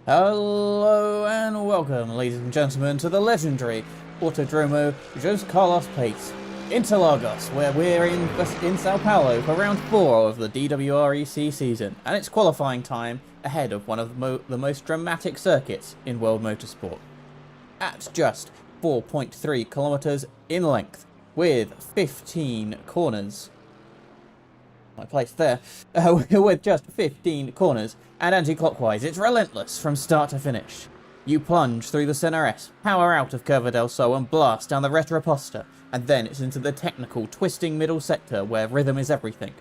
Hello and welcome, ladies and gentlemen, to the legendary Autódromo José Carlos Pace, Interlagos, where we're in Sao Paulo for round 4 of the DWREC season, and it's qualifying time ahead of one of the most dramatic circuits in world motorsport. At just 4.3 kilometers in length, with 15 corners. My place there, with just 15 corners and anti-clockwise. It's relentless from start to finish. You plunge through the Senna S, power out of Curva del Sol and blast down the Retroposta, and then it's into the technical, twisting middle sector where rhythm is everything.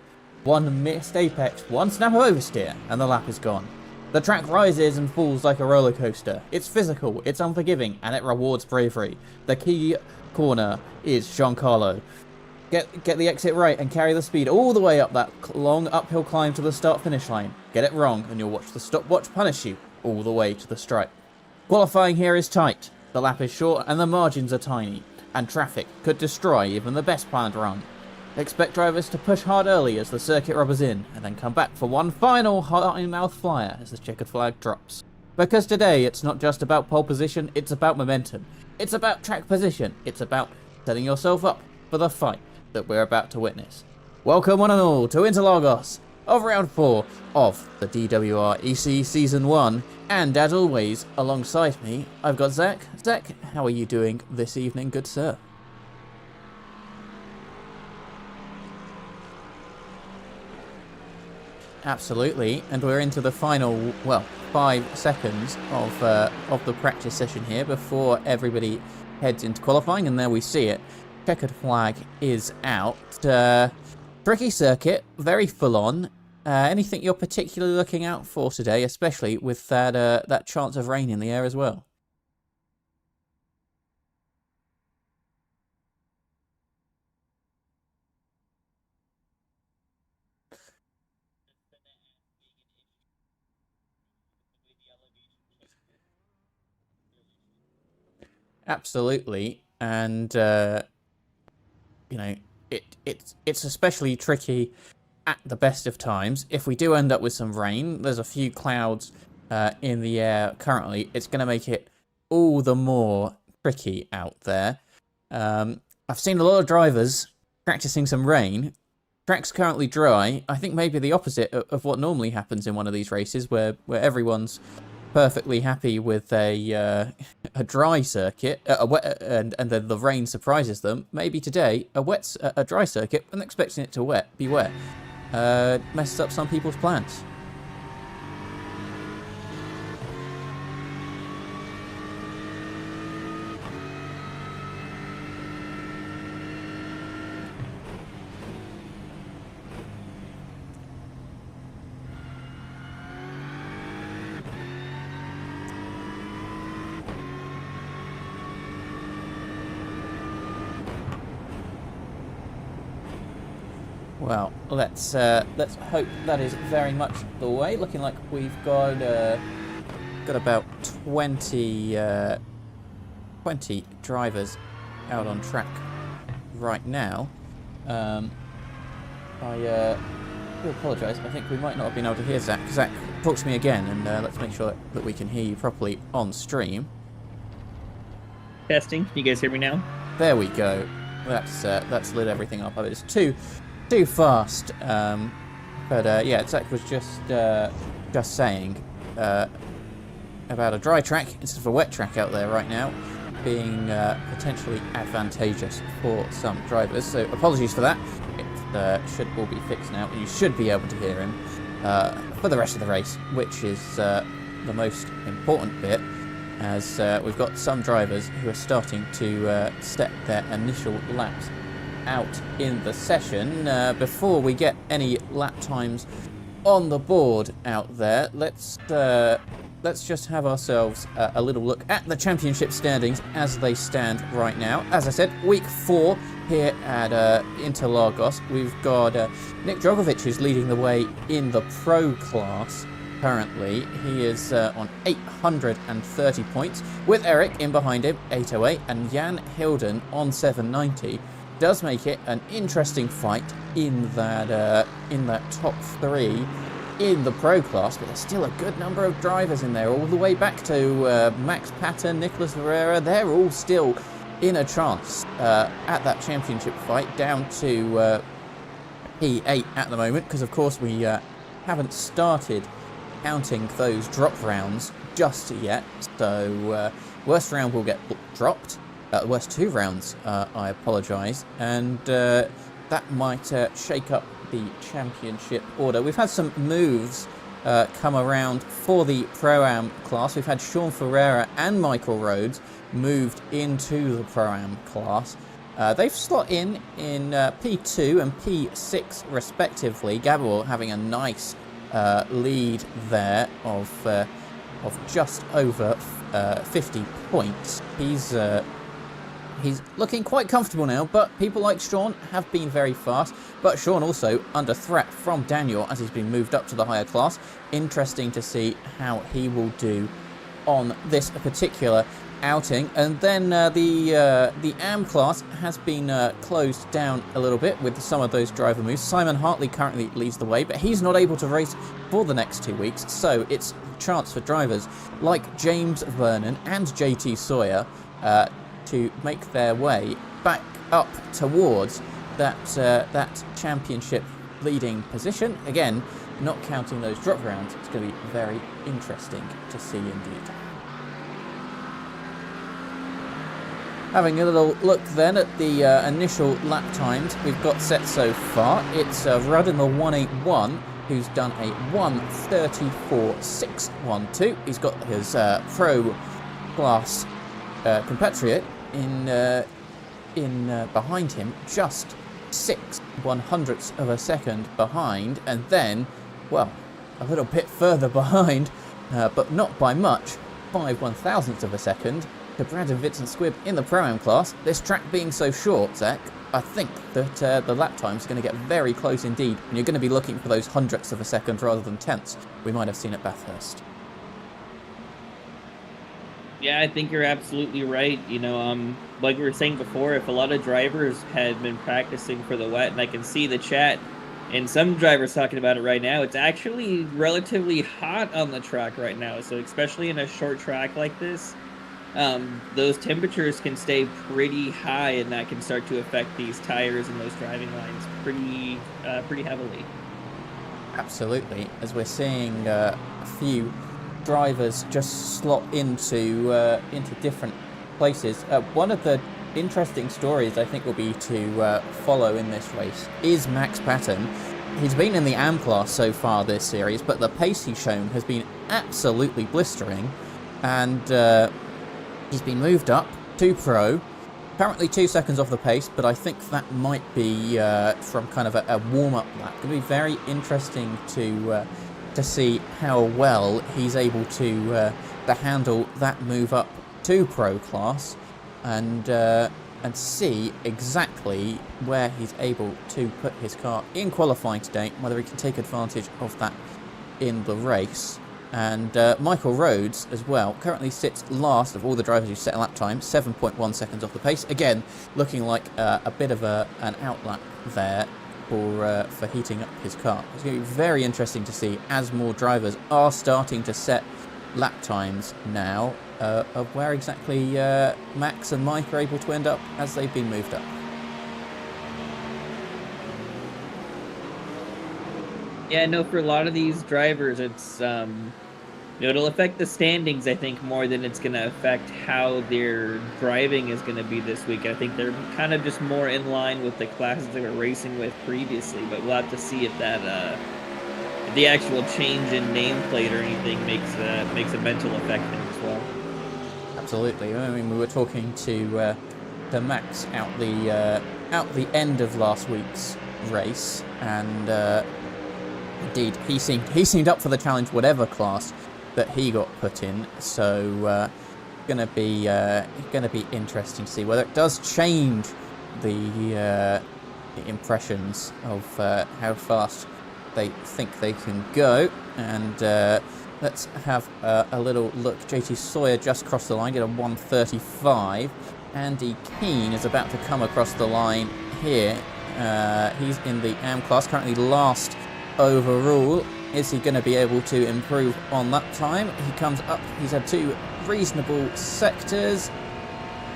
One missed apex, one snap of oversteer, and the lap is gone. The track rises and falls like a roller coaster. It's physical, it's unforgiving, and it rewards bravery. The key corner is Giancarlo. Get the exit right and carry the speed all the way up that long uphill climb to the start-finish line. Get it wrong and you'll watch the stopwatch punish you all the way to the stripe. Qualifying here is tight, the lap is short and the margins are tiny, and traffic could destroy even the best planned run. Expect drivers to push hard early as the circuit rubbers in, and then come back for one final high-mouth flyer as the checkered flag drops. Because today it's not just about pole position, it's about momentum. It's about track position, it's about setting yourself up for the fight that we're about to witness. Welcome one and all to Interlagos of round 4 of the DWREC Season 1, and as always, alongside me, I've got Zach. Zach, how are you doing this evening, good sir? Absolutely, and we're into the final, 5 seconds of the practice session here before everybody heads into qualifying, and there we see it. Checkered flag is out. Tricky circuit, very full on. Anything you're particularly looking out for today, especially with that chance of rain in the air as well? Absolutely, and you know, it's especially tricky at the best of times. If we do end up with some rain, there's a few clouds in the air currently. It's going to make it all the more tricky out there. I've seen a lot of drivers practicing some rain. Track's currently dry. I think maybe the opposite of what normally happens in one of these races, where everyone's perfectly happy with a dry circuit, and then the rain surprises them. Maybe today a dry circuit and expecting it to be wet messes up some people's plans. Well, let's hope that is very much the way. Looking like we've got about 20 drivers out on track right now. I do apologise. I think we might not have been able to hear Zach. Zach, talk to me again, and let's make sure that we can hear you properly on stream. Testing. Can you guys hear me now? There we go. That's lit everything up. It's too fast, but yeah, Zach was just saying about a dry track instead of a wet track out there right now being potentially advantageous for some drivers. So apologies for that. It should all be fixed now, and you should be able to hear him for the rest of the race, which is the most important bit, as we've got some drivers who are starting to set their initial laps out in the session. Before we get any lap times on the board out there, let's just have ourselves a little look at the championship standings as they stand right now. As I said, week 4 here at Interlagos. We've got Nick Drogovic, who's leading the way in the pro class currently. He is on 830 points, with Eric in behind him, 808, and Jan Hilden on 790. Does make it an interesting fight in that top 3. in the Pro class, but there's still a good number of drivers in there, all the way back to Max Patton, Nicholas Ferreira. They're all still in a chance at that championship fight, down to P8 at the moment, because of course we haven't started counting those drop rounds just yet. So worst round will get dropped, worst 2 rounds, I apologise, and that might shake up the championship order. We've had some moves come around for the Pro-Am class. We've had Sean Ferreira and Michael Rhodes moved into the Pro-Am class. They've slot in P2 and P6 respectively. Gabriel having a nice lead there of just over 50 points. He's looking quite comfortable now, but people like Sean have been very fast. But Sean also under threat from Daniel as he's been moved up to the higher class. Interesting to see how he will do on this particular outing. And then the AM class has been closed down a little bit with some of those driver moves. Simon Hartley currently leads the way, but he's not able to race for the next 2 weeks. So it's a chance for drivers like James Vernon and JT Sawyer to make their way back up towards that championship leading position. Again, not counting those drop rounds, it's going to be very interesting to see indeed. Having a little look then at the initial lap times we've got set so far. It's Rudd in the 181 who's done a 1:34.612. He's got his pro class compatriot in behind him, just 6/100ths of a second behind, and then, well, a little bit further behind, but not by much, 5/1000ths of a second to Brandon Vincent Squibb in the Pro-Am class. This track being so short, Zach, I think that the lap time's going to get very close indeed, and you're going to be looking for those hundredths of a second rather than tenths we might have seen at Bathurst. Yeah, I think you're absolutely right. You know, like we were saying before, if a lot of drivers had been practicing for the wet, and I can see the chat and some drivers talking about it right now, it's actually relatively hot on the track right now. So especially in a short track like this, those temperatures can stay pretty high, and that can start to affect these tires and those driving lines pretty heavily. Absolutely, as we're seeing a few drivers just slot into different places. One of the interesting stories I think will be to follow in this race is Max Patton. He's been in the AM class so far this series, but the pace he's shown has been absolutely blistering, and he's been moved up to Pro. Currently 2 seconds off the pace, but I think that might be from kind of a warm-up lap. It's going to be very interesting to see how well he's able to handle that move up to Pro class, and see exactly where he's able to put his car in qualifying today, whether he can take advantage of that in the race. And Michael Rhodes as well currently sits last of all the drivers who set a lap time, 7.1 seconds off the pace. Again, looking like a bit of an outlap there for heating up his car. It's going to be very interesting to see as more drivers are starting to set lap times now of where exactly Max and Mike are able to end up as they've been moved up. Yeah, no, for a lot of these drivers, it's it'll affect the standings, I think, more than it's going to affect how their driving is going to be this week. I think they're kind of just more in line with the classes they were racing with previously, but we'll have to see if that if the actual change in nameplate or anything makes a mental effect there as well. Absolutely. I mean, we were talking to Max out the end of last week's race, and indeed he seemed up for the challenge, whatever class that he got put in. So gonna be interesting to see whether it does change the impressions of how fast they think they can go. And let's have a little look. JT Sawyer just crossed the line, get a 1:35. Andy Keane is about to come across the line here. He's in the AM class, currently last overall, Is he going to be able to improve on that time? He comes up, he's had 2 reasonable sectors,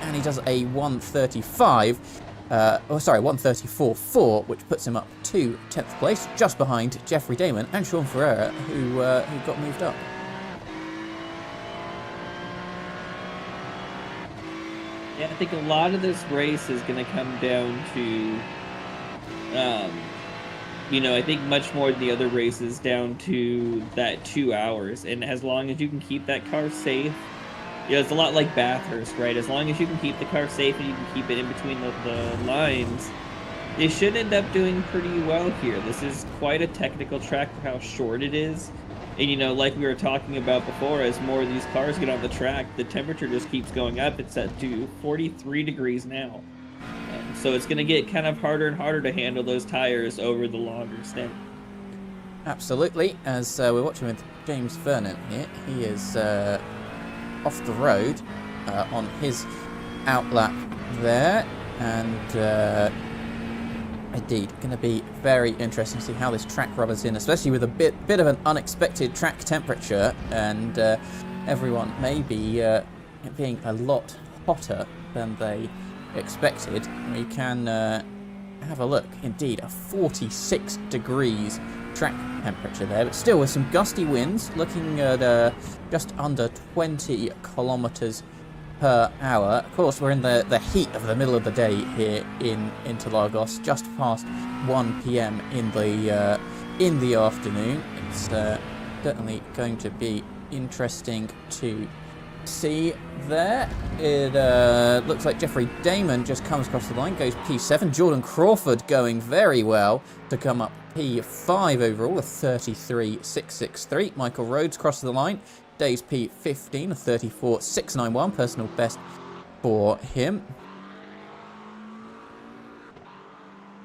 and he does a 134.4, which puts him up to 10th place, just behind Jeffrey Damon and Sean Ferreira, who got moved up. Yeah, I think a lot of this race is going to come down to, I think much more than the other races, down to that 2 hours. And as long as you can keep that car safe, it's a lot like Bathurst, right? As long as you can keep the car safe and you can keep it in between the lines, it should end up doing pretty well here. This is quite a technical track for how short it is. And, like we were talking about before, as more of these cars get on the track, the temperature just keeps going up. It's set to 43 degrees now. So it's going to get kind of harder and harder to handle those tires over the longer stint. Absolutely. As we're watching with James Vernon here, he is off the road on his outlap there, and indeed going to be very interesting to see how this track rubbers in, especially with a bit of an unexpected track temperature, and everyone may be being a lot hotter than they expected. We can have a look. Indeed, a 46 degrees track temperature there, but still with some gusty winds, looking at just under 20 kilometers per hour. Of course, we're in the heat of the middle of the day here in Interlagos, just past 1 p.m. in the afternoon. It's certainly going to be interesting to see there. It looks like Jeffrey Damon just comes across the line, goes P7. Jordan Crawford going very well to come up P5 overall, a 33.663. Michael Rhodes crosses the line, Days P15, a 34.691, personal best for him.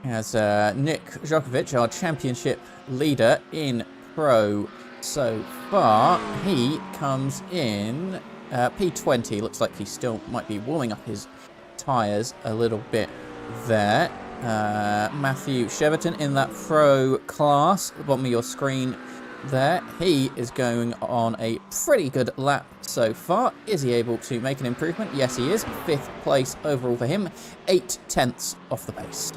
As Nick Djokovic, our championship leader in Pro so far, he comes in P20. Looks like he still might be warming up his tyres a little bit there. Matthew Cheverton in that Pro class, bottom of your screen there. He is going on a pretty good lap so far. Is he able to make an improvement? Yes, he is. 5th place overall for him, 8/10 off the pace.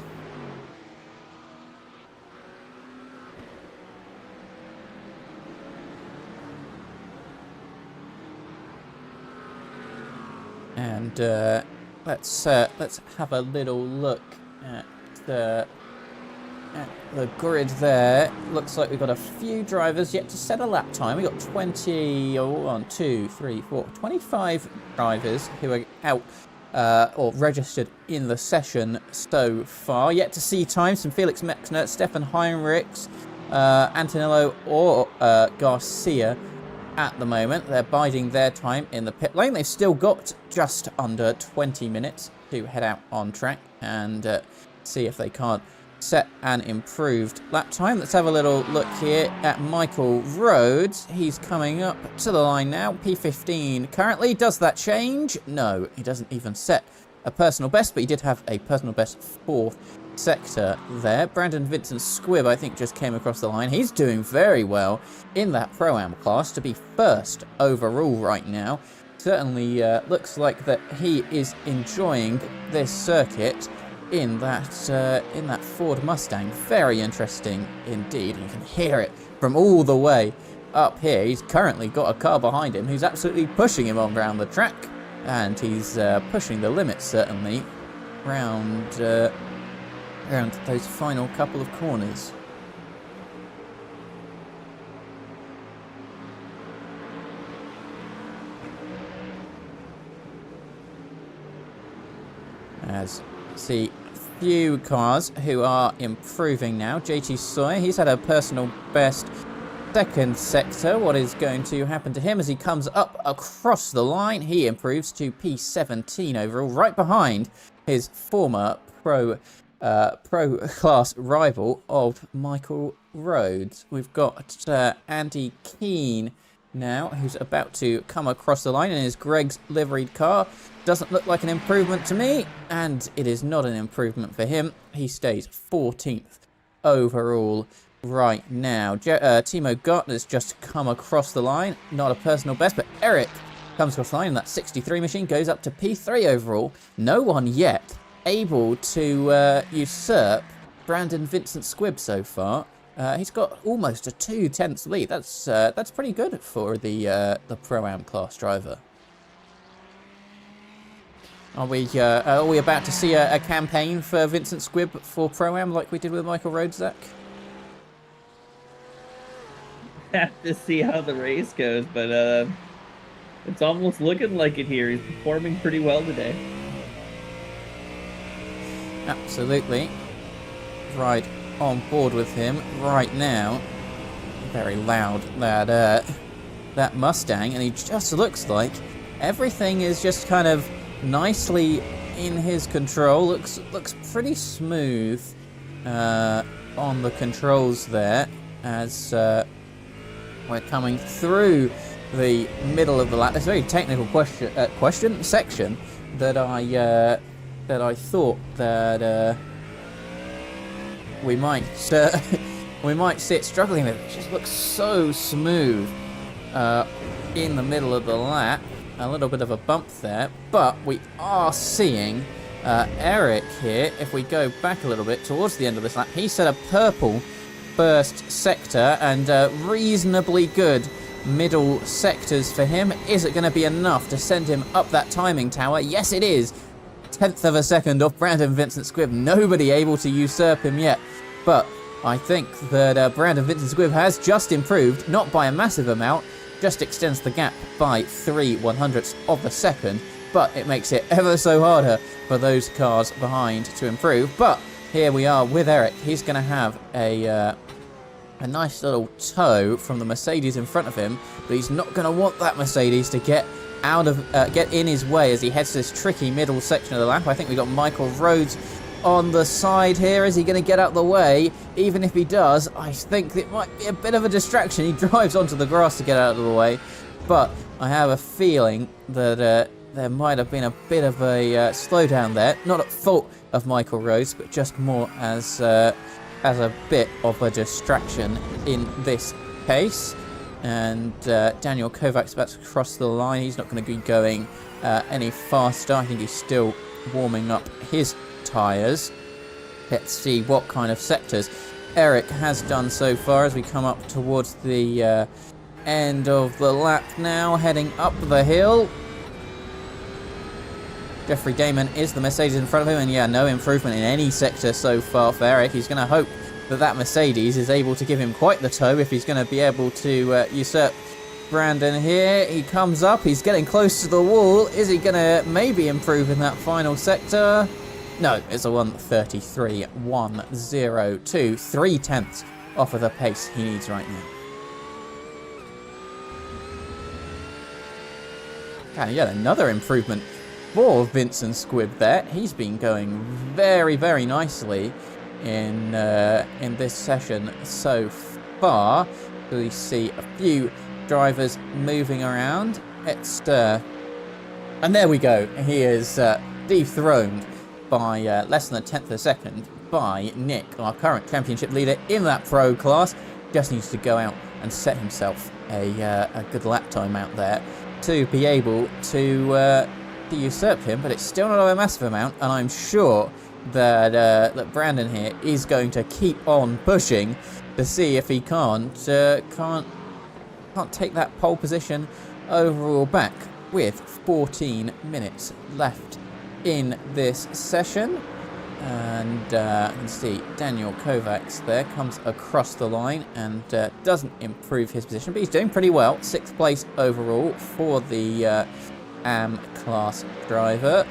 And let's have a little look at the grid there. Looks like we've got a few drivers yet to set a lap time. We've got 25 drivers who are out or registered in the session so far. Yet to see time. Some Felix Mexner, Stefan Heinrichs, Antonello or Garcia at the moment. They're biding their time in the pit lane. They've still got just under 20 minutes to head out on track and see if they can't set an improved lap time. Let's have a little look here at Michael Rhodes. He's coming up to the line now, P15 currently. Does that change? No, he doesn't even set a personal best, but he did have a personal best 4th sector there. Brandon Vincent Squibb, I think, just came across the line. He's doing very well in that Pro-Am class to be 1st overall right now. Certainly looks like that he is enjoying this circuit in that Ford Mustang. Very interesting indeed. You can hear it from all the way up here. He's currently got a car behind him who's absolutely pushing him on around the track, and he's pushing the limits certainly around those final couple of corners. As see few cars who are improving now. JT Sawyer, he's had a personal best 2nd sector. What is going to happen to him as he comes up across the line? He improves to P17 overall, right behind his former pro class rival of Michael Rhodes. We've got Andy Keane now, who's about to come across the line in his Greg's liveried car. Doesn't look like an improvement to me, and it is not an improvement for him. He stays 14th overall right now. Timo Gartner's just come across the line. Not a personal best, but Eric comes across the line. And that 63 machine goes up to P3 overall. No one yet able to usurp Brandon Vincent Squibb so far. He's got almost a 2/10 lead. That's pretty good for the Pro-Am class driver. Are we about to see a campaign for Vincent Squibb for Pro-Am like we did with Michael Rodzak? Have to see how the race goes, but it's almost looking like it here. He's performing pretty well today. Absolutely. Right on board with him right now. Very loud, that Mustang, and he just looks like everything is just kind of nicely in his control. Looks pretty smooth on the controls there as we're coming through the middle of the lap. It's a very technical section that I thought that we might see it struggling with. It just looks so smooth in the middle of the lap. A little bit of a bump there, but we are seeing Eric here. If we go back a little bit towards the end of this lap, he set a purple first sector and reasonably good middle sectors for him. Is it going to be enough to send him up that timing tower? Yes, it is. 1/10 of a second off Brandon Vincent Squibb. Nobody able to usurp him yet. But I think that Brandon Vincent Squibb has just improved, not by a massive amount, just extends the gap by 3/100ths of a second, but it makes it ever so harder for those cars behind to improve. But here we are with Eric. He's going to have a nice little tow from the Mercedes in front of him, but he's not going to want that Mercedes to get in his way as he heads to this tricky middle section of the lap. I think we've got Michael Rhodes on the side here. Is he going to get out of the way? Even if he does, I think it might be a bit of a distraction. He drives onto the grass to get out of the way, but I have a feeling that there might have been a bit of a slowdown there. Not at fault of Michael Rhodes, but just more as a bit of a distraction in this case. And Daniel Kovac's about to cross the line. He's not going to be going any faster. I think he's still warming up his tyres. Let's see what kind of sectors Eric has done so far as we come up towards the end of the lap now, heading up the hill. Jeffrey Damon is the Mercedes in front of him, and yeah, no improvement in any sector so far for Eric. He's going to hope that Mercedes is able to give him quite the tow if he's going to be able to usurp Brandon here. He comes up, he's getting close to the wall. Is he going to maybe improve in that final sector? No, it's a 1:33.102, 3/10 off of the pace he needs right now. And yet another improvement for Vincent Squibb there. He's been going very, very nicely in this session so far. We see a few drivers moving around. And there we go. He is dethroned by less than 1/10 of a second by Nick, our current championship leader in that pro class. Just needs to go out and set himself a good lap time out there to be able to usurp him, but it's still not a massive amount, and I'm sure that Brandon here is going to keep on pushing to see if he can't take that pole position overall back with 14 minutes left in this session. And you can see Daniel Kovacs there comes across the line and doesn't improve his position, but he's doing pretty well. 6th place overall for the AM class driver.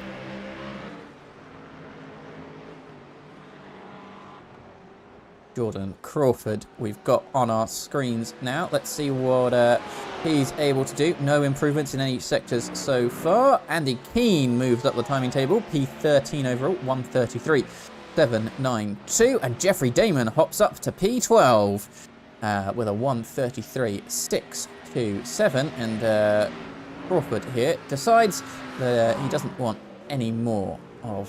Jordan Crawford we've got on our screens now. Let's see what he's able to do. No improvements in any sectors so far. Andy Keane moves up the timing table. P13 overall, 1:33.792. And Jeffrey Damon hops up to P12 with a 1:33.627. And Crawford here decides that he doesn't want any more of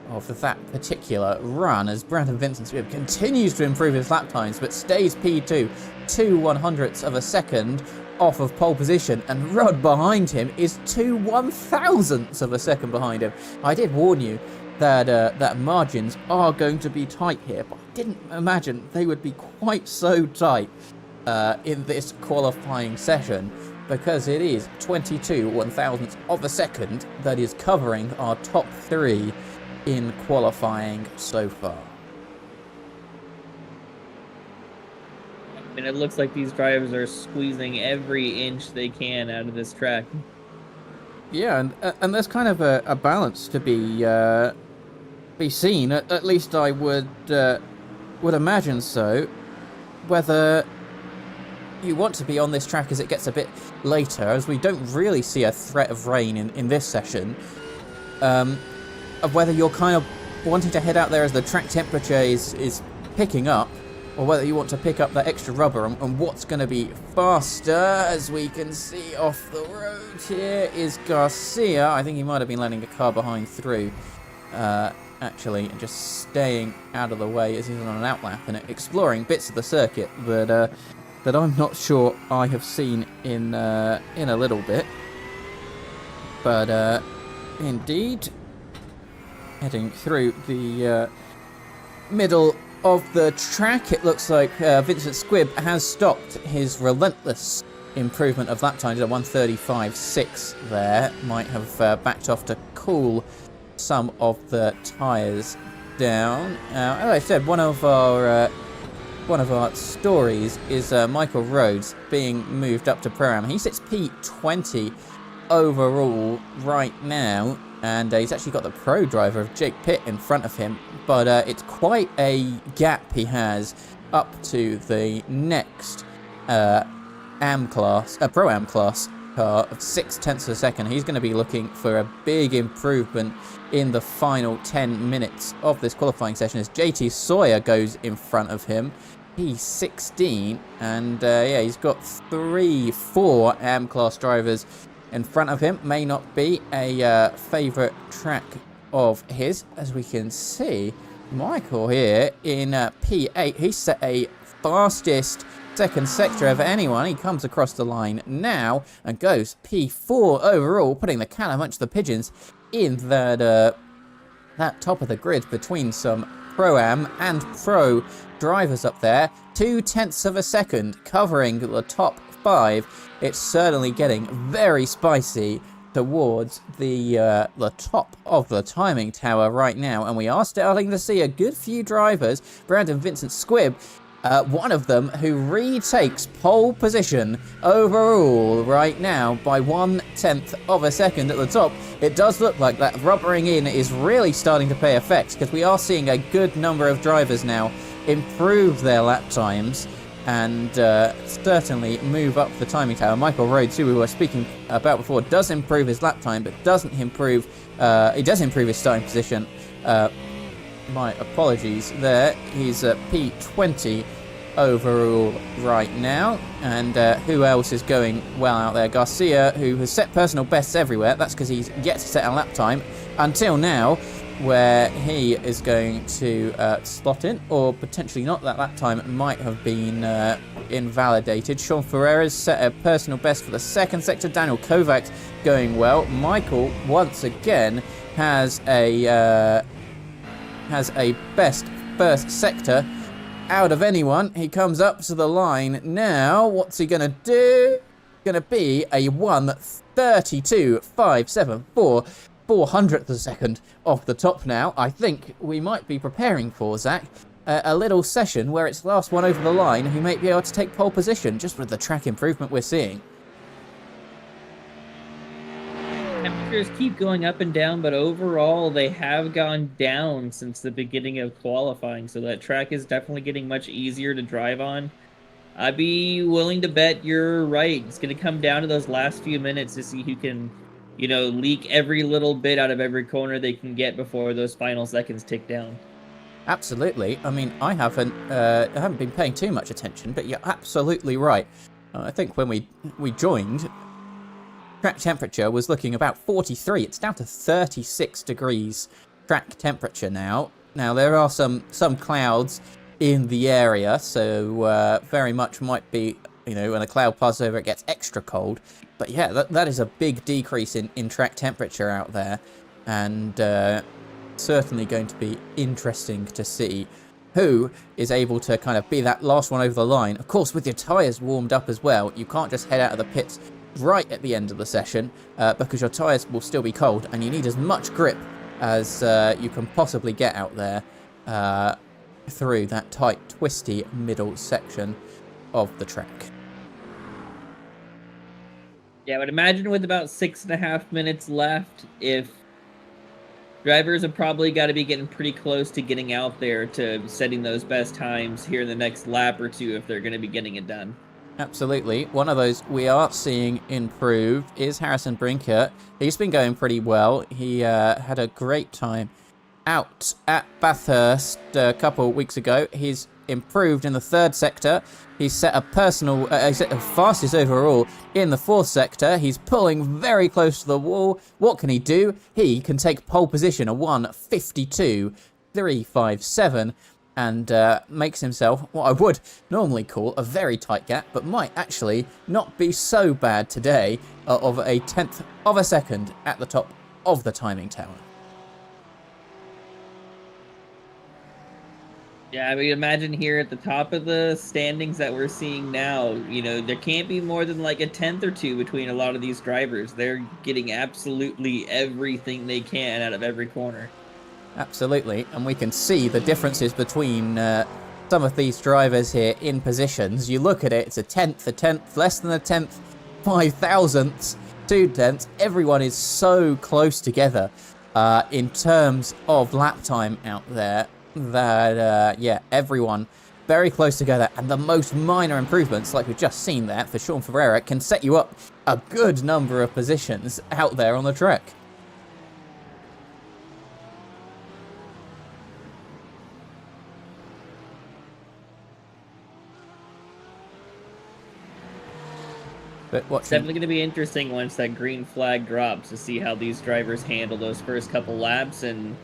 of that particular run as Brandon Vincent Squibb continues to improve his lap times but stays P2, 2/100ths of a second off of pole position, and Rod behind him is 2/1000ths of a second behind him. I did warn you that margins are going to be tight here, but I didn't imagine they would be quite so tight in this qualifying session, because it is 22/1000ths of a second that is covering our top three in qualifying so far. And it looks like these drivers are squeezing every inch they can out of this track. Yeah, and there's kind of a balance to be seen. At least I would imagine so. Whether you want to be on this track as it gets a bit later, as we don't really see a threat of rain in this session, of whether you're kind of wanting to head out there as the track temperature is picking up, or whether you want to pick up that extra rubber, and what's going to be faster. As we can see off the road here is Garcia. I think he might have been letting a car behind through, actually, and just staying out of the way as he's on an outlap and exploring bits of the circuit that I'm not sure I have seen in a little bit. But indeed, heading through the middle of the track, it looks like Vincent Squibb has stopped his relentless improvement of lap times at 1:35.6 there. Might have backed off to cool some of the tyres down. As I said, one of our stories is Michael Rhodes being moved up to Pro-Am. He sits P20 overall right now, and he's actually got the pro driver of Jake Pitt in front of him, but it's quite a gap he has up to the next Pro-Am class car of 0.6 of a second. He's going to be looking for a big improvement in the final 10 minutes of this qualifying session as JT Sawyer goes in front of him. He's 16, and yeah, he's got 4 AM class drivers in front of him. May not be a favourite track of his, as we can see. Michael here in P8, he set a fastest second sector of anyone. He comes across the line now and goes P4 overall, putting the cat amongst the pigeons in that top of the grid between some Pro-Am and Pro drivers up there. 0.2 of a second covering the top 5. It's certainly getting very spicy towards the top of the timing tower right now, and we are starting to see a good few drivers. Brandon Vincent Squibb, one of them who retakes pole position overall right now by 0.1 of a second at the top. It does look like that rubbering in is really starting to pay effect, because we are seeing a good number of drivers now improve their lap times and certainly move up the timing tower. Michael Rhodes, who we were speaking about before, does improve his lap time, but doesn't improve. He does improve his starting position. My apologies there. He's at P20 overall right now. And who else is going well out there? Garcia, who has set personal bests everywhere. That's because he's yet to set a lap time until now, where he is going to slot in, or potentially not. That lap time might have been invalidated. Sean Ferreira's set a personal best for the second sector. Daniel Kovacs going well. Michael, once again, has a best first sector out of anyone. He comes up to the line now. What's he going to do? Going to be a 1:32.574. 0.04 of a second off the top now. I think we might be preparing for, Zach, a little session where it's the last one over the line who may be able to take pole position, just with the track improvement we're seeing. Temperatures keep going up and down, but overall they have gone down since the beginning of qualifying, so that track is definitely getting much easier to drive on. I'd be willing to bet you're right. It's going to come down to those last few minutes to see who can, you know, leak every little bit out of every corner they can get before those final seconds tick down. Absolutely. I mean, I haven't been paying too much attention, but you're absolutely right. I think when we joined, track temperature was looking about 43. It's down to 36 degrees track temperature now. Now, there are some clouds in the area, so very much might be, you know, when a cloud passes over, it gets extra cold. But yeah, that is a big decrease in track temperature out there, and certainly going to be interesting to see who is able to kind of be that last one over the line. Of course, with your tyres warmed up as well, you can't just head out of the pits right at the end of the session because your tyres will still be cold, and you need as much grip as you can possibly get out there through that tight, twisty middle section of the track. Yeah, I would imagine with about 6.5 minutes left, if drivers have probably got to be getting pretty close to getting out there to setting those best times here in the next lap or two if they're going to be getting it done. Absolutely. One of those we are seeing improved is Harrison Brinker. He's been going pretty well. He had a great time out at Bathurst a couple of weeks ago. He's improved in the third sector. He's set a personal, set the fastest overall in the fourth sector. He's pulling very close to the wall. What can he do? He can take pole position, a 1:52.357, and makes himself what I would normally call a very tight gap, but might actually not be so bad today, of a 1/10 of a second at the top of the timing tower. Yeah, I mean, imagine here at the top of the standings that we're seeing now, you know, there can't be more than like a 1/10 or 2 between a lot of these drivers. They're getting absolutely everything they can out of every corner. Absolutely, and we can see the differences between some of these drivers here in positions. You look at it, it's a 10th, less than a 10th, 5,000ths, 2/10. Everyone is so close together in terms of lap time out there that, yeah, everyone very close together, and the most minor improvements, like we've just seen there for Sean Ferreira, can set you up a good number of positions out there on the track. But it's definitely going to be interesting once that green flag drops to see how these drivers handle those first couple laps and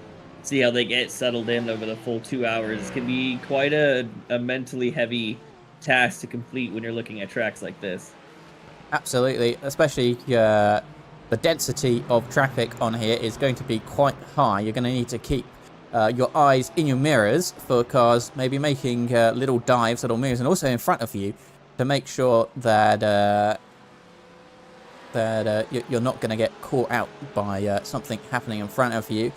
see how they get settled in over the full 2 hours. It can be quite a mentally heavy task to complete when you're looking at tracks like this. Absolutely, especially the density of traffic on here is going to be quite high. You're going to need to keep your eyes in your mirrors for cars maybe making little dives, little moves, and also in front of you to make sure that you're not going to get caught out by something happening in front of you.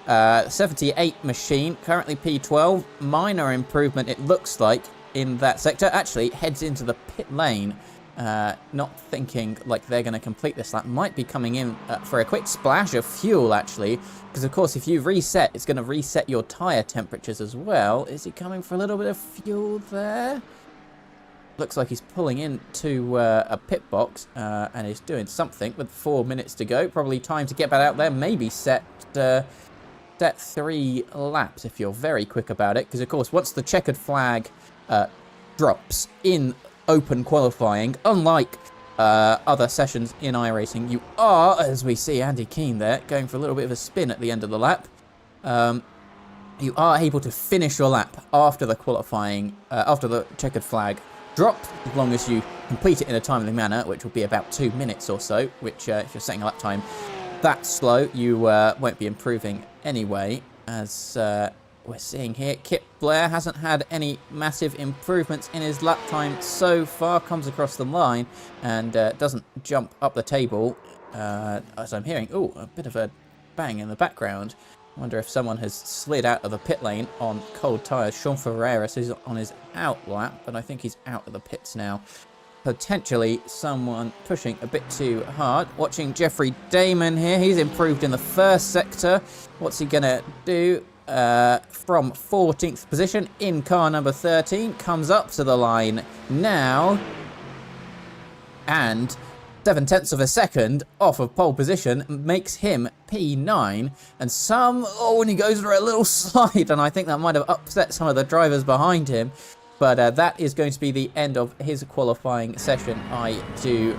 78 machine, currently P12. Minor improvement, it looks like, in that sector. Actually, heads into the pit lane, not thinking like they're going to complete this lap. Might be coming in for a quick splash of fuel, actually, because, of course, if you reset, it's going to reset your tyre temperatures as well. Is he coming for a little bit of fuel there? Looks like he's pulling into a pit box and is doing something with 4 minutes to go. Probably time to get back out there, maybe set 3 laps if you're very quick about it, because of course once the checkered flag drops in open qualifying, unlike other sessions in iRacing, you are, as we see Andy Keane there going for a little bit of a spin at the end of the lap, you are able to finish your lap after the qualifying, after the checkered flag dropped, as long as you complete it in a timely manner, which will be about 2 minutes or so, which if you're setting a lap time that slow, you won't be improving anyway, as we're seeing here. Kip Blair hasn't had any massive improvements in his lap time so far, comes across the line and doesn't jump up the table, as I'm hearing, oh, a bit of a bang in the background. I wonder if someone has slid out of the pit lane on cold tyres. Sean Ferreira is on his out lap, but I think he's out of the pits now. Potentially someone pushing a bit too hard. Watching Jeffrey Damon here. He's improved in the first sector. What's he going to do? From 14th position in car number 13. Comes up to the line now. And 7/10 of a second off of pole position makes him P9. And when he goes for a little slide, and I think that might have upset some of the drivers behind him. But that is going to be the end of his qualifying session, I do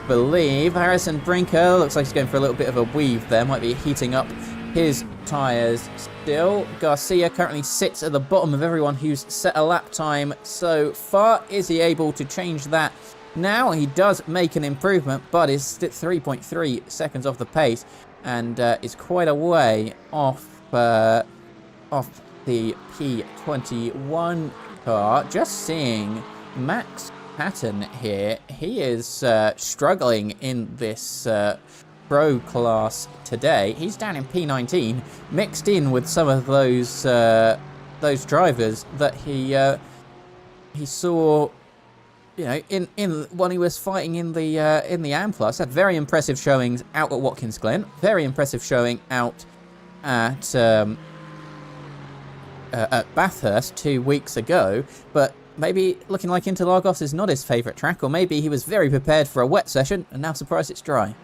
believe. Harrison Brinker looks like he's going for a little bit of a weave there. Might be heating up his tyres still. Garcia currently sits at the bottom of everyone who's set a lap time so far. Is he able to change that? Now he does make an improvement, but is 3.3 seconds off the pace and is quite a way off the P21 car. Just seeing Max Patton here. He is struggling in this Pro class today. He's down in P19, mixed in with some of those drivers that he saw, you know, in when he was fighting in the AM Plus. Had very impressive showings out at Watkins Glen. Very impressive showing out at Bathurst 2 weeks ago. But maybe looking like Interlagos is not his favourite track, or maybe he was very prepared for a wet session and now surprised it's dry.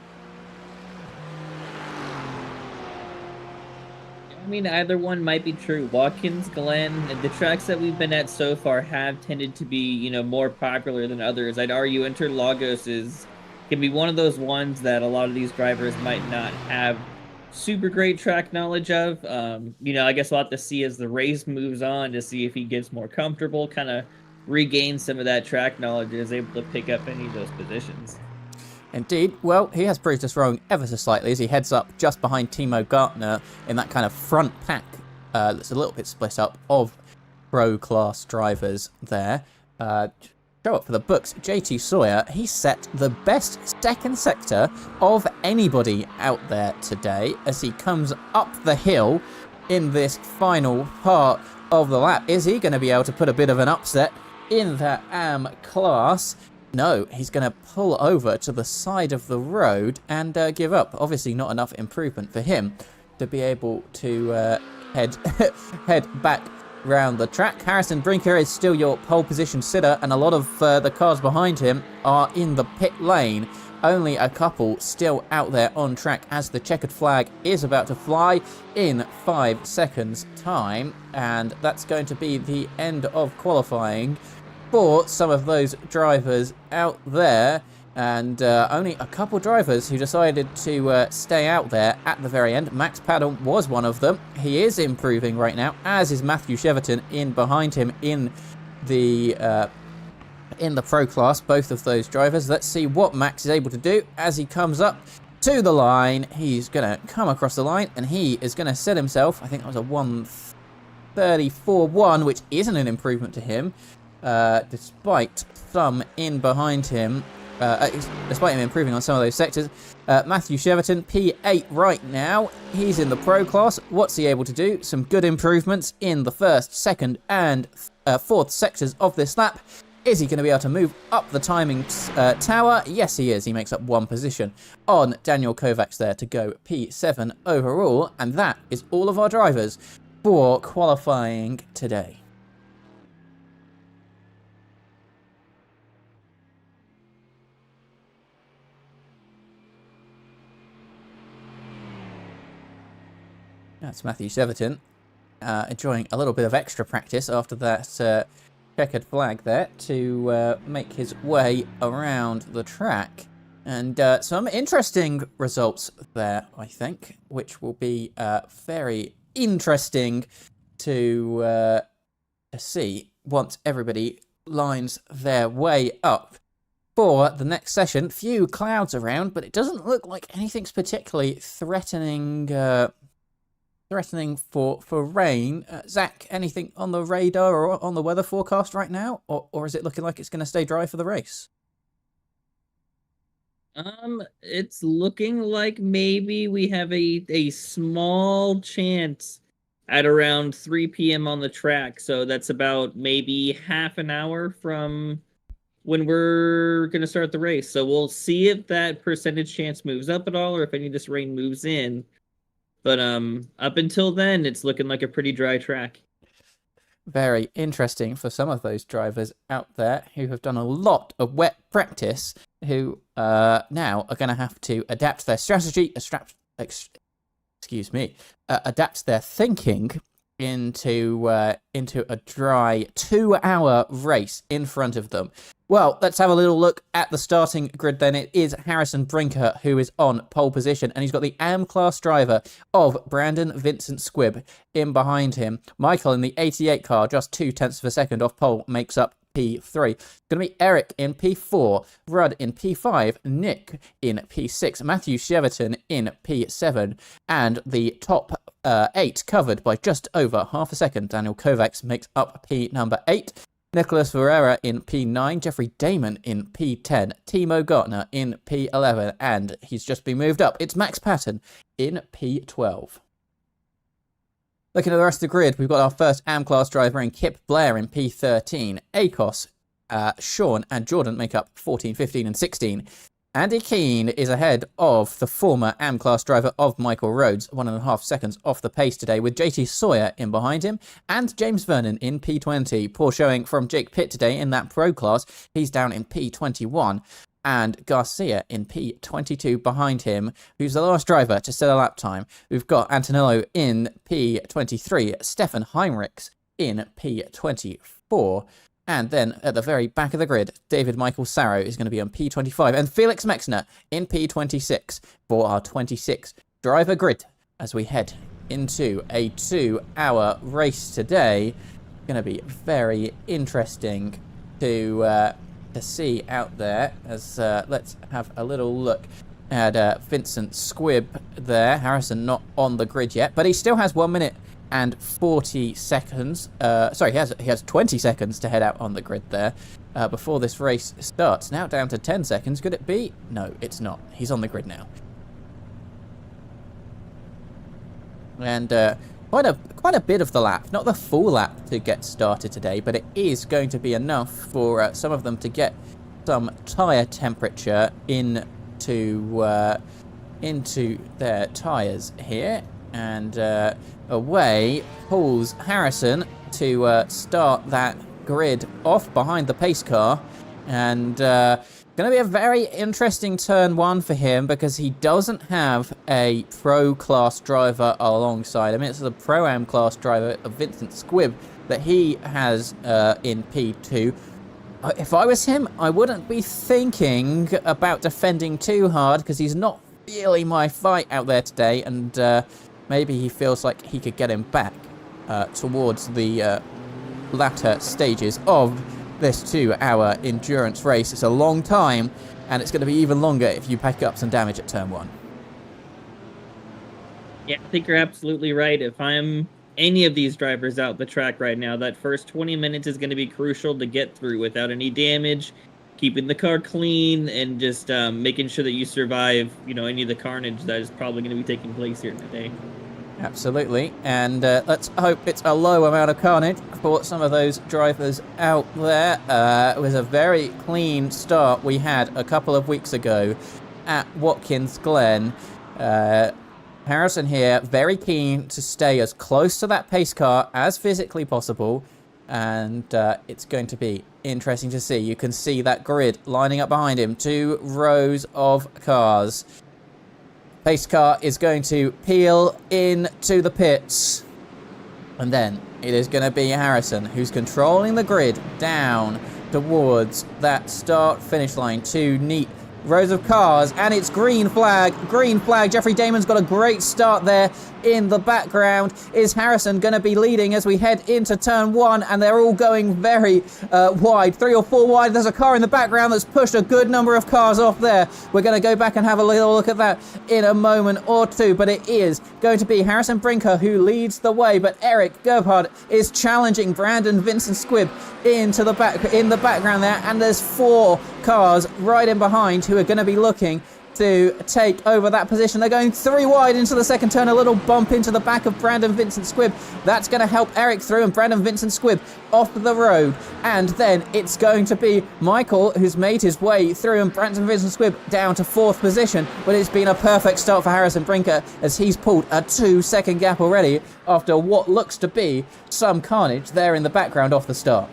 I mean, either one might be true. Watkins Glen, the tracks that we've been at so far have tended to be, you know, more popular than others. I'd argue Interlagos can be one of those ones that a lot of these drivers might not have super great track knowledge of. You know, I guess we'll have to see as the race moves on to see if he gets more comfortable, kind of regain some of that track knowledge and is able to pick up any of those positions. Indeed. Well, he has proved us wrong ever so slightly as he heads up just behind Timo Gartner in that kind of front pack that's a little bit split up of Pro class drivers there. Show up for the books. JT Sawyer, he set the best second sector of anybody out there today as he comes up the hill in this final part of the lap. Is he going to be able to put a bit of an upset in that AM class? No, he's going to pull over to the side of the road and give up. Obviously not enough improvement for him to be able to head back round the track. Harrison Brinker is still your pole position sitter, and a lot of the cars behind him are in the pit lane. Only a couple still out there on track as the checkered flag is about to fly in 5 seconds time, and that's going to be the end of qualifying for some of those drivers out there, and only a couple drivers who decided to stay out there at the very end. Max Paddle was one of them. He is improving right now, as is Matthew Cheverton in behind him in the Pro class, both of those drivers. Let's see what Max is able to do as he comes up to the line. He's going to come across the line, and he is going to set himself, I think that was a 1:34.1, which isn't an improvement to him. Despite some in behind him, despite him improving on some of those sectors. Matthew Cheverton, P8 right now. He's in the Pro class. What's he able to do? Some good improvements in the first, second, and fourth sectors of this lap. Is he going to be able to move up the timing tower? Yes, he is. He makes up 1 position on Daniel Kovacs there to go P7 overall. And that is all of our drivers for qualifying today. That's Matthew Cheverton enjoying a little bit of extra practice after that checkered flag there to make his way around the track. And some interesting results there, I think, which will be very interesting to see once everybody lines their way up for the next session. Few clouds around, but it doesn't look like anything's particularly threatening for rain. Zach, anything on the radar or on the weather forecast right now? Or is it looking like it's going to stay dry for the race? It's looking like maybe we have a small chance at around 3 p.m. on the track. So that's about maybe half an hour from when we're going to start the race. So we'll see if that percentage chance moves up at all or if any of this rain moves in. But up until then, it's looking like a pretty dry track. Very interesting for some of those drivers out there who have done a lot of wet practice, who now are going to have to adapt their strategy, adapt their thinking into a dry 2-hour race in front of them. Well, let's have a little look at the starting grid then. It is Harrison Brinker who is on pole position, and he's got the AM class driver of Brandon Vincent Squibb in behind him. Michael in the 88 car, just 0.2 of a second off pole, makes up P3. Going to be Eric in P4, Rudd in P5, Nick in P6, Matthew Cheverton in P7, and the top 8 covered by just over half a second. Daniel Kovacs makes up P number 8. Nicholas Ferreira in P9, Jeffrey Damon in P10, Timo Gartner in P11, and he's just been moved up. It's Max Patton in P12. Looking at the rest of the grid, we've got our first AM class driver in Kip Blair in P13. ACOS, Sean and Jordan make up 14, 15 and 16. Andy Keane is ahead of the former AM class driver of Michael Rhodes, 1.5 seconds off the pace today, with JT Sawyer in behind him and James Vernon in P20. Poor showing from Jake Pitt today in that pro class. He's down in P21. And Garcia in P22 behind him, who's the last driver to set a lap time. We've got Antonello in P23, Stefan Heinrichs in P24. And then at the very back of the grid, David Michael Sarrow is going to be on P25 and Felix Mexner in P26 for our 26 driver grid as we head into a 2-hour race today. Going to be very interesting to see out there as let's have a little look at Vincent Squibb there. Harrison not on the grid yet, but he still has 1 minute and 40 seconds. Sorry, he has 20 seconds to head out on the grid there before this race starts. Now down to 10 seconds. Could it be? No, it's not. He's on the grid now. And quite a bit of the lap, not the full lap to get started today, but it is going to be enough for some of them to get some tyre temperature into their tyres here. And away pulls Harrison to start that grid off behind the pace car. And going to be a very interesting turn one for him because he doesn't have a pro class driver alongside him. It's the pro-am class driver of Vincent Squibb that he has in P2. If I was him, I wouldn't be thinking about defending too hard because he's not really my fight out there today, and maybe he feels like he could get him back towards the latter stages of this 2-hour endurance race. It's a long time, and it's going to be even longer if you pack up some damage at turn 1. Yeah, I think you're absolutely right. If I'm any of these drivers out the track right now, that first 20 minutes is going to be crucial to get through without any damage, keeping the car clean, and just making sure that you survive, any of the carnage that is probably going to be taking place here today. Absolutely, and let's hope it's a low amount of carnage for some of those drivers out there. It was a very clean start we had a couple of weeks ago at Watkins Glen. Harrison here, very keen to stay as close to that pace car as physically possible, and it's going to be interesting to see. You can see that grid lining up behind him, 2 rows of cars. Pace car is going to peel into the pits. And then it is going to be Harrison who's controlling the grid down towards that start-finish line. 2 neat rows of cars, and it's green flag. Green flag. Jeffrey Damon's got a great start there. In the background is Harrison going to be leading as we head into turn 1, and they're all going very wide, 3 or 4 wide. There's a car in the background that's pushed a good number of cars off there. We're going to go back and have a little look at that in a moment or two, but it is going to be Harrison Brinker who leads the way, but Eric Gerbhardt is challenging Brandon Vincent Squibb in the background there, and there's 4 cars right in behind who are going to be looking to take over that position. They're going 3 wide into the second turn, a little bump into the back of Brandon Vincent Squibb. That's going to help Eric through, and Brandon Vincent Squibb off the road. And then it's going to be Michael who's made his way through, and Brandon Vincent Squibb down to 4th position. But it's been a perfect start for Harrison Brinker as he's pulled a 2-second gap already after what looks to be some carnage there in the background off the start.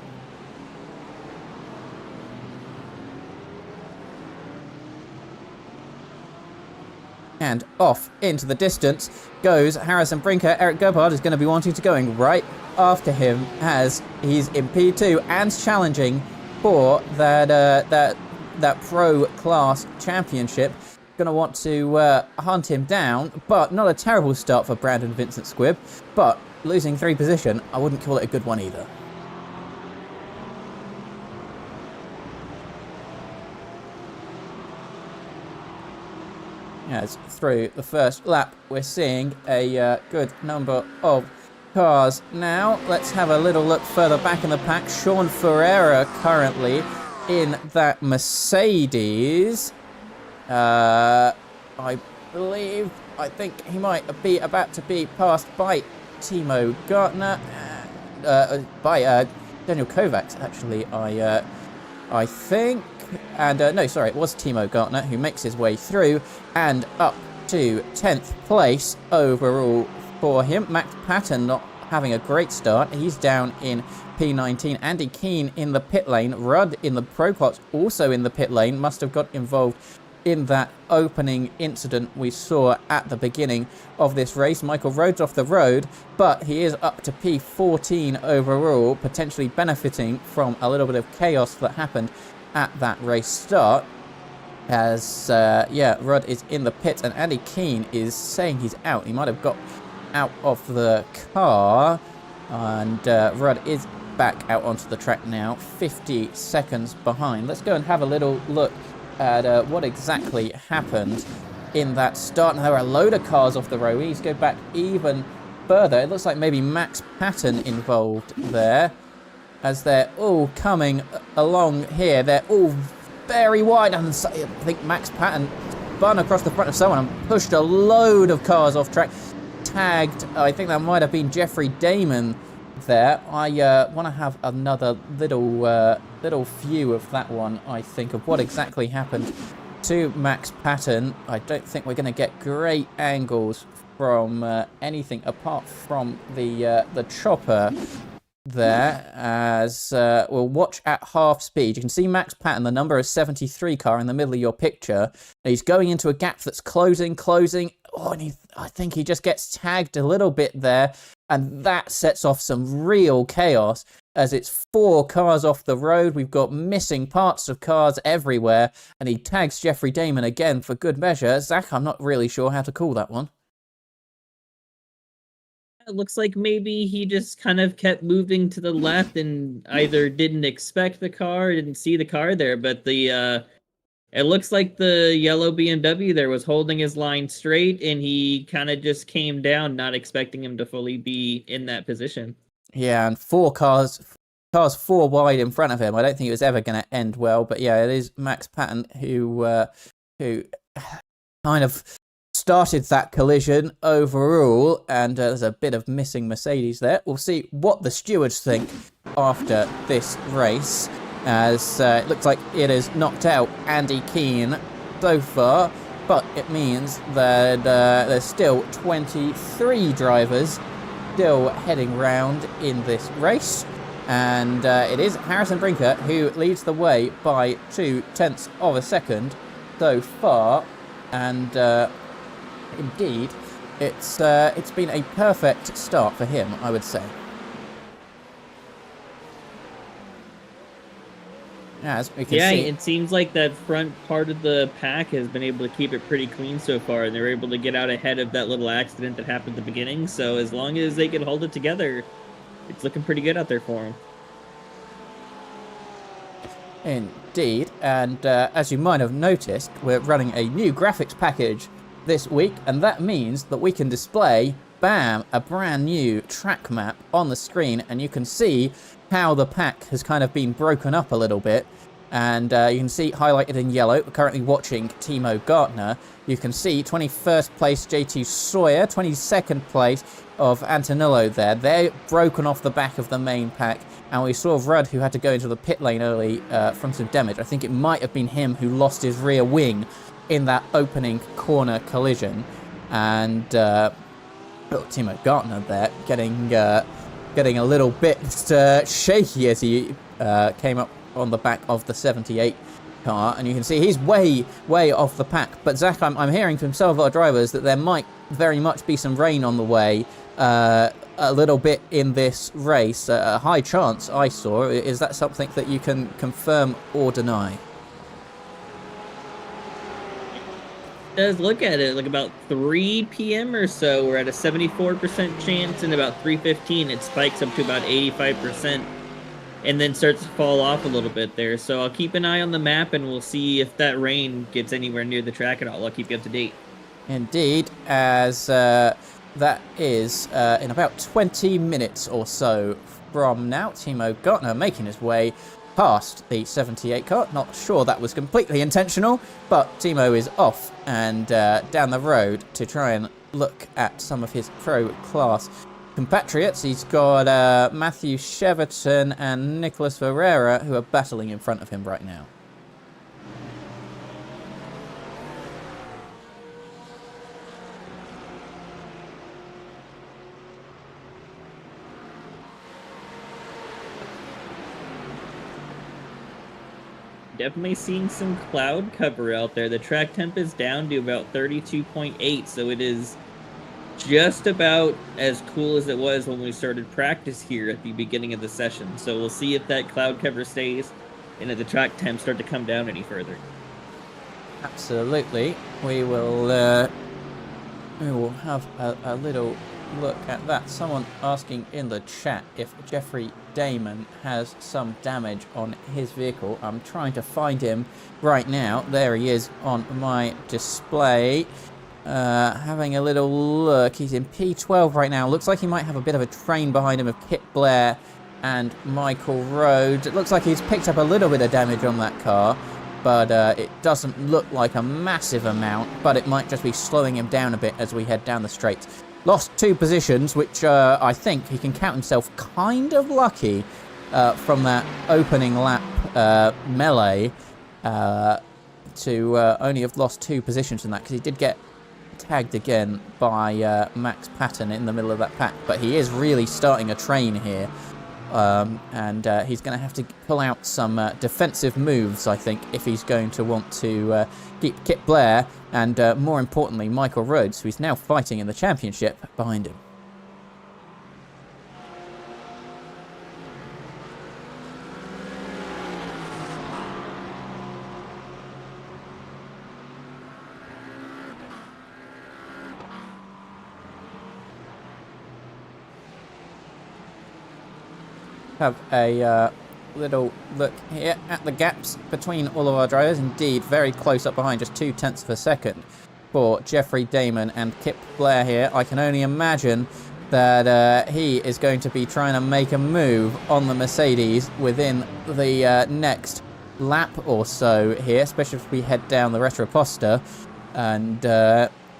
And off into the distance goes Harrison Brinker. Eric Gerbhardt is going to be wanting to going right after him as he's in P2 and challenging for that pro class championship. Going to want to hunt him down, but not a terrible start for Brandon Vincent Squibb, but losing 3 position, I wouldn't call it a good one either. As through the first lap, we're seeing a good number of cars now. Let's have a little look further back in the pack. Sean Ferreira currently in that Mercedes. I think he might be about to be passed by Timo Gartner, by Daniel Kovacs, actually, I think. And no, sorry, it was Timo Gartner who makes his way through and up to 10th place overall for him. Max Patton not having a great start. He's down in P19. Andy Keane in the pit lane. Rudd in the Pro Class also in the pit lane. Must have got involved in that opening incident we saw at the beginning of this race. Michael Rhodes off the road, but he is up to P14 overall, potentially benefiting from a little bit of chaos that happened at that race start. As Rudd is in the pit and Andy Keane is saying he's out. He might have got out of the car, and Rudd is back out onto the track now, 50 seconds behind. Let's go and have a little look at what exactly happened in that start. And there are a load of cars off the road. We need to go back even further. It looks like maybe Max Patton involved there, as they're all coming along here. They're all very wide, and I think Max Patton spun across the front of someone and pushed a load of cars off track. Tagged, I think that might have been Jeffrey Damon there. I want to have another little view of that one, I think, of what exactly happened to Max Patton. I don't think we're going to get great angles from anything apart from the chopper there, as we'll watch at half speed. You can see Max Patton, the number is 73 car in the middle of your picture. He's going into a gap that's closing. Oh, and I think he just gets tagged a little bit there, and that sets off some real chaos, as it's 4 cars off the road. We've got missing parts of cars everywhere, and he tags Jeffrey Damon again for good measure. Zach, I'm not really sure how to call that one. It looks like maybe he just kind of kept moving to the left and either didn't expect the car, didn't see the car there, but it looks like the yellow BMW there was holding his line straight, and he kind of just came down, not expecting him to fully be in that position. Yeah, and 4 cars 4 wide in front of him. I don't think it was ever going to end well, but yeah, it is Max Patton who kind of started that collision overall, and there's a bit of missing Mercedes there. We'll see what the stewards think after this race, as it looks like it has knocked out Andy Keane so far, but it means that there's still 23 drivers still heading round in this race, and it is Harrison Brinker who leads the way by 0.2 of a second so far, and indeed it's been a perfect start for him, I would say. As we can see, it seems like that front part of the pack has been able to keep it pretty clean so far, and they're able to get out ahead of that little accident that happened at the beginning. So as long as they can hold it together, it's looking pretty good out there for them. Indeed, and as you might have noticed, we're running a new graphics package this week, and that means that we can display, bam, a brand new track map on the screen, and you can see how the pack has kind of been broken up a little bit, and you can see highlighted in yellow, we're currently watching Timo Gartner. You can see 21st place J2 Sawyer, 22nd place of Antonello there. They're broken off the back of the main pack, and we saw Rudd, who had to go into the pit lane early from some damage. I think it might have been him who lost his rear wing in that opening corner collision, and Timo Gartner there getting a little bit shaky as he came up on the back of the 78 car, and you can see he's way off the pack. But Zach, I'm hearing from some of our drivers that there might very much be some rain on the way a little bit in this race. A high chance, I saw. Is that something that you can confirm or deny? Does look at it like about 3 p.m. or so, we're at a 74% chance, and about 3:15 it spikes up to about 85%, and then starts to fall off a little bit there. So I'll keep an eye on the map, and we'll see if that rain gets anywhere near the track at all. I'll keep you up to date. Indeed, as that is in about 20 minutes or so from now. Timo Gartner making his way past the 78 car. Not sure that was completely intentional, but Timo is off and down the road to try and look at some of his pro class compatriots. He's got Matthew Cheverton and Nicholas Ferreira who are battling in front of him right now. Definitely seeing some cloud cover out there. The track temp is down to about 32.8, so it is just about as cool as it was when we started practice here at the beginning of the session. So we'll see if that cloud cover stays and if the track temps start to come down any further. Absolutely. We will have a little look at that. Someone asking in the chat if Jeffrey Damon has some damage on his vehicle. I'm trying to find him right now. There he is on my display. Having a little look. He's in P12 right now. Looks like he might have a bit of a train behind him of Kit Blair and Michael Rhodes. It looks like he's picked up a little bit of damage on that car, but it doesn't look like a massive amount, but it might just be slowing him down a bit as we head down the straight. Lost 2 positions, which I think he can count himself kind of lucky from that opening lap melee to only have lost 2 positions in that, because he did get tagged again by Max Patton in the middle of that pack. But he is really starting a train here, and he's going to have to pull out some defensive moves, I think, if he's going to want to keep Kit Blair and, more importantly, Michael Rhodes, who's now fighting in the championship, behind him. Have a little look here at the gaps between all of our drivers. Indeed, very close up behind, just 0.2 of a second for Jeffrey Damon and Kip Blair here. I can only imagine that he is going to be trying to make a move on the Mercedes within the next lap or so here, especially if we head down the Retroposta and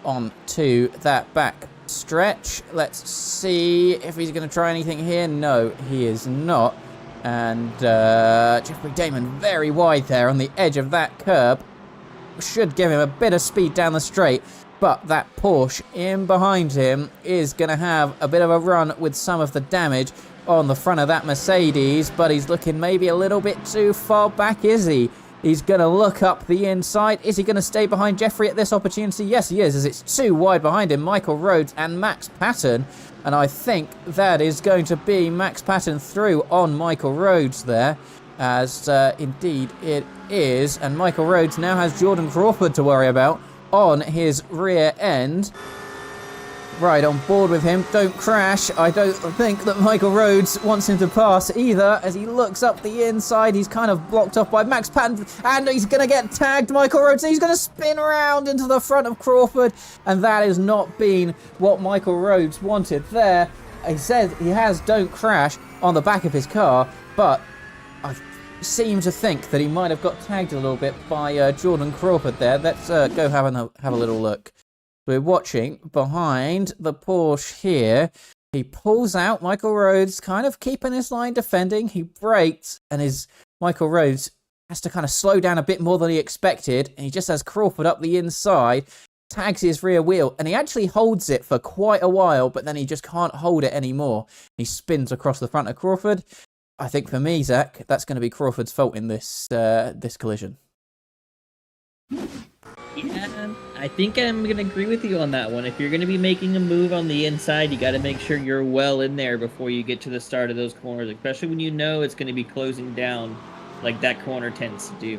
on to that back stretch. Let's see if he's going to try anything here. No, he is not. And Jeffrey Damon very wide there on the edge of that curb. Should give him a bit of speed down the straight, but that Porsche in behind him is going to have a bit of a run with some of the damage on the front of that Mercedes, but he's looking maybe a little bit too far back, is he? He's going to look up the inside. Is he going to stay behind Jeffrey at this opportunity? Yes, he is, as it's too wide behind him. Michael Rhodes and Max Patton. And I think that is going to be Max Patton through on Michael Rhodes there, as indeed it is. And Michael Rhodes now has Jordan Crawford to worry about on his rear end. Right on board with him. Don't crash. I don't think that Michael Rhodes wants him to pass either. As he looks up the inside, he's kind of blocked off by Max Patton, and he's going to get tagged, Michael Rhodes. He's going to spin around into the front of Crawford, and that has not been what Michael Rhodes wanted there. He said he has "don't crash" on the back of his car, but I seem to think that he might have got tagged a little bit by Jordan Crawford there. Let's go have a little look. We're watching behind the Porsche here. He pulls out. Michael Rhodes kind of keeping his line defending. He brakes, and Michael Rhodes has to kind of slow down a bit more than he expected. And he just has Crawford up the inside, tags his rear wheel, and he actually holds it for quite a while, but then he just can't hold it anymore. He spins across the front of Crawford. I think for me, Zach, that's going to be Crawford's fault in this collision. Yeah, I think I'm going to agree with you on that one. If you're going to be making a move on the inside, you got to make sure you're well in there before you get to the start of those corners, especially when you know it's going to be closing down like that corner tends to do.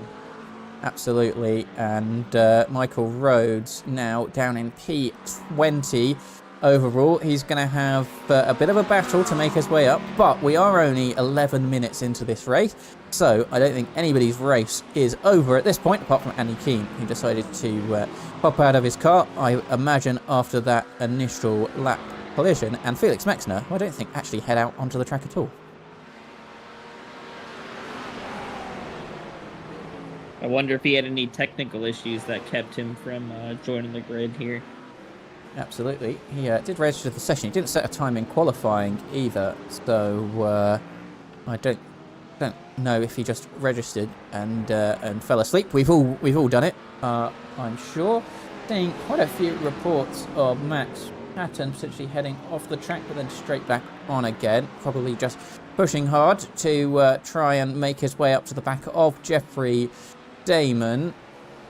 Absolutely, and Michael Rhodes now down in P20 overall. He's going to have a bit of a battle to make his way up, but we are only 11 minutes into this race, so I don't think anybody's race is over at this point, apart from Andy Keane, who decided to pop out of his car, I imagine, after that initial lap collision, and Felix Mexner, who I don't think actually head out onto the track at all. I wonder if he had any technical issues that kept him from joining the grid here. Absolutely. He did register the session. He didn't set a time in qualifying either, so I don't know if he just registered and fell asleep. We've all done it. I'm sure. Seeing quite a few reports of Max Patton potentially heading off the track, but then straight back on again. Probably just pushing hard to try and make his way up to the back of Jeffrey Damon,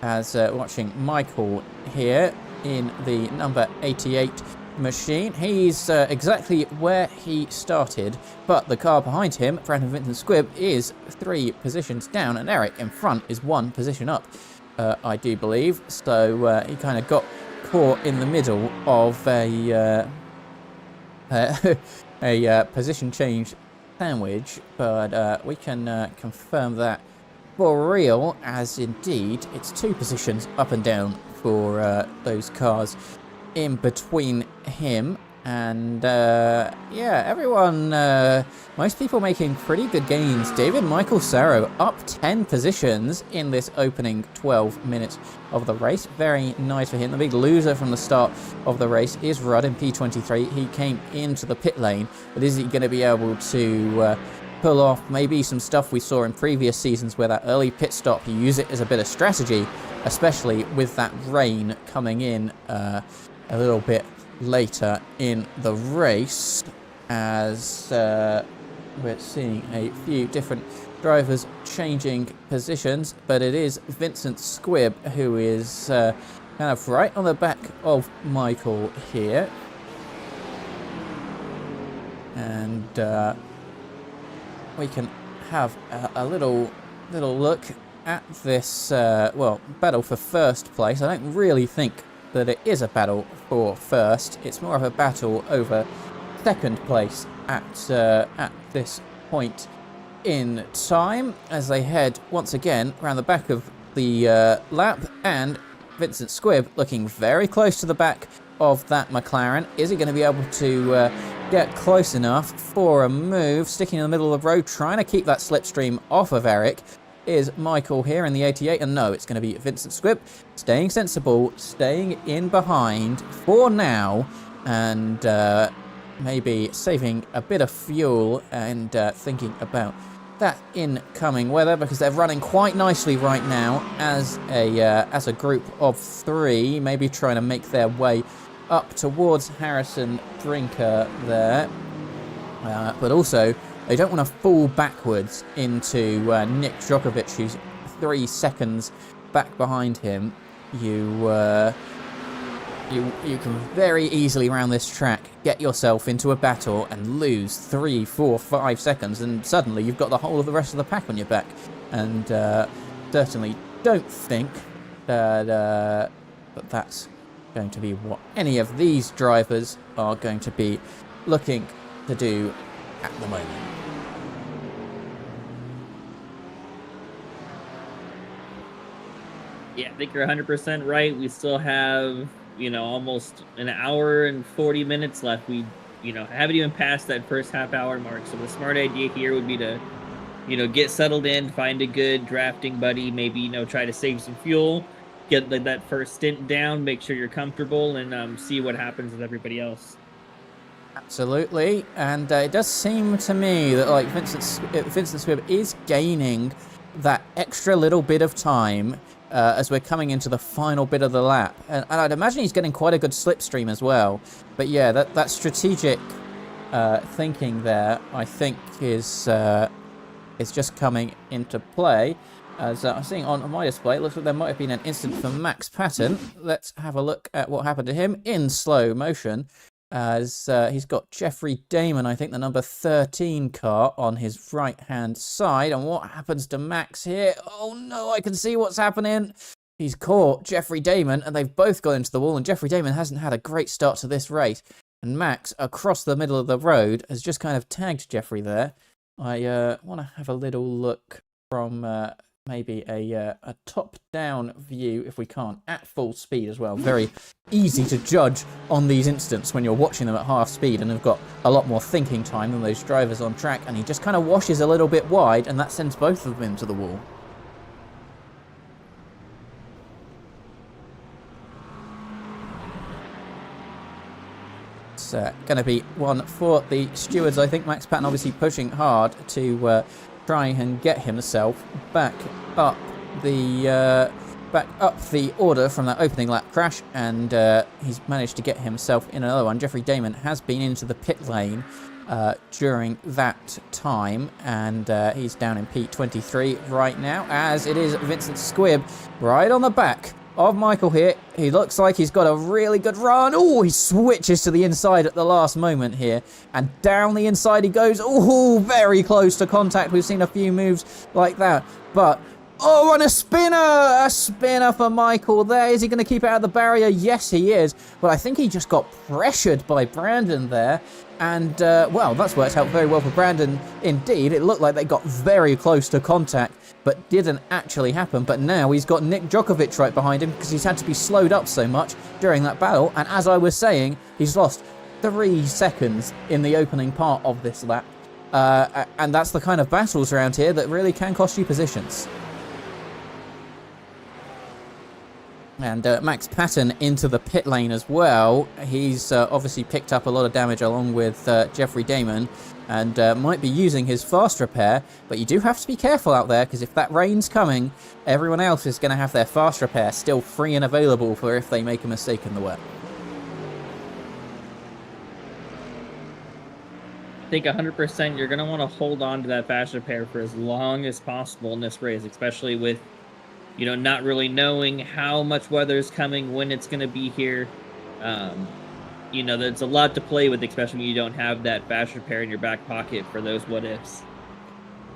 as watching Michael here in the number 88 machine. He's exactly where he started, but the car behind him, Brandon Vincent Squibb, is 3 positions down, and Eric in front is 1 position up, I do believe. So he kind of got caught in the middle of a position change sandwich, but we can confirm that for real, as indeed it's 2 positions up and down for those cars in between him. And yeah, everyone, most people making pretty good gains. David Michael Sarro up 10 positions in this opening 12 minutes of the race. Very nice for him. The big loser from the start of the race is Rudd in P23. He came into the pit lane, but is he going to be able to pull off maybe some stuff we saw in previous seasons, where that early pit stop, you use it as a bit of strategy, especially with that rain coming in a little bit later in the race, as we're seeing a few different drivers changing positions, but it is Vincent Squibb who is kind of right on the back of Michael here. And we can have a little look at this well, battle for first place. I don't really think that it is a battle for first. It's more of a battle over second place at this point in time, as they head once again around the back of the lap, and Vincent Squibb looking very close to the back of that McLaren. Is he going to be able to get close enough for a move? Sticking in the middle of the road, trying to keep that slipstream off of Eric, is Michael here in the 88, and no, it's going to be Vincent Squibb staying sensible, staying in behind for now, and maybe saving a bit of fuel and thinking about that incoming weather, because they're running quite nicely right now as a group of 3, maybe trying to make their way up towards Harrison Brinker there, but also they don't want to fall backwards into Nick Djokovic, who's 3 seconds back behind him. You can very easily around this track get yourself into a battle and lose 3, 4, 5 seconds, and suddenly you've got the whole of the rest of the pack on your back. And certainly don't think that that's going to be what any of these drivers are going to be looking to do at the moment. Yeah, I think you're 100% right. We still have, almost an hour and 40 minutes left. We, haven't even passed that first half hour mark. So the smart idea here would be to, get settled in, find a good drafting buddy, maybe, try to save some fuel, get that first stint down, make sure you're comfortable, and see what happens with everybody else. Absolutely, and it does seem to me that like Vincent Squibb is gaining that extra little bit of time as we're coming into the final bit of the lap, and I'd imagine he's getting quite a good slipstream as well. But yeah, that strategic thinking there, I think, is just coming into play. As I'm seeing on my display, it looks like there might have been an incident for Max Patton. Let's have a look at what happened to him in slow motion. As he's got Jeffrey Damon, I think the number 13 car on his right-hand side. And what happens to Max here? Oh no, I can see what's happening. He's caught Jeffrey Damon, and they've both gone into the wall, and Jeffrey Damon hasn't had a great start to this race. And Max, across the middle of the road, has just kind of tagged Jeffrey there. I want to have a little look from maybe a top-down view, if we can't, at full speed as well. Very easy to judge on these incidents when you're watching them at half speed and have got a lot more thinking time than those drivers on track. And he just kind of washes a little bit wide, and that sends both of them into the wall. It's going to be one for the stewards, I think. Max Patton obviously pushing hard to try and get himself back up the order from that opening lap crash, and he's managed to get himself in another one. Jeffrey Damon has been into the pit lane during that time, and he's down in P23 right now, as it is Vincent Squibb right on the back of Michael here. He looks like he's got a really good run. Oh, he switches to the inside at the last moment here, and down the inside he goes. Oh, very close to contact. We've seen a few moves like that, but oh, and a spinner for Michael there. Is he going to keep it out of the barrier? Yes, he is, but I think he just got pressured by Brandon there, and well, that's worked out very well for Brandon indeed. It looked like they got very close to contact, but didn't actually happen. But now he's got Nick Djokovic right behind him, because he's had to be slowed up so much during that battle. And as I was saying, he's lost 3 seconds in the opening part of this lap. And that's the kind of battles around here that really can cost you positions. And Max Patton into the pit lane as well. He's obviously picked up a lot of damage along with Jeffrey Damon, and might be using his fast repair. But you do have to be careful out there, because if that rain's coming, everyone else is going to have their fast repair still free and available for if they make a mistake in the wet. I think 100% you're going to want to hold on to that fast repair for as long as possible in this race, especially with, you know, not really knowing how much weather is coming, when it's going to be here. You know, there's a lot to play with, especially when you don't have that fast repair in your back pocket for those what-ifs.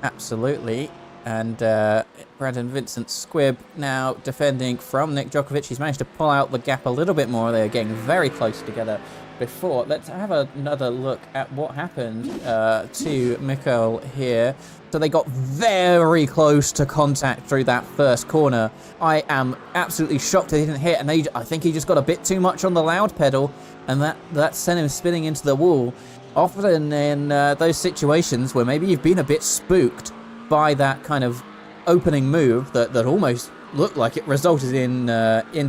Absolutely. And Brandon Vincent Squibb now defending from Nick Djokovic. He's managed to pull out the gap a little bit more. They're getting very close together before. Let's have another look at what happened to Mikkel here. So they got very close to contact through that first corner. I am absolutely shocked they didn't hit, and I think he just got a bit too much on the loud pedal, and that sent him spinning into the wall. Often in those situations where maybe you've been a bit spooked by that kind of opening move that almost looked like it resulted in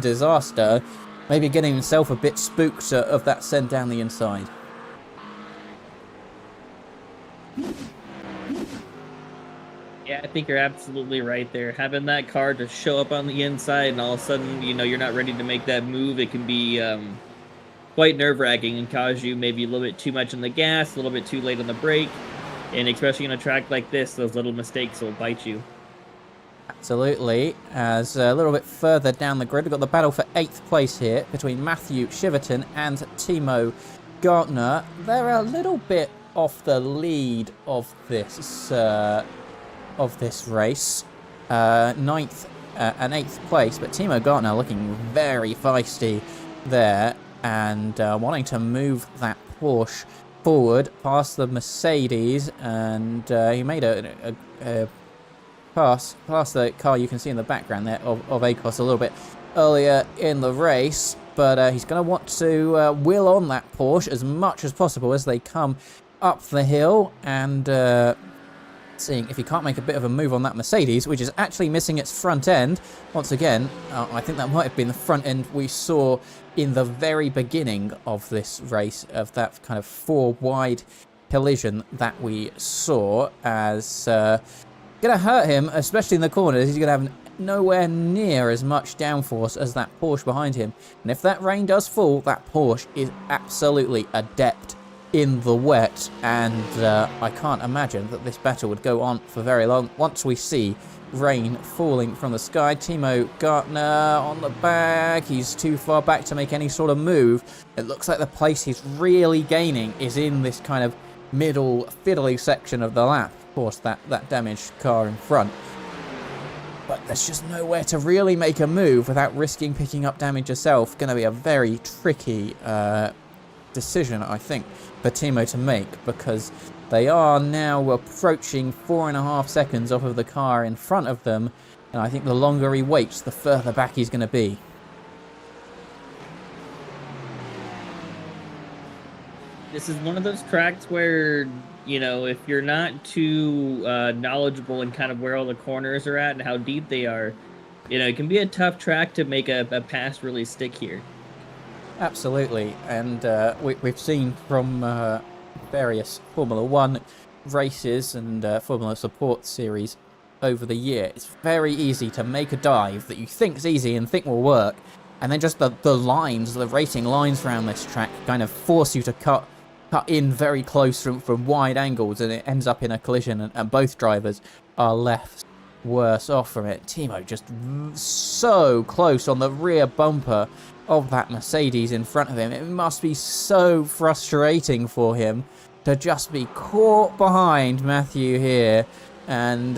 disaster, maybe getting himself a bit spooked of that send down the inside. Yeah, I think you're absolutely right there. Having that car just show up on the inside, and all of a sudden, you know, you're not ready to make that move, it can be quite nerve-wracking and cause you maybe a little bit too much on the gas, a little bit too late on the brake, and especially on a track like this, those little mistakes will bite you. Absolutely. As a little bit further down the grid, we've got the battle for 8th place here between Matthew Shiverton and Timo Gartner. They're a little bit off the lead of this race. 9th and 8th place, but Timo Gartner looking very feisty there, and wanting to move that Porsche forward past the Mercedes, and he made a pass past the car you can see in the background there of Akos a little bit earlier in the race, but he's going to want to wheel on that Porsche as much as possible as they come up the hill, and seeing if he can't make a bit of a move on that Mercedes, which is actually missing its front end. Once again, I think that might have been the front end we saw in the very beginning of this race, of that kind of 4-wide collision that we saw, as going to hurt him, especially in the corners. He's going to have nowhere near as much downforce as that Porsche behind him. And if that rain does fall, that Porsche is absolutely adept in the wet, and I can't imagine that this battle would go on for very long once we see rain falling from the sky. Timo Gartner on the back. He's too far back to make any sort of move. It looks like the place he's really gaining is in this kind of middle fiddly section of the lap. Of course, that damaged car in front. But there's just nowhere to really make a move without risking picking up damage yourself. Going to be a very tricky decision, I think, for Timo to make, because they are now approaching 4.5 seconds off of the car in front of them, and I think the longer he waits, the further back he's going to be. This is one of those tracks where, you know, if you're not too knowledgeable in kind of where all the corners are at and how deep they are, you know, it can be a tough track to make a pass really stick here. Absolutely, and we've seen from various Formula 1 races and Formula Support series over the year, it's very easy to make a dive that you think is easy and think will work, and then just the lines, the racing lines around this track kind of force you to cut in very close from wide angles, and it ends up in a collision, and both drivers are left worse off from it. Timo just so close on the rear bumper of that Mercedes in front of him. It must be so frustrating for him to just be caught behind Matthew here and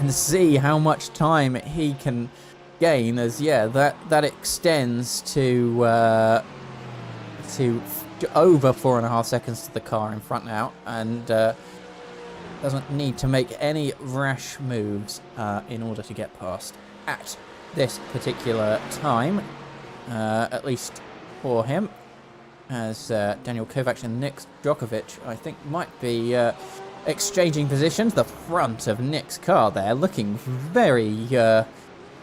see how much time he can gain, as that extends to over 4.5 seconds to the car in front now, and doesn't need to make any rash moves in order to get past at this particular time, at least for him, as Daniel Kovac and Nick Djokovic, I think, might be exchanging positions. The front of Nick's car there looking very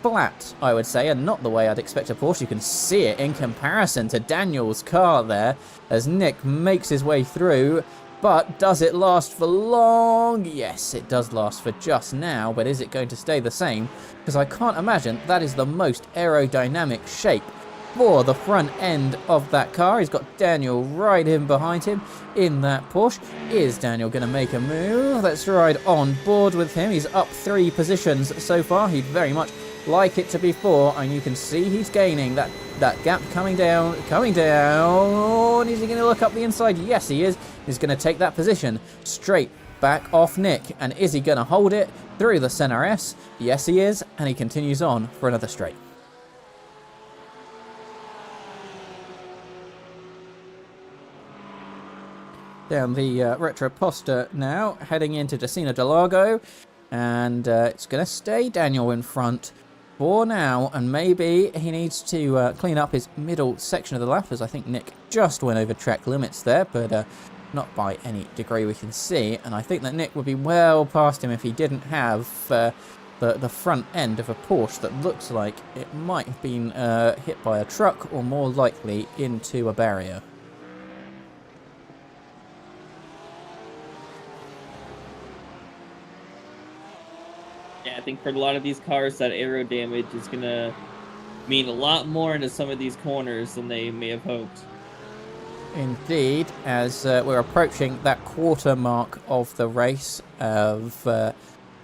flat, I would say, and not the way I'd expect a Porsche. You can see it in comparison to Daniel's car there as Nick makes his way through. But does it last for long? Yes, it does last for just now, but is it going to stay the same? Because I can't imagine that is the most aerodynamic shape for the front end of that car. He's got Daniel right in behind him in that Porsche. Is Daniel going to make a move? Let's ride on board with him. He's up 3 positions so far. He'd very much like it to be 4, and you can see he's gaining that gap coming down. Is he going to look up the inside? Yes, he is. He's going to take that position straight back off Nick, and is he going to hold it through the Senna S? Yes, he is, and he continues on for another straight. Down the Retroposta now, heading into Decina del Lago, and it's going to stay Daniel in front for now, and maybe he needs to clean up his middle section of the lap, as I think Nick just went over track limits there, but not by any degree we can see, and I think that Nick would be well past him if he didn't have the front end of a Porsche that looks like it might have been hit by a truck, or more likely into a barrier. Yeah, I think for a lot of these cars, that aero damage is going to mean a lot more into some of these corners than they may have hoped. Indeed, as we're approaching that quarter mark of the race of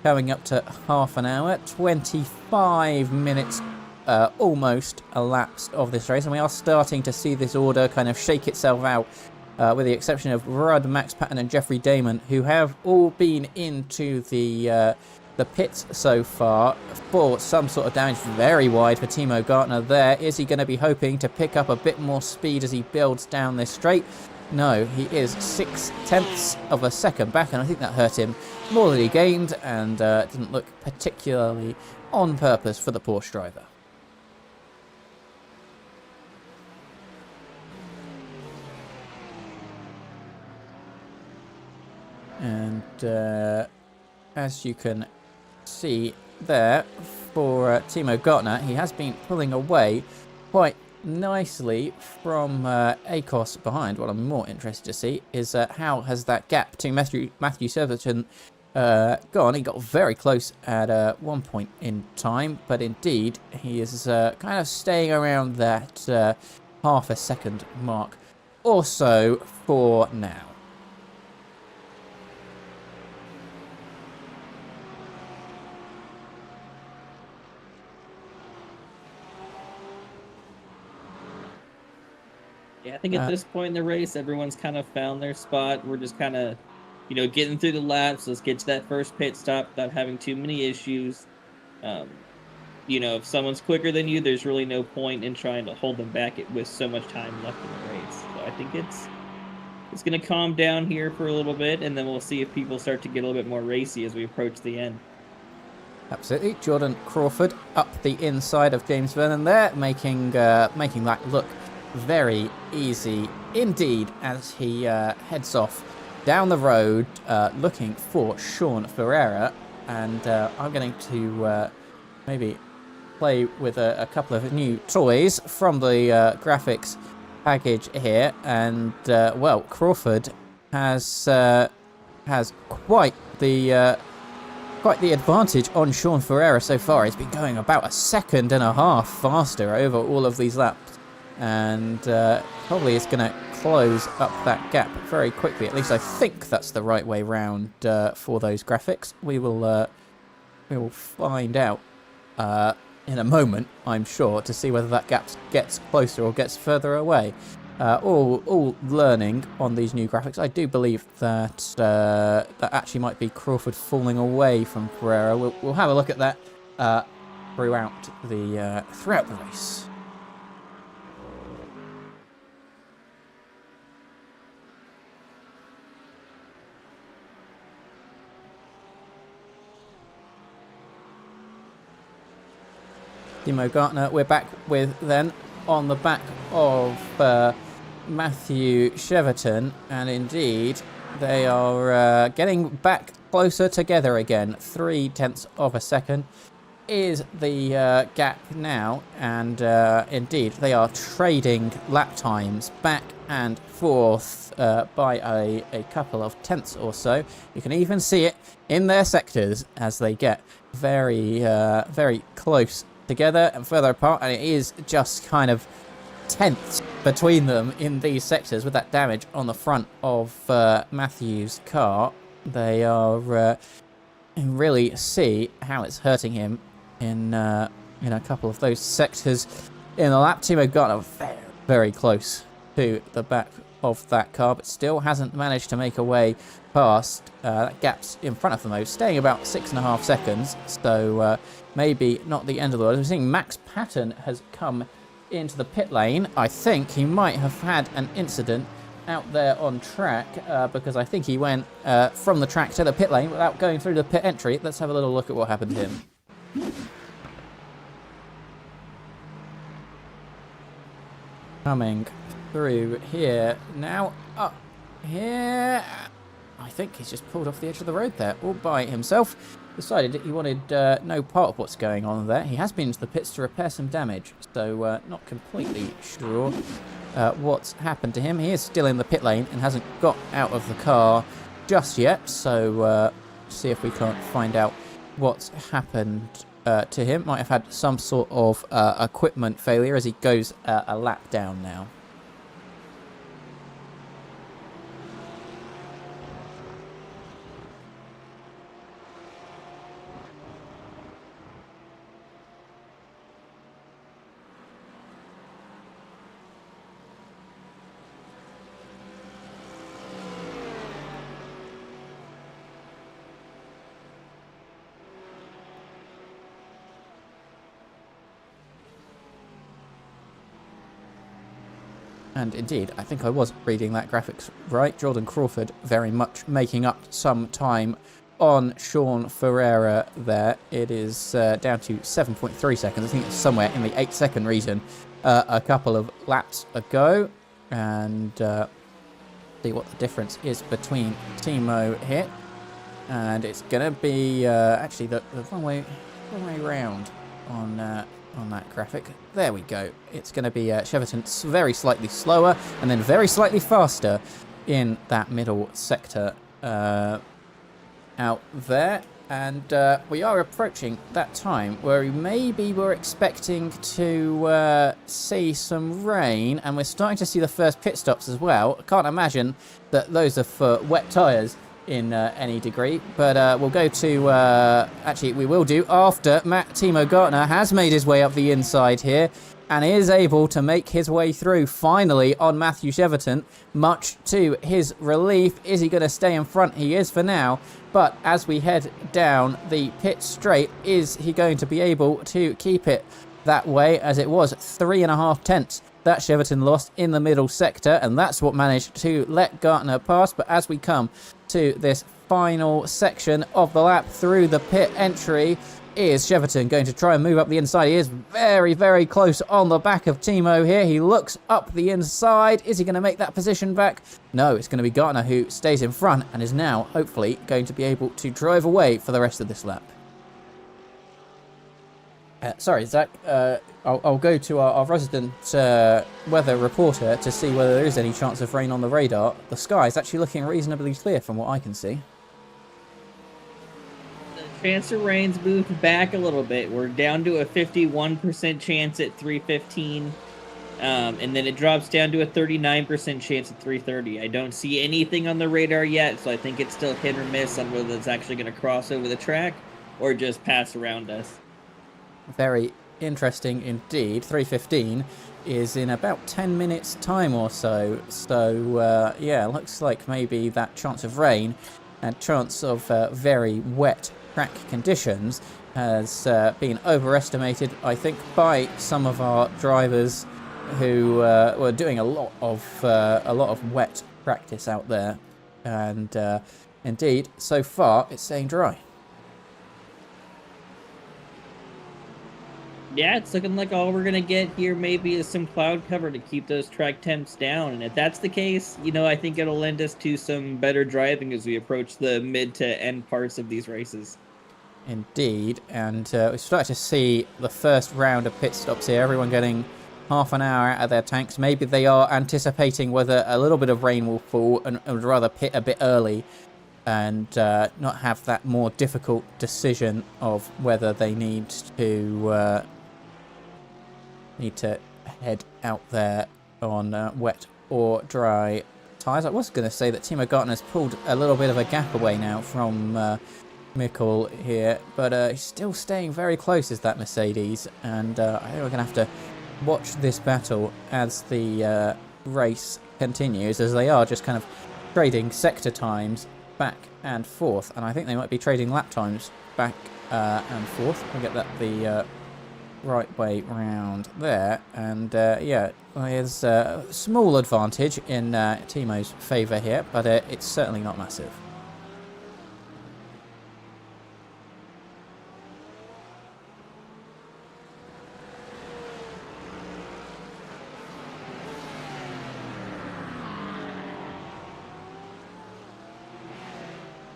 coming up to half an hour, 25 minutes almost elapsed of this race, and we are starting to see this order kind of shake itself out, with the exception of Rudd, Max Patton and Jeffrey Damon, who have all been into the pits so far for some sort of damage. Very wide for Timo Gartner there. Is he going to be hoping to pick up a bit more speed as he builds down this straight? No, he is 0.6 of a second back, and I think that hurt him more than he gained, and didn't look particularly on purpose for the Porsche driver. And as you can see there, for Timo Gartner, he has been pulling away quite nicely from Akos behind. What I'm more interested to see is how has that gap to Matthew Surbiton gone. He got very close at one point in time, but indeed he is kind of staying around that half a second mark or so for now. Yeah, I think at this point in the race, everyone's kind of found their spot. We're just kind of, getting through the laps. Let's get to that first pit stop without having too many issues. Um, if someone's quicker than you, there's really no point in trying to hold them back with so much time left in the race. So I think it's going to calm down here for a little bit, and then we'll see if people start to get a little bit more racy as we approach the end. Absolutely. Jordan Crawford up the inside of James Vernon there, making that look very easy indeed as he heads off down the road looking for Sean Ferreira. And I'm going to maybe play with a couple of new toys from the graphics package here. And, well, Crawford has quite the advantage on Sean Ferreira so far. He's been going about 1.5 seconds faster over all of these laps. And probably is going to close up that gap very quickly. At least I think that's the right way round for those graphics. We will find out in a moment, I'm sure, to see whether that gap gets closer or gets further away. All learning on these new graphics. I do believe that that actually might be Crawford falling away from Ferreira. We'll have a look at that throughout the race. Timo Gartner, we're back with then on the back of Matthew Cheverton, and indeed they are getting back closer together again. 0.3 of a second is the gap now, and indeed they are trading lap times back and forth by a couple of tenths or so. You can even see it in their sectors as they get very close together and further apart, and it is just kind of tenths between them in these sectors. With that damage on the front of Matthew's car, they are you can really see how it's hurting him in a couple of those sectors in the lap. Timo Gartner very close to the back of that car, but still hasn't managed to make a way past. That gap's in front of them though, staying about 6.5 seconds, so maybe not the end of the world. We're seeing Max Patton has come into the pit lane. I think he might have had an incident out there on track because I think he went from the track to the pit lane without going through the pit entry. Let's have a little look at what happened to him. Coming through here now, up here. I think he's just pulled off the edge of the road there all by himself. Decided that he wanted no part of what's going on there. He has been to the pits to repair some damage, so not completely sure what's happened to him. He is still in the pit lane and hasn't got out of the car just yet, so see if we can't find out what's happened to him. Might have had some sort of equipment failure as he goes a lap down now. And indeed, I think I was reading that graphics right. Jordan Crawford very much making up some time on Sean Ferreira there. It is down to 7.3 seconds. I think it's somewhere in the 8-second region a couple of laps ago. And see what the difference is between Timo here. And it's going to be actually the wrong way round on that graphic. There we go. It's going to be Cheverton very slightly slower and then very slightly faster in that middle sector out there. And we are approaching that time where maybe we're expecting to see some rain, and we're starting to see the first pit stops as well. I can't imagine that those are for wet tyres in any degree, but we'll go to actually we will do after Timo Gartner has made his way up the inside here. and is able to make his way through finally on Matthew Cheverton, much to his relief. Is he going to stay in front? He is for now, but as we head down the pit straight, is he going to be able to keep it that way, as it was 3.5 tenths that Cheverton lost in the middle sector, and that's what managed to let Gartner pass. But as we come to this final section of the lap through the pit entry, is Cheverton going to try and move up the inside? He is very, very close on the back of Timo here. He looks up the inside. Is he going to make that position back? No, it's going to be Gartner who stays in front and is now hopefully going to be able to drive away for the rest of this lap. Sorry, Zach, I'll go to our resident weather reporter to see whether there is any chance of rain on the radar. The sky is actually looking reasonably clear from what I can see. Chance of rain's moved back a little bit. We're down to a 51% chance at 3:15, and then it drops down to a 39% chance at 3:30. I don't see anything on the radar yet, so I think it's still hit or miss on whether it's actually going to cross over the track or just pass around us. Very interesting indeed. 3:15 is in about 10 minutes time or so. So, yeah, looks like maybe that chance of rain and chance of very wet track conditions has been overestimated, I think, by some of our drivers who were doing a lot of wet practice out there. And indeed, so far, it's staying dry. Yeah, it's looking like all we're going to get here maybe is some cloud cover to keep those track temps down. And if that's the case, you know, I think it'll lend us to some better driving as we approach the mid to end parts of these races. Indeed, and we start to see the first round of pit stops here. Everyone getting half an hour out of their tanks. Maybe they are anticipating whether a little bit of rain will fall and would rather pit a bit early and not have that more difficult decision of whether they need to head out there on wet or dry tyres. I was going to say that Timo Gartner's pulled a little bit of a gap away now from Mikkel here, but he's still staying very close as that Mercedes, and I think we're going to have to watch this battle as the race continues, as they are just kind of trading sector times back and forth, and I think they might be trading lap times back and forth. We'll get that the right way round there, and yeah, there's a small advantage in Timo's favour here, but it's certainly not massive.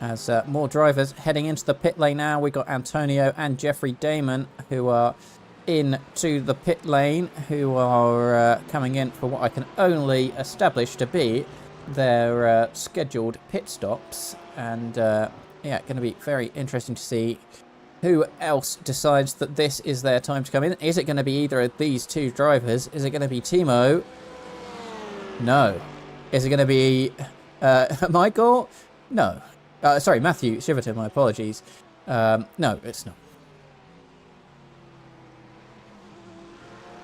As more drivers heading into the pit lane now, we've got Antonio and Jeffrey Damon who are into the pit lane, who are coming in for what I can only establish to be their scheduled pit stops. And yeah, going to be very interesting to see who else decides that this is their time to come in. Is it going to be either of these two drivers? Is it going to be Timo? No. Is it going to be Michael? No. Sorry, Matthew Shiverton, my apologies. No, it's not.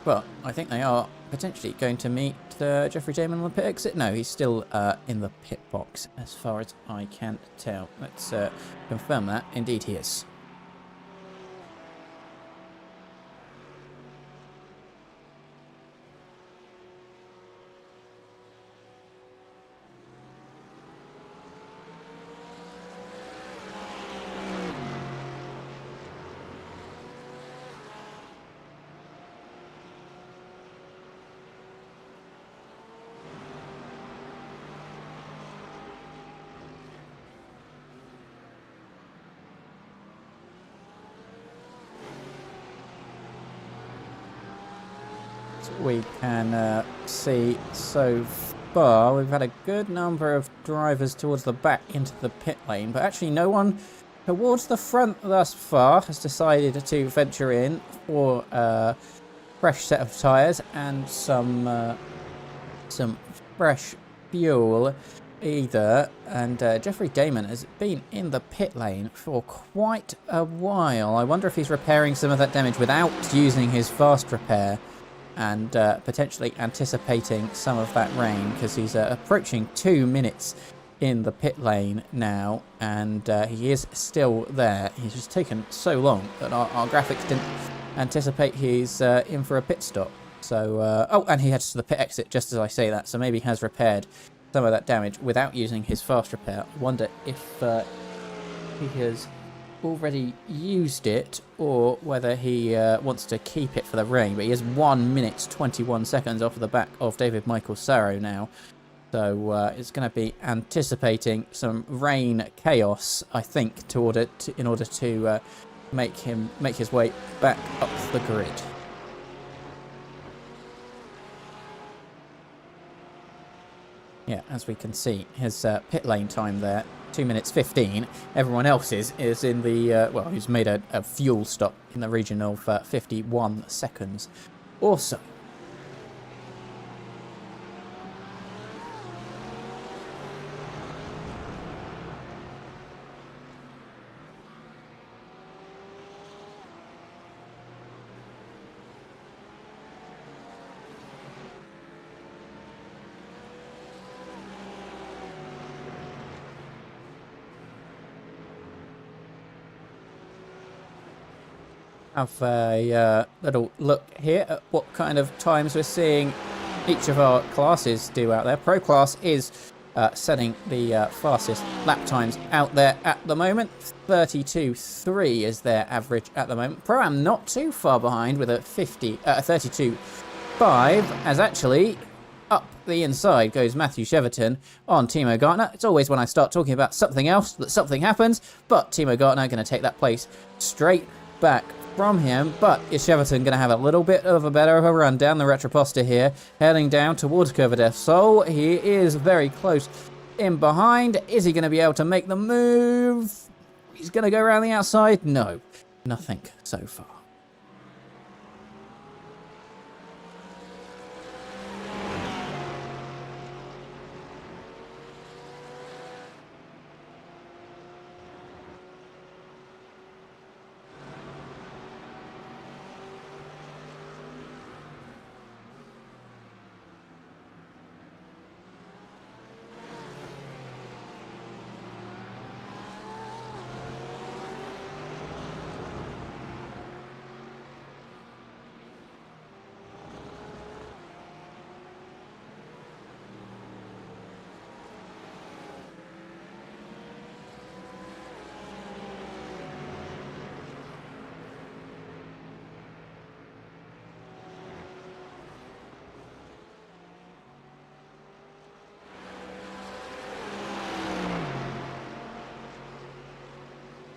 Well, I think they are potentially going to meet Jeffrey Damon on the pit exit. No, he's still in the pit box, as far as I can tell. Let's confirm that. Indeed, he is. We can see so far we've had a good number of drivers towards the back into the pit lane, but actually no one towards the front thus far has decided to venture in for a fresh set of tyres and some fresh fuel either. And Jeffrey Damon has been in the pit lane for quite a while. I wonder if he's repairing some of that damage without using his fast repair and potentially anticipating some of that rain, because he's approaching 2 minutes in the pit lane now, and he is still there. He's just taken so long that our graphics didn't anticipate he's in for a pit stop. So, oh, and he heads to the pit exit just as I say that, so maybe he has repaired some of that damage without using his fast repair. I wonder if he has already used it, or whether he wants to keep it for the rain. But he is 1 minute 21 seconds off of the back of David Michael Sarro now, so it's going to be anticipating some rain chaos, I think, in order to make his way back up the grid. Yeah, as we can see, his pit lane time there, 2 minutes 15. Everyone else is in the, well, he's made a fuel stop in the region of 51 seconds or so. Have a little look here at what kind of times we're seeing each of our classes do out there. Pro class is setting the fastest lap times out there at the moment. 32.3 is their average at the moment. Pro Am not too far behind with a 32.5, as actually up the inside goes Matthew Cheverton on Timo Gartner. It's always when I start talking about something else that something happens, but Timo Gartner going to take that place straight back from him. But is Cheverton going to have a little bit of a better of a run down the Retroposta here, heading down towards Curva del Sol? He is very close in behind. Is he going to be able to make the move? He's going to go around the outside? No, nothing so far.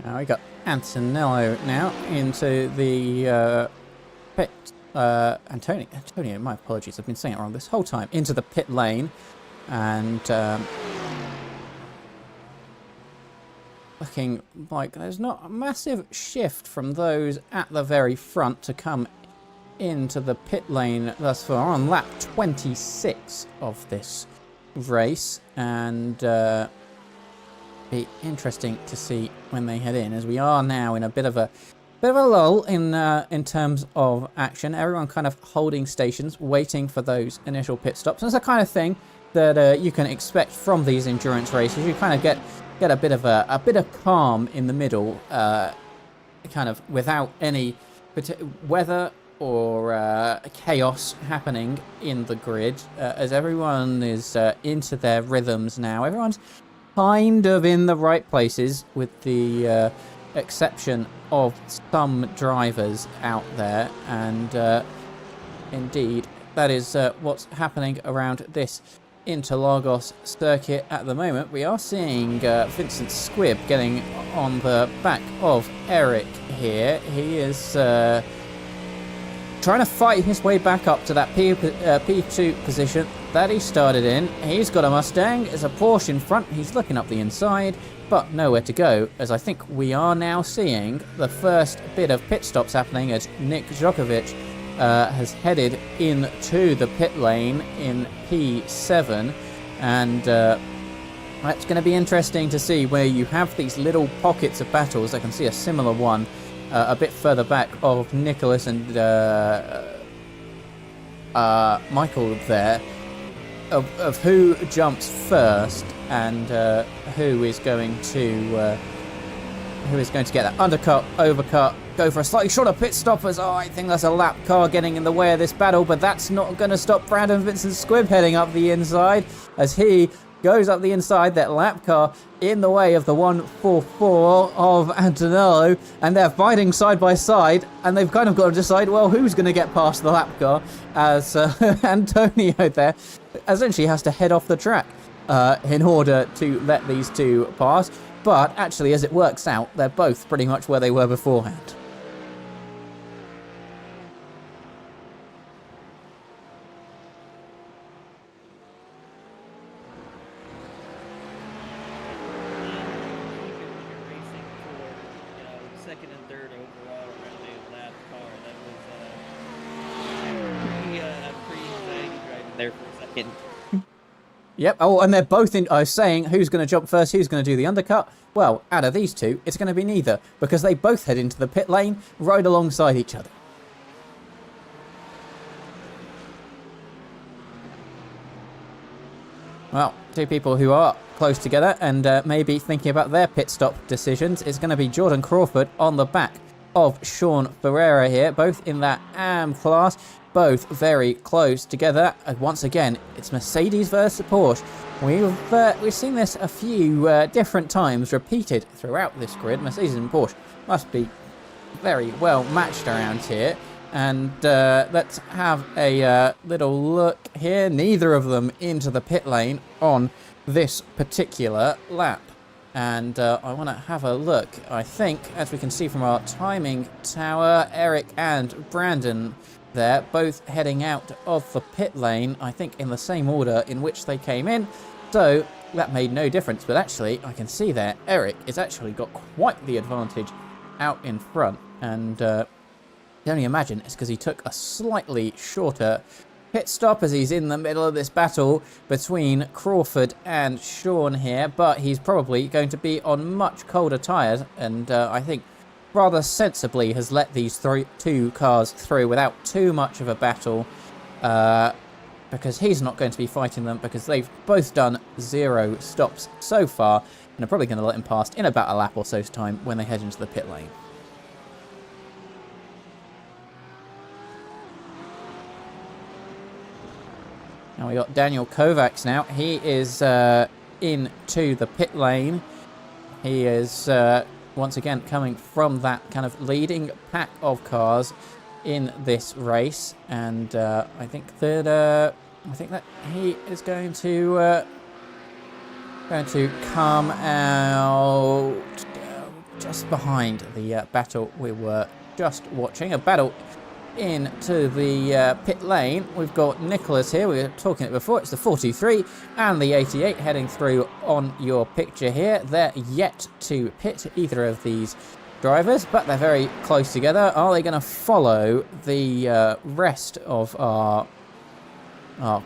Now we got Antonello now into the pit. Antonio, my apologies, I've been saying it wrong this whole time. Into the pit lane, and looking like there's not a massive shift from those at the very front to come into the pit lane thus far on lap 26 of this race, and be interesting to see when they head in, as we are now in a bit of a lull in terms of action. Everyone kind of holding stations, waiting for those initial pit stops. And it's the kind of thing that you can expect from these endurance races. You kind of get a bit of calm in the middle, kind of without any weather or chaos happening in the grid, as everyone is into their rhythms now. Everyone's kind of in the right places, with the exception of some drivers out there, and indeed that is what's happening around this Interlagos circuit at the moment. We are seeing Vincent Squibb getting on the back of Eric here. He is trying to fight his way back up to that P2 position that he started in. He's got a Mustang, there's a Porsche in front, he's looking up the inside, but nowhere to go, as I think we are now seeing the first bit of pit stops happening as Nick Djokovic has headed into the pit lane in P7, and that's going to be interesting to see, where you have these little pockets of battles. I can see a similar one a bit further back of Nicholas and Michael there of who jumps first and who is going to get that undercut, overcut, go for a slightly shorter pit stop as I think that's a lap car getting in the way of this battle, but that's not going to stop Brandon Vincent Squibb heading up the inside as he goes up the inside, that lap car in the way of the 144 of Antonello, and they're fighting side by side, and they've kind of got to decide, well, who's going to get past the lap car, as Antonio there essentially has to head off the track in order to let these two pass. But actually, as it works out, they're both pretty much where they were beforehand. Second and third overall around a lap car. That was pretty anxiety driving there for a second. Yep. Oh, and they're both saying who's going to jump first, who's going to do the undercut. Well, out of these two, it's going to be neither, because they both head into the pit lane right alongside each other. Well, two people who are close together and maybe thinking about their pit stop decisions. It's going to be Jordan Crawford on the back of Sean Ferreira here, both in that AM class, both very close together. Once again, it's Mercedes versus Porsche. We've seen this a few different times repeated throughout this grid. Mercedes and Porsche must be very well matched around here. And let's have a little look here. Neither of them into the pit lane on this particular lap. And I want to have a look. I think, as we can see from our timing tower, Eric and Brandon there, both heading out of the pit lane, I think in the same order in which they came in. So that made no difference. But actually, I can see there, Eric has actually got quite the advantage out in front. And I can only imagine it's because he took a slightly shorter pit stop as he's in the middle of this battle between Crawford and Sean here, but he's probably going to be on much colder tyres, and I think rather sensibly has let these two cars through without too much of a battle, because he's not going to be fighting them, because they've both done 0 stops so far, and are probably going to let him pass in about a lap or so's time when they head into the pit lane. Now we got Daniel Kovacs now. He is into the pit lane. He is once again coming from that kind of leading pack of cars in this race, and I think that he is going to come out just behind the battle we were just watching. A battle into the pit lane. We've got Nicholas here. We were talking it before. It's the 43 and the 88 heading through on your picture here. They're yet to pit either of these drivers, but they're very close together. Are they going to follow the rest of our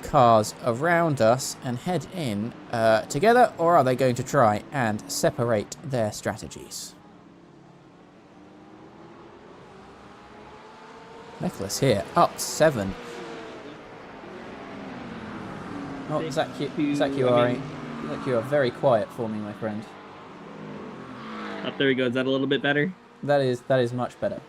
cars around us and head in together, or are they going to try and separate their strategies? Nicholas here, up 7. Oh, Zach, you are very quiet for me, my friend. Up there we go. Is that a little bit better? That is much better.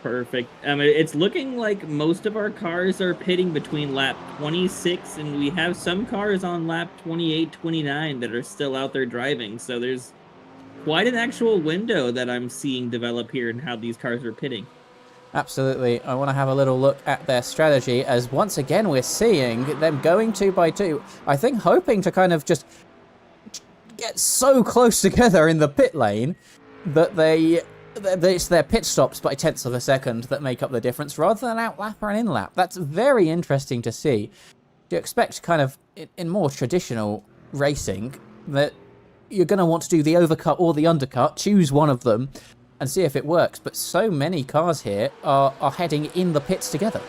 Perfect. It's looking like most of our cars are pitting between lap 26, and we have some cars on lap 28, 29 that are still out there driving. So there's quite an actual window that I'm seeing develop here in how these cars are pitting. Absolutely. I want to have a little look at their strategy, as once again we're seeing them going 2 by 2. I think hoping to kind of just get so close together in the pit lane that it's their pit stops by tenths of a second that make up the difference, rather than outlap or an in-lap. That's very interesting to see. You expect kind of in more traditional racing that you're going to want to do the overcut or the undercut, choose one of them, and see if it works. But so many cars here are heading in the pits together.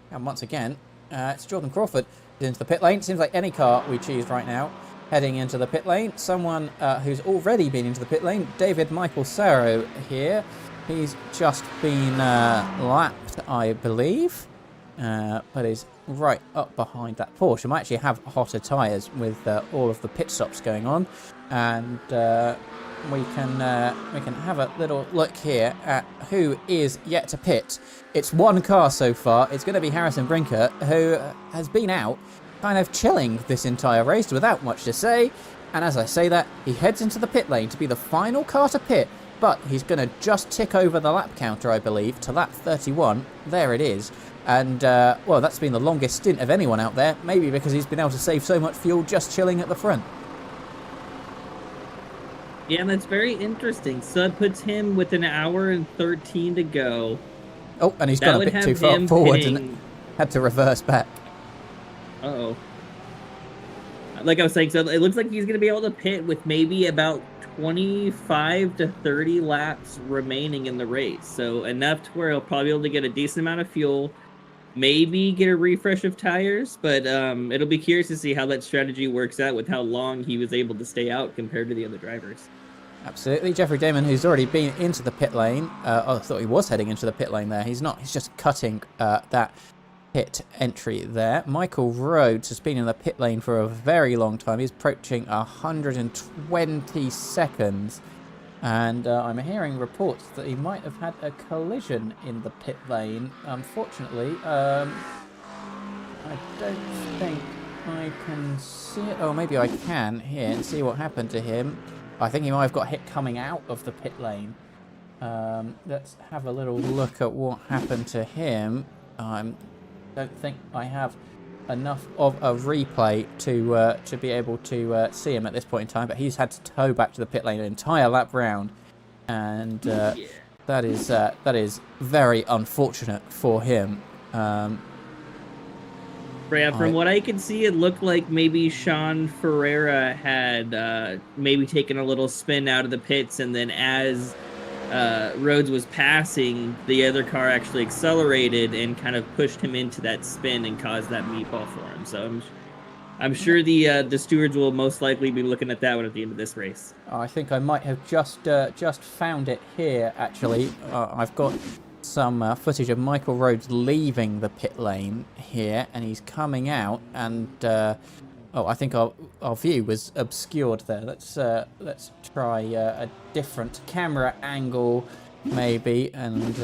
And once again, it's Jordan Crawford into the pit lane. Seems like any car we choose right now heading into the pit lane. Someone who's already been into the pit lane, David Michael Sarrow here. He's just been lapped, I believe, but is right up behind that Porsche. Might actually have hotter tyres with all of the pit stops going on, and we can have a little look here at who is yet to pit. It's one car so far. It's going to be Harrison Brinker, who has been out, kind of chilling this entire race without much to say. And as I say that, he heads into the pit lane to be the final car to pit, but he's going to just tick over the lap counter, I believe, to lap 31. There it is. And, well, that's been the longest stint of anyone out there, maybe because he's been able to save so much fuel just chilling at the front. Yeah, that's very interesting. So that puts him with an hour and 13 to go. Oh, and he's gone a bit too far forward and had to reverse back. Uh-oh. Like I was saying, so it looks like he's going to be able to pit with maybe about 25 to 30 laps remaining in the race. So enough to where he'll probably be able to get a decent amount of fuel, maybe get a refresh of tires, but it'll be curious to see how that strategy works out with how long he was able to stay out compared to the other drivers. Absolutely. Jeffrey Damon, who's already been into the pit lane. I thought he was heading into the pit lane there. He's not. He's just cutting that pit entry there. Michael Rhodes has been in the pit lane for a very long time. He's approaching 120 seconds. And I'm hearing reports that he might have had a collision in the pit lane. Unfortunately, I don't think I can see it. Oh, maybe I can here and see what happened to him. I think he might have got hit coming out of the pit lane. Let's have a little look at what happened to him. I don't think I have enough of a replay to be able to see him at this point in time, but he's had to tow back to the pit lane an entire lap round, and that is very unfortunate for him. Yeah, from what I can see, it looked like maybe Sean Ferreira had maybe taken a little spin out of the pits, and then as Rhodes was passing, the other car actually accelerated and kind of pushed him into that spin and caused that meatball for him. So I'm sure the stewards will most likely be looking at that one at the end of this race. I think I might have just found it here, actually. I've got some footage of Michael Rhodes leaving the pit lane here, and he's coming out, and I think our view was obscured there. Let's try a different camera angle, maybe, and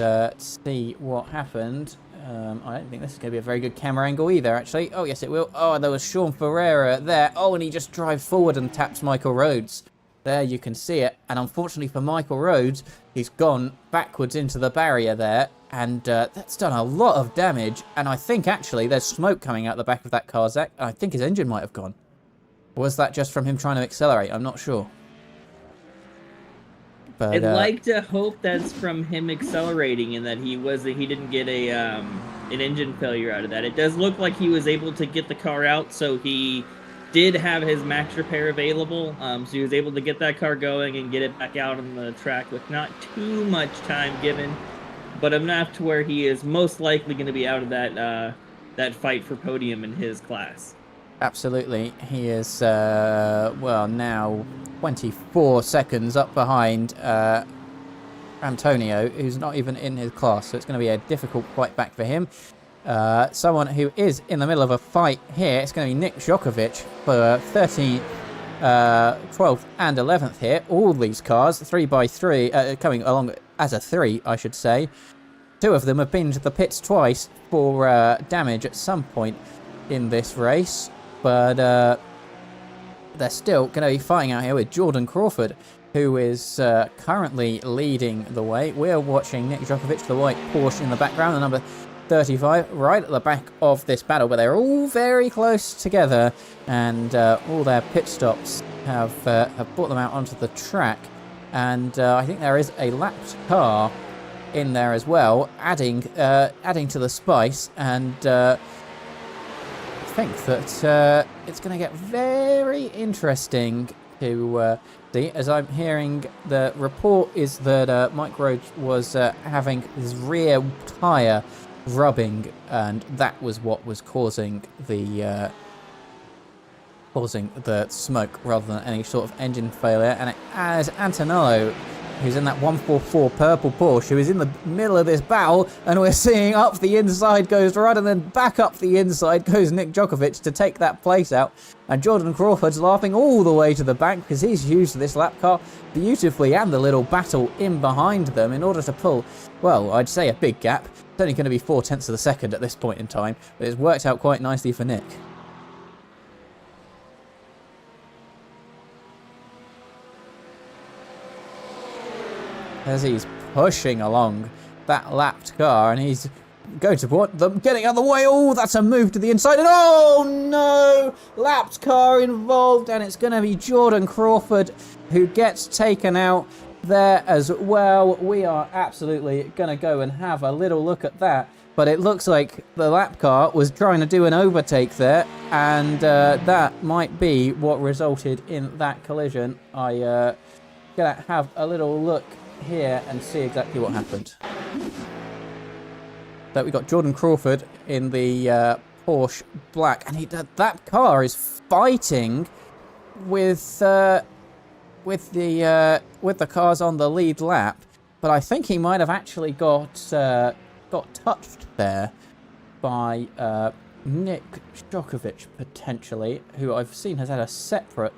see what happened. I don't think this is going to be a very good camera angle either, actually. Oh, yes, it will. Oh, there was Sean Ferreira there. Oh, and he just drives forward and taps Michael Rhodes. There, you can see it. And unfortunately for Michael Rhodes, he's gone backwards into the barrier there. And that's done a lot of damage. And I think, actually, there's smoke coming out the back of that car, Zach. I think his engine might have gone. Or was that just from him trying to accelerate? I'm not sure. But I'd like to hope that's from him accelerating and that he didn't get an engine failure out of that. It does look like he was able to get the car out, so he did have his max repair available. So he was able to get that car going and get it back out on the track with not too much time given, but enough to where he is most likely going to be out of that fight for podium in his class. Absolutely. He is, now 24 seconds up behind Antonio, who's not even in his class, so it's going to be a difficult fight back for him. Someone who is in the middle of a fight here, it's going to be Nick Djokovic for 13th, 12th and 11th here. All these cars, 3x3, coming along as a 3, I should say. Two of them have been to the pits twice for damage at some point in this race. But they're still going to be fighting out here with Jordan Crawford, who is currently leading the way. We're watching Nick Djokovic, the white Porsche in the background, the number 35, right at the back of this battle. But they're all very close together, and all their pit stops have brought them out onto the track. And I think there is a lapped car in there as well, adding to the spice. And I think that it's going to get very interesting to see. As I'm hearing, the report is that Mike Rhodes was having his rear tyre rubbing, and that was what was causing the causing the smoke rather than any sort of engine failure. And as Antonello, who's in that 144 purple Porsche, who is in the middle of this battle, and we're seeing up the inside goes Rudd, and then back up the inside goes Nick Djokovic to take that place out. And Jordan Crawford's laughing all the way to the back because he's used this lap car beautifully and the little battle in behind them in order to pull, well, I'd say a big gap. It's only going to be 0.4 of a second at this point in time, but it's worked out quite nicely for Nick. As he's pushing along that lapped car, and he's going to put them getting out of the way. Oh, that's a move to the inside, and oh no, lapped car involved, and it's going to be Jordan Crawford who gets taken out there as well. We are absolutely going to go and have a little look at that, but it looks like the lap car was trying to do an overtake there, and that might be what resulted in that collision. I gonna have a little look here and see exactly what happened. So we got Jordan Crawford in the Porsche Black, and that car is fighting with the cars on the lead lap, but I think he might have actually got touched there by Nick Djokovic potentially, who I've seen has had a separate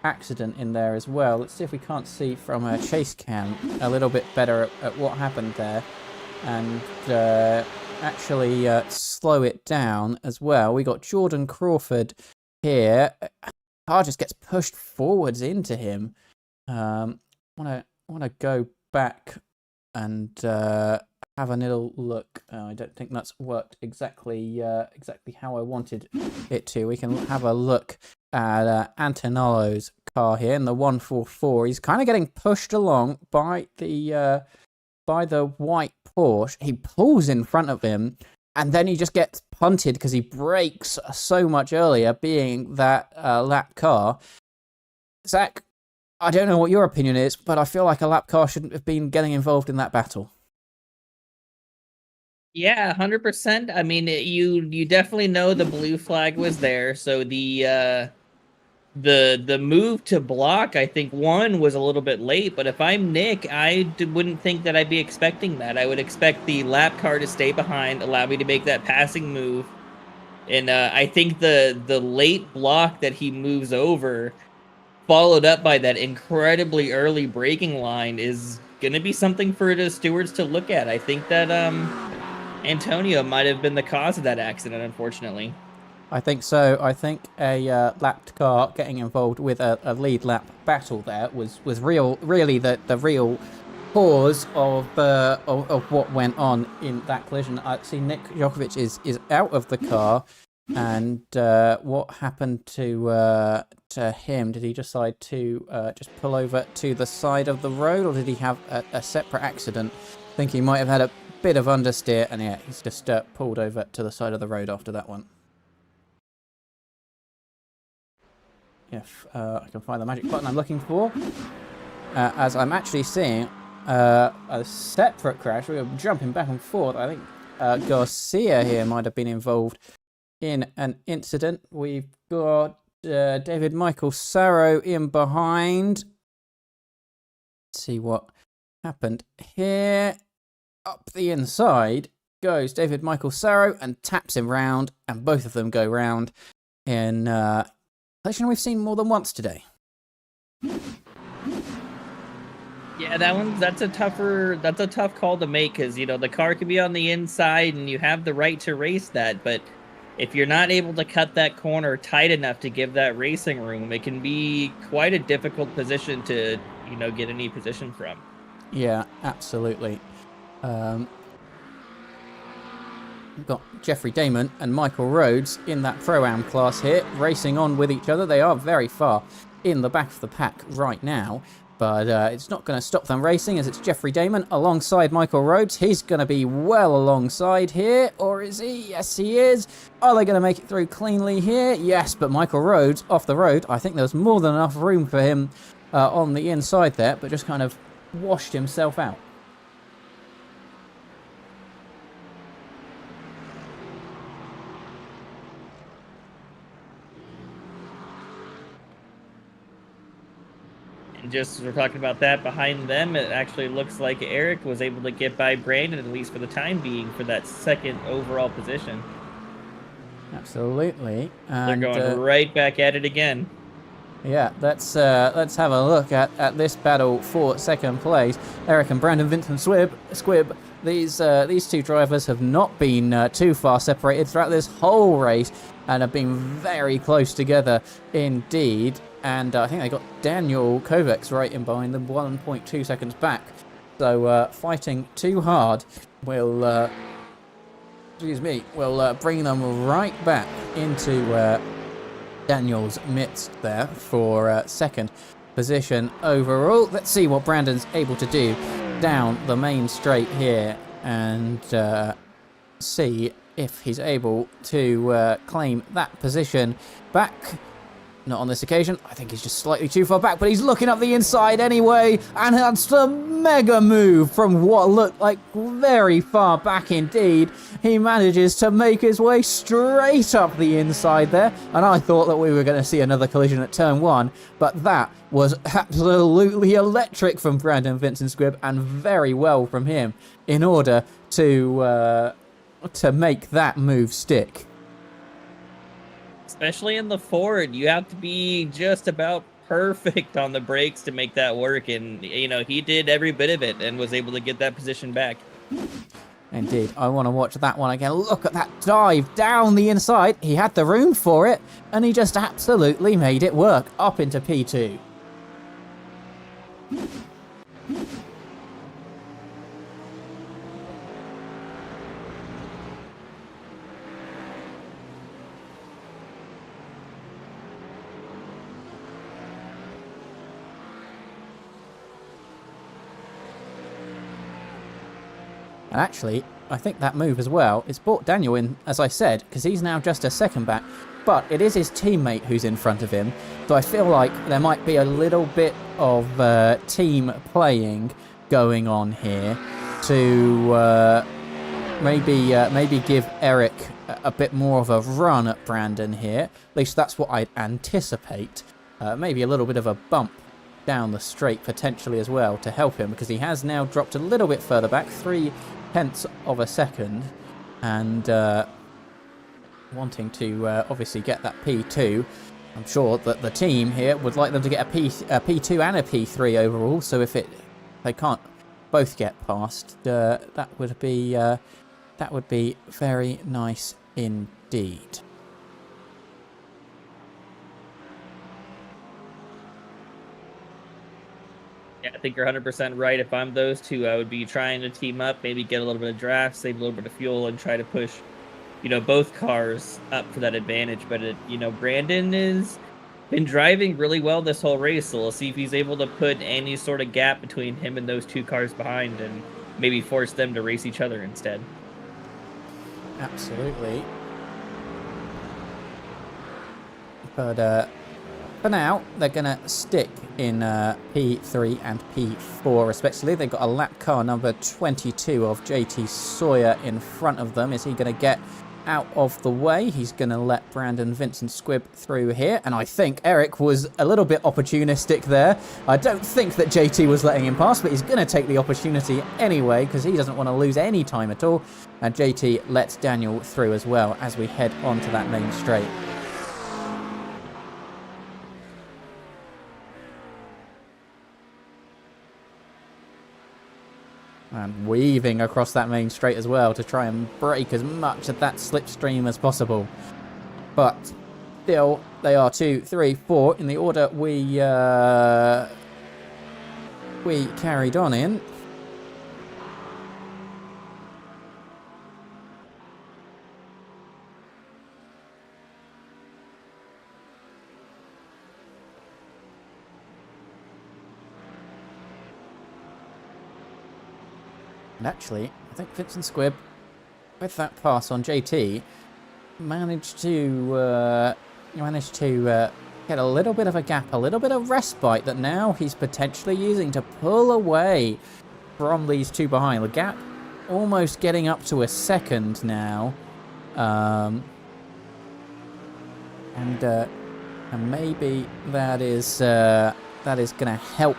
accident in there as well. Let's see if we can't see from a chase cam a little bit better at what happened there, and actually slow it down as well. We got Jordan Crawford here. Car just gets pushed forwards into him. Want to go back and have a little look. I don't think that's worked exactly how I wanted it to. We can have a look at Antonello's car here in the 144. He's kind of getting pushed along by the white Porsche. He pulls in front of him, and then he just gets punted because he brakes so much earlier, being that lap car. Zach, I don't know what your opinion is, but I feel like a lap car shouldn't have been getting involved in that battle. Yeah, 100%. I mean, you definitely know the blue flag was there, so the move to block, I think, one, was a little bit late, but if I'm Nick, I wouldn't think that I'd be expecting that. I would expect the lap car to stay behind, allow me to make that passing move, and I think the late block that he moves over, followed up by that incredibly early braking line, is going to be something for the stewards to look at. I think that Antonio might have been the cause of that accident, unfortunately. I think so. I think a lapped car getting involved with a lead lap battle there was really the real cause of what went on in that collision. I see Nick Djokovic is out of the car, and what happened to him? Did he decide to just pull over to the side of the road, or did he have a separate accident? I think he might have had a bit of understeer, and yeah, he's just pulled over to the side of the road after that one. If I can find the magic button I'm looking for, as I'm actually seeing a separate crash. We were jumping back and forth. I think Garcia here might have been involved in an incident. We've got David Michael Sarro in behind. Let's see what happened here. Up the inside goes David Michael Sarro and taps him round, and both of them go round in collision we've seen more than once today. Yeah, that's a tough call to make, because the car could be on the inside and you have the right to race that, but if you're not able to cut that corner tight enough to give that racing room, it can be quite a difficult position to get any position from. Yeah, absolutely. We've got Jeffrey Damon and Michael Rhodes in that Pro-Am class here, racing on with each other. They are very far in the back of the pack right now, but it's not going to stop them racing, as it's Jeffrey Damon alongside Michael Rhodes. He's going to be well alongside here, or is he? Yes, he is. Are they going to make it through cleanly here? Yes, but Michael Rhodes off the road. I think there was more than enough room for him on the inside there, but just kind of washed himself out. just as we're talking about that, behind them, it actually looks like Eric was able to get by Brandon, at least for the time being, for that second overall position. Absolutely. They're And, going right back at it again. yeah, let's have a look at this battle for second place. Eric and Brandon Vincent Squibb. These two drivers have not been too far separated throughout this whole race and have been very close together indeed. And I think they got Daniel Kovacs right in behind them, 1.2 seconds back. So fighting too hard will, will bring them right back into Daniel's midst there for second position overall. Let's see what Brandon's able to do down the main straight here and see if he's able to claim that position back. Not on this occasion. I think he's just slightly too far back, but he's looking up the inside anyway, and that's a mega move from what looked like very far back indeed. He manages to make his way straight up the inside there, and I thought that we were going to see another collision at turn 1, but that was absolutely electric from Brandon Vincent Squibb, and very well from him in order to make that move stick. Especially in the Ford, you have to be just about perfect on the brakes to make that work. And, you know, he did every bit of it and was able to get that position back. Indeed, I want to watch that one again. Look at that dive down the inside. He had the room for it, and he just absolutely made it work up into P2. And actually, I think that move as well, it's brought Daniel in, as I said, because he's now just a second back, but it is his teammate who's in front of him, so I feel like there might be a little bit of team playing going on here to maybe give Eric a bit more of a run at Brandon here. At least that's what I'd anticipate. Maybe a little bit of a bump down the straight potentially as well to help him, because he has now dropped a little bit further back, 0.3 of a second, and wanting to obviously get that P2. I'm sure that the team here would like them to get a P2 and a P3 overall, so if they can't both get past, that would be very nice indeed. Yeah, I think you're 100% right. If I'm those two, I would be trying to team up, maybe get a little bit of draft, save a little bit of fuel, and try to push, you know, both cars up for that advantage. But, you know, Brandon has been driving really well this whole race, so we'll see if he's able to put any sort of gap between him and those two cars behind and maybe force them to race each other instead. Absolutely. But for now, they're going to stick in P3 and P4 respectively. They've got a lap car number 22 of JT Sawyer in front of them. Is he going to get out of the way? He's going to let Brandon Vincent Squibb through here. And I think Eric was a little bit opportunistic there. I don't think that JT was letting him pass, but he's going to take the opportunity anyway because he doesn't want to lose any time at all. And JT lets Daniel through as well as we head onto that main straight. And weaving across that main straight as well to try and break as much of that slipstream as possible. But still, they are 2, 3, 4 in the order we carried on in. And actually, I think Vincent Squibb, with that pass on JT, managed to get a little bit of a gap, a little bit of respite that now he's potentially using to pull away from these two behind. The gap almost getting up to a second now. And maybe that is that is going to help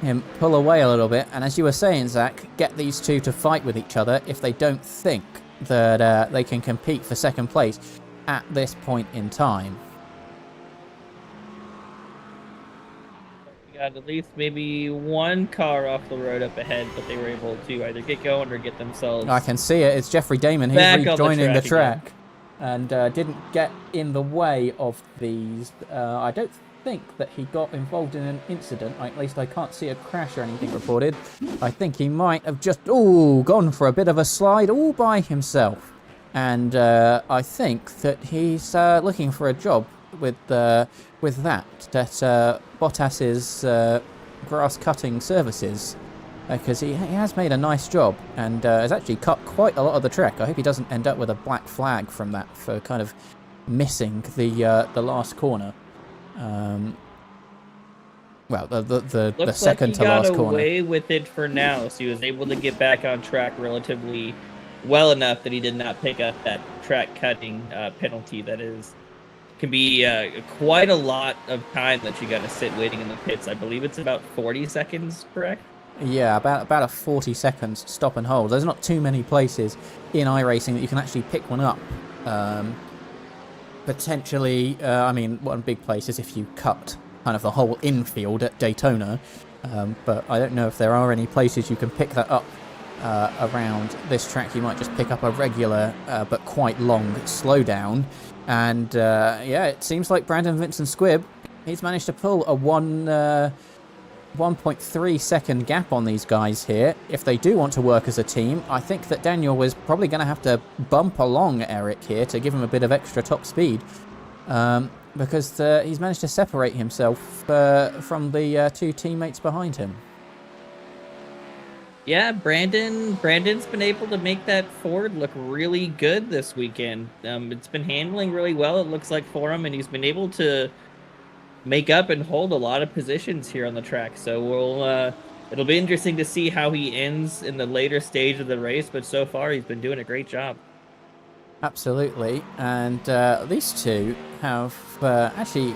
him pull away a little bit. And as you were saying, Zach, get these two to fight with each other if they don't think that they can compete for second place at this point in time. We got at least maybe one car off the road up ahead, but they were able to either get going or get themselves... I can see it. It's Jeffrey Damon. He's back rejoining on the track and didn't get in the way of these. I don't think that he got involved in an incident. At least I can't see a crash or anything reported. I think he might have just gone for a bit of a slide all by himself. And I think that he's looking for a job with that Bottas's grass cutting services, because he has made a nice job and has actually cut quite a lot of the track. I hope he doesn't end up with a black flag from that for kind of missing the last corner. Well, the second to last corner. Looks like he got away with it for now, so he was able to get back on track relatively well enough that he did not pick up that track cutting penalty that can be quite a lot of time that you got to sit waiting in the pits. I believe it's about 40 seconds, correct? Yeah, about a 40 seconds stop and hold. There's not too many places in iRacing that you can actually pick one up. Potentially, I mean, one big place is if you cut kind of the whole infield at Daytona, but I don't know if there are any places you can pick that up around this track. You might just pick up a regular but quite long slowdown. And yeah, it seems like Brandon Vincent Squibb, he's managed to pull a 1.3 second gap on these guys here. If they do want to work as a team, I think that Daniel was probably going to have to bump along Eric here to give him a bit of extra top speed, because he's managed to separate himself from the two teammates behind him. Yeah, Brandon's been able to make that Ford look really good this weekend. It's been handling really well, it looks like, for him, and he's been able to make up and hold a lot of positions here on the track. So it'll be interesting to see how he ends in the later stage of the race, but so far he's been doing a great job. Absolutely, and these two have actually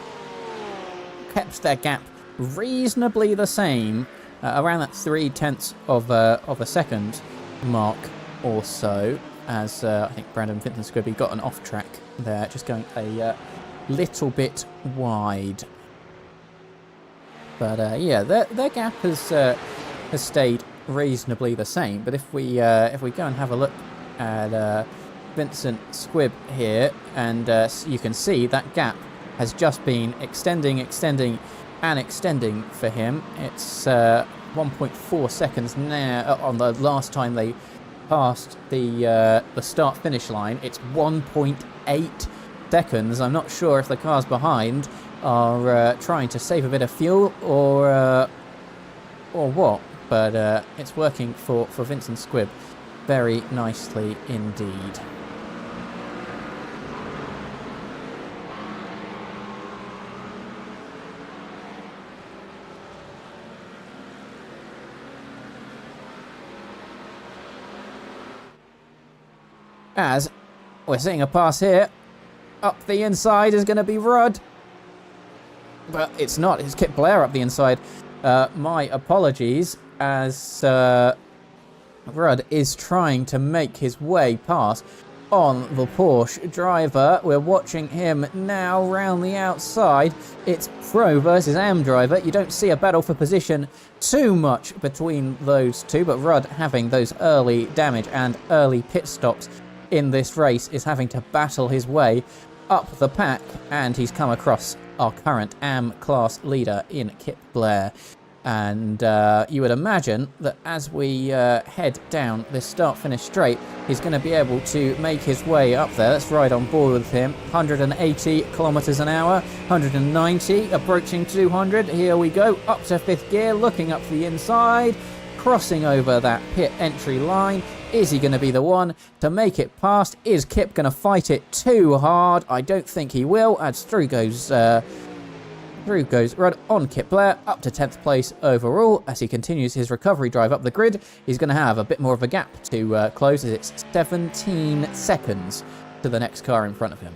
kept their gap reasonably the same, around that 0.3 of a second mark or so, as I think Brandon Vincent Squibb got an off track there, just going a little bit wide. But yeah, their gap has stayed reasonably the same. But if we go and have a look at Vincent Squibb here, and you can see that gap has just been extending and extending for him. It's 1.4 seconds now on the last time they passed the start-finish line. It's 1.8 seconds. I'm not sure if the cars behind are trying to save a bit of fuel or what, but it's working for Vincent Squibb very nicely indeed. As we're seeing a pass here, up the inside is going to be Rudd. But it's not, it's Kip Blair up the inside. My apologies, as Rudd is trying to make his way past on the Porsche driver. We're watching him now round the outside. It's Pro versus Am driver. You don't see a battle for position too much between those two, but Rudd, having those early damage and early pit stops in this race, is having to battle his way up the pack, and he's come across our current Am class leader in Kip Blair. And you would imagine that as we head down this start-finish straight, he's going to be able to make his way up there. Let's ride on board with him. 180 kilometers an hour, 190, approaching 200. Here we go, up to fifth gear, looking up the inside, crossing over that pit entry line. Is he going to be the one to make it past? Is Kip going to fight it too hard? I don't think he will, as through goes Rudd on Kip Blair, up to 10th place overall. As he continues his recovery drive up the grid, he's going to have a bit more of a gap to close, as it's 17 seconds to the next car in front of him.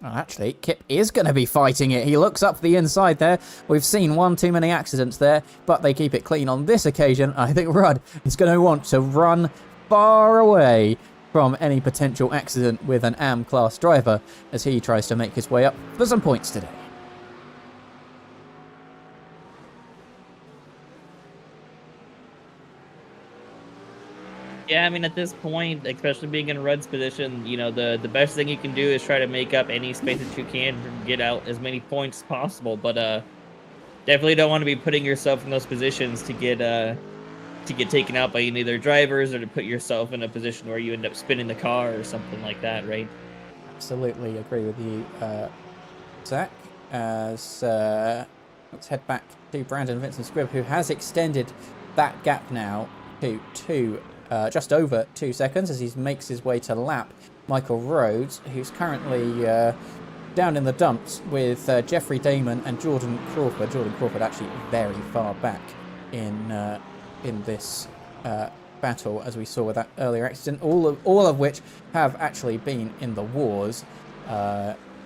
Well, actually, Kip is going to be fighting it. He looks up the inside there. We've seen one too many accidents there, but they keep it clean on this occasion. I think Rudd is going to want to run far away from any potential accident with an AM class driver as he tries to make his way up for some points today. Yeah, I mean, at this point, especially being in Rudd's position, you know, the best thing you can do is try to make up any space that you can to get out as many points as possible. But definitely don't want to be putting yourself in those positions to get taken out by either drivers or to put yourself in a position where you end up spinning the car or something like that, right? Absolutely agree with you, Zach. As let's head back to Brandon Vincent Squibb, who has extended that gap now to just over 2 seconds as he makes his way to lap Michael Rhodes, who's currently down in the dumps with Jeffrey Damon and Jordan Crawford. Jordan Crawford actually very far back in this battle, as we saw with that earlier accident, all of which have actually been in the wars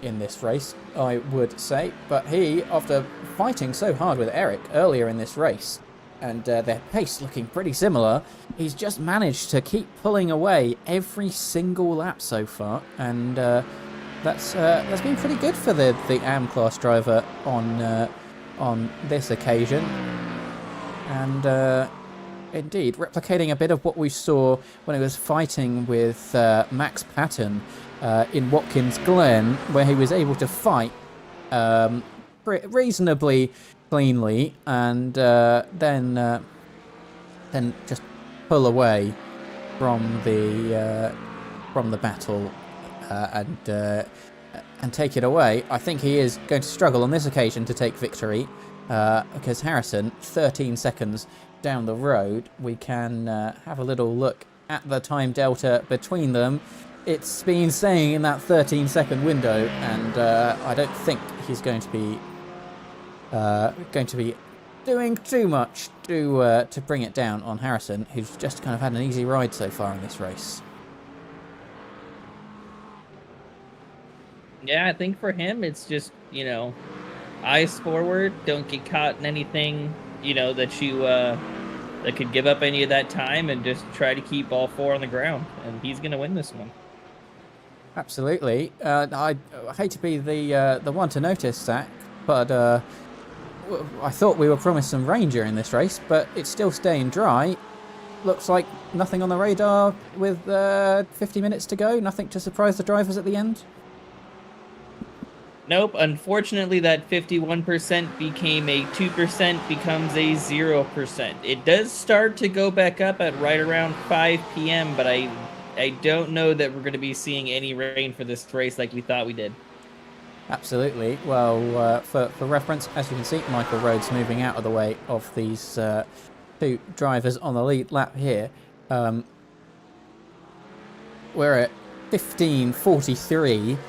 in this race, I would say. But he, after fighting so hard with Eric earlier in this race, and their pace looking pretty similar, he's just managed to keep pulling away every single lap so far, and that's been pretty good for the AM class driver on this occasion. And indeed, replicating a bit of what we saw when he was fighting with Max Patton in Watkins Glen, where he was able to fight reasonably cleanly and then just pull away from the battle and take it away. I think he is going to struggle on this occasion to take victory because Harrison, 13 seconds down the road. We can have a little look at the time delta between them. It's been staying in that 13-second window, and I don't think he's going to be doing too much to bring it down on Harrison, who's just kind of had an easy ride so far in this race. Yeah, I think for him, it's just, you know, eyes forward, don't get caught in anything, you know, that you that could give up any of that time, and just try to keep all four on the ground, and he's going to win this one. Absolutely. I hate to be the one to notice, Zach, but I thought we were promised some rain during this race, but it's still staying dry. Looks like nothing on the radar with 50 minutes to go. Nothing to surprise the drivers at the end. Nope, unfortunately that 51% became a 2%, becomes a 0%. It does start to go back up at right around 5 p.m., but I don't know that we're going to be seeing any rain for this race like we thought we did. Absolutely. Well, for reference, as you can see, Michael Rhodes moving out of the way of these two drivers on the lead lap here. We're at 15:43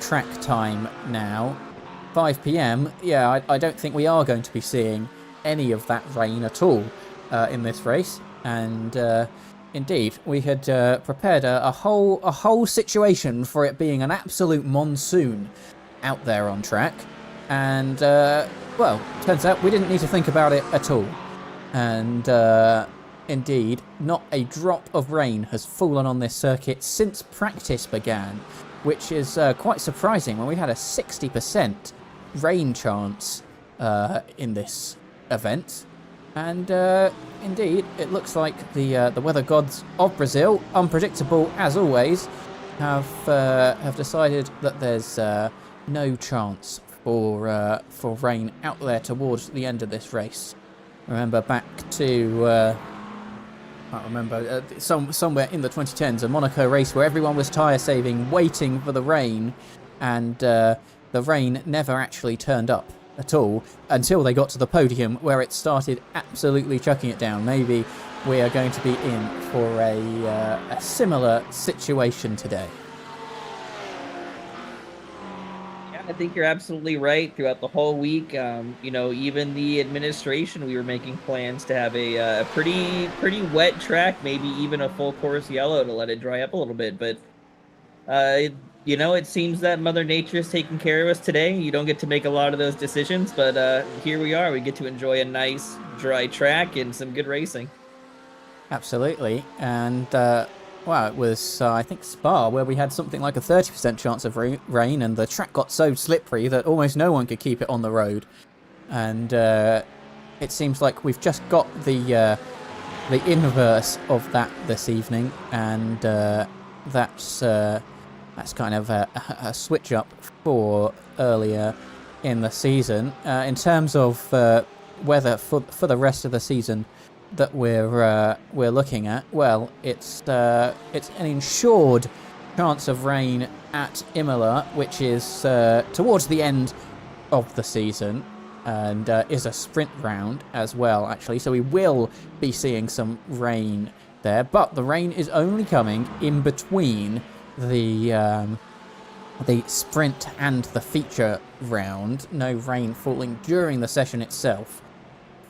track time now. 5 p.m. Yeah, I don't think we are going to be seeing any of that rain at all in this race. And indeed, we had prepared a whole situation for it being an absolute monsoon out there on track, and well, turns out we didn't need to think about it at all. And indeed, not a drop of rain has fallen on this circuit since practice began, which is quite surprising when we had a 60% rain chance in this event. And indeed, it looks like the weather gods of Brazil, unpredictable as always, have decided that there's no chance for rain out there towards the end of this race. Remember back to I can't remember, somewhere in the 2010s, a Monaco race where everyone was tyre saving, waiting for the rain, and the rain never actually turned up at all until they got to the podium, where it started absolutely chucking it down. Maybe we are going to be in for a similar situation today. I think you're absolutely right. Throughout the whole week, you know, even the administration, we were making plans to have a pretty wet track, maybe even a full course yellow to let it dry up a little bit. But you You know, it seems that Mother Nature is taking care of us today. You don't get to make a lot of those decisions, but here we are. We get to enjoy a nice, dry track and some good racing. Absolutely. And, well, it was, I think, Spa, where we had something like a 30% chance of rain, and the track got so slippery that almost no one could keep it on the road. And it seems like we've just got the inverse of that this evening, and that's kind of a switch up for earlier in the season. In terms of weather for the rest of the season that we're looking at, well, it's an ensured chance of rain at Imola, which is towards the end of the season, and is a sprint round as well, actually. So we will be seeing some rain there, but the rain is only coming in between the sprint and the feature round. No rain falling during the session itself.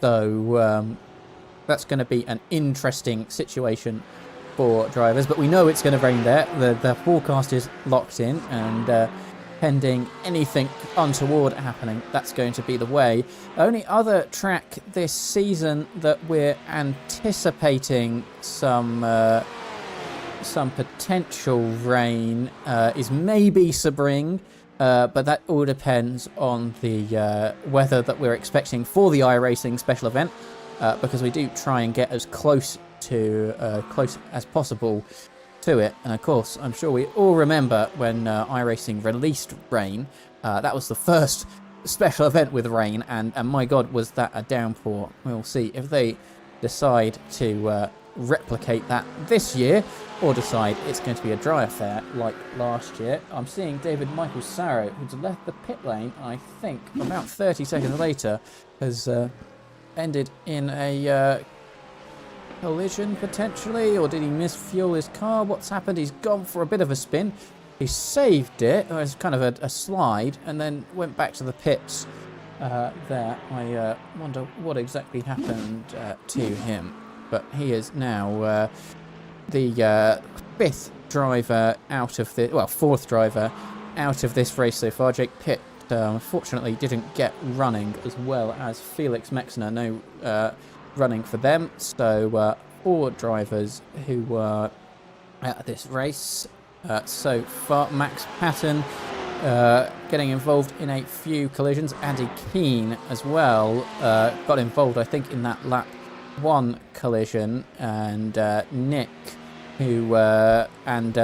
So that's going to be an interesting situation for drivers, but we know it's going to rain there. The forecast is locked in, and pending anything untoward happening, that's going to be the way. Only other track this season that we're anticipating some potential rain is maybe Sebring, but that all depends on the weather that we're expecting for the iRacing special event, because we do try and get as close as possible to it. And of course, I'm sure we all remember when iRacing released rain. That was the first special event with rain, and my god, was that a downpour. We'll see if they decide to replicate that this year, or decide it's going to be a dry affair like last year. I'm seeing David Michael Sarro, who's left the pit lane, I think about 30 seconds later, has ended in a collision potentially, or did he misfuel his car? What's happened? He's gone for a bit of a spin. He saved it. It was kind of a slide, and then went back to the pits there. I wonder what exactly happened to him. But he is now the fifth driver out of the, well, fourth driver out of this race so far. Jake Pitt unfortunately didn't get running, as well as Felix Mexner. No running for them. So 4 drivers who were at this race so far. Max Patton getting involved in a few collisions. Andy Keane as well got involved, I think, in that lap 1 collision, and Nick, who and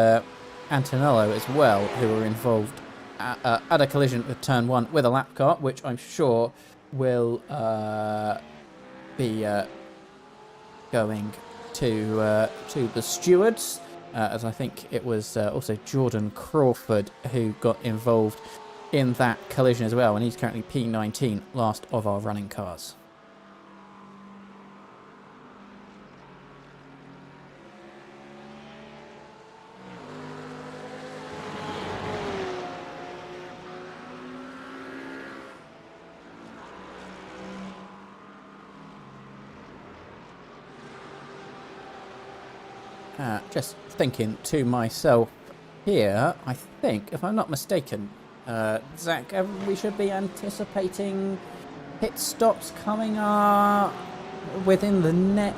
Antonello as well, who were involved at a collision with turn 1 with a lap car, which I'm sure will be going to the stewards, as I think it was also Jordan Crawford who got involved in that collision as well, and he's currently P19, last of our running cars. Just thinking to myself here, I think, if I'm not mistaken, Zach, we should be anticipating pit stops coming within the net.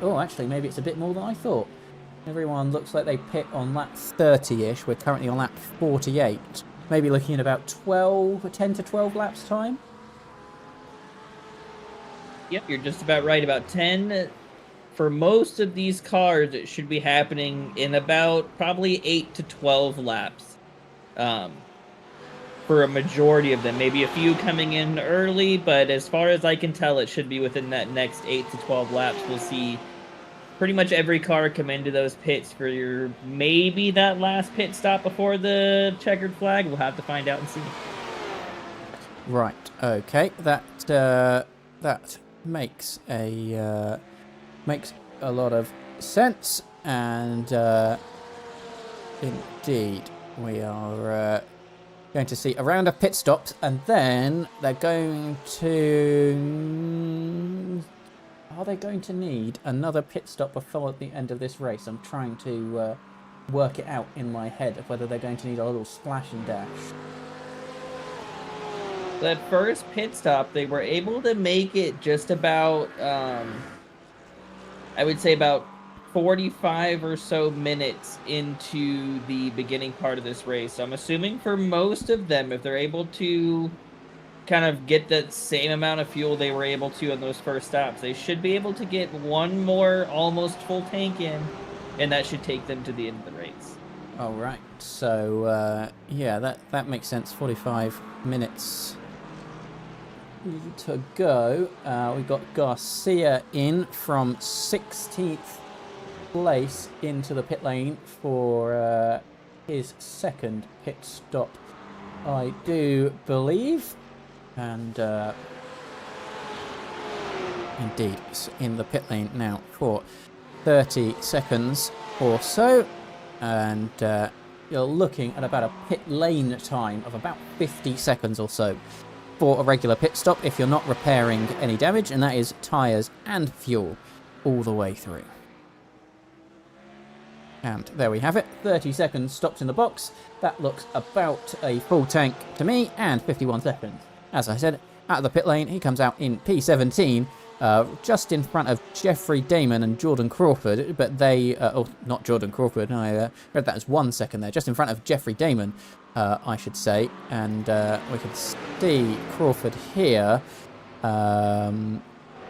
Oh, actually, maybe it's a bit more than I thought. Everyone looks like they pit on lap 30-ish. We're currently on lap 48. Maybe looking at about 10 to 12 laps time. Yep, you're just about right. About 10. For most of these cars, it should be happening in about probably 8 to 12 laps. For a majority of them, maybe a few coming in early, but as far as I can tell, it should be within that next 8 to 12 laps. We'll see pretty much every car come into those pits for your maybe that last pit stop before the checkered flag. We'll have to find out and see. Right. Okay. That makes a lot of sense, and indeed we are going to see a round of pit stops, and then they're going to... Are they going to need another pit stop before the end of this race? I'm trying to work it out in my head of whether they're going to need a little splash and dash. That first pit stop, they were able to make it just about, I would say about 45 or so minutes into the beginning part of this race. So I'm assuming for most of them, if they're able to kind of get that same amount of fuel they were able to on those first stops, they should be able to get one more almost full tank in, and that should take them to the end of the race. All right. So, yeah, that makes sense. 45 minutes to go. We've got Garcia in from 16th place into the pit lane for his second pit stop, I do believe. And indeed, it's in the pit lane now for 30 seconds or so. And you're looking at about a pit lane time of about 50 seconds or so for a regular pit stop if you're not repairing any damage, and that is tyres and fuel all the way through. And there we have it, 30 seconds stopped in the box. That looks about a full tank to me, and 51 seconds. As I said, out of the pit lane, he comes out in P17, just in front of Jeffrey Damon and Jordan Crawford, but they, oh, not Jordan Crawford, I read that as 1 second there, just in front of Jeffrey Damon, I should say, and we can see Crawford here on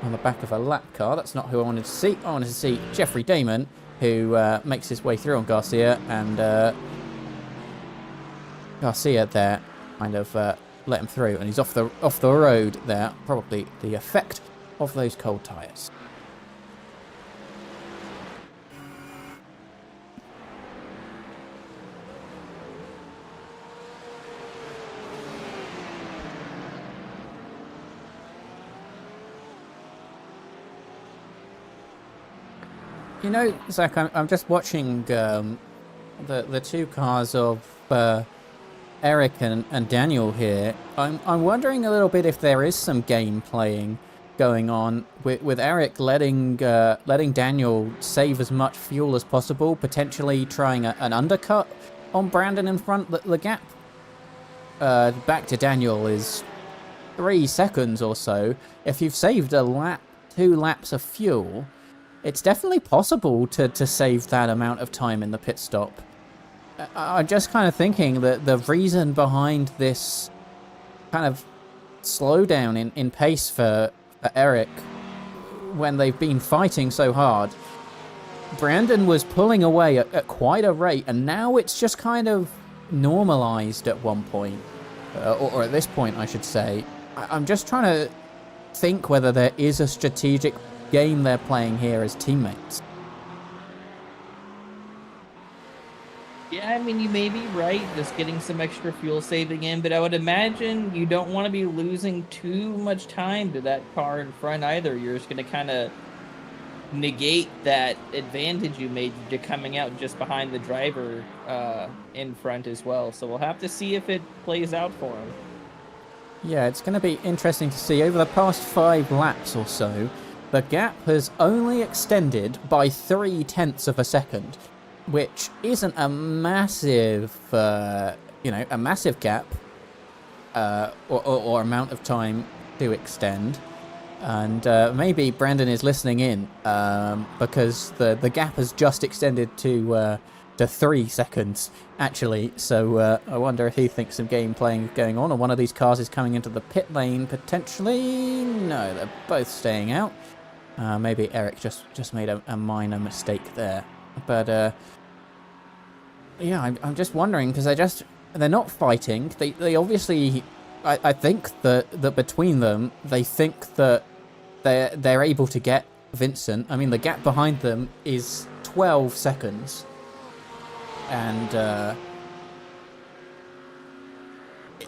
the back of a lap car. That's not who I wanted to see. I wanted to see Jeffrey Damon, who makes his way through on Garcia, and Garcia there kind of let him through, and he's off the road there, probably the effect of those cold tyres. You know, Zach, I'm just watching the two cars of Eric and Daniel here. I'm wondering a little bit if there is some game playing going on with Eric letting Daniel save as much fuel as possible, potentially trying an undercut on Brandon in front. The gap back to Daniel is 3 seconds or so. If you've saved a lap, 2 laps of fuel, it's definitely possible to save that amount of time in the pit stop. I'm just kind of thinking that the reason behind this kind of slowdown in pace for Eric, when they've been fighting so hard, Brandon was pulling away at quite a rate, and now it's just kind of normalized at one point, or at this point, I should say. I'm just trying to think whether there is a strategic game they're playing here as teammates. Yeah, I mean, you may be right, just getting some extra fuel saving in, but I would imagine you don't want to be losing too much time to that car in front either. You're just going to kind of negate that advantage you made to coming out just behind the driver in front as well. So we'll have to see if it plays out for him. Yeah, it's going to be interesting to see. Over the past 5 laps or so, the gap has only extended by 0.3 of a second, which isn't a massive, a massive gap or amount of time to extend. And maybe Brandon is listening in because the gap has just extended to 3 seconds, actually. So I wonder if he thinks some game playing is going on, or one of these cars is coming into the pit lane, potentially. No, they're both staying out. Maybe Eric just made a minor mistake there. But yeah, I'm just wondering, because they're not fighting. They obviously, I think that between them, they think that they're able to get Vincent. I mean, the gap behind them is 12 seconds, and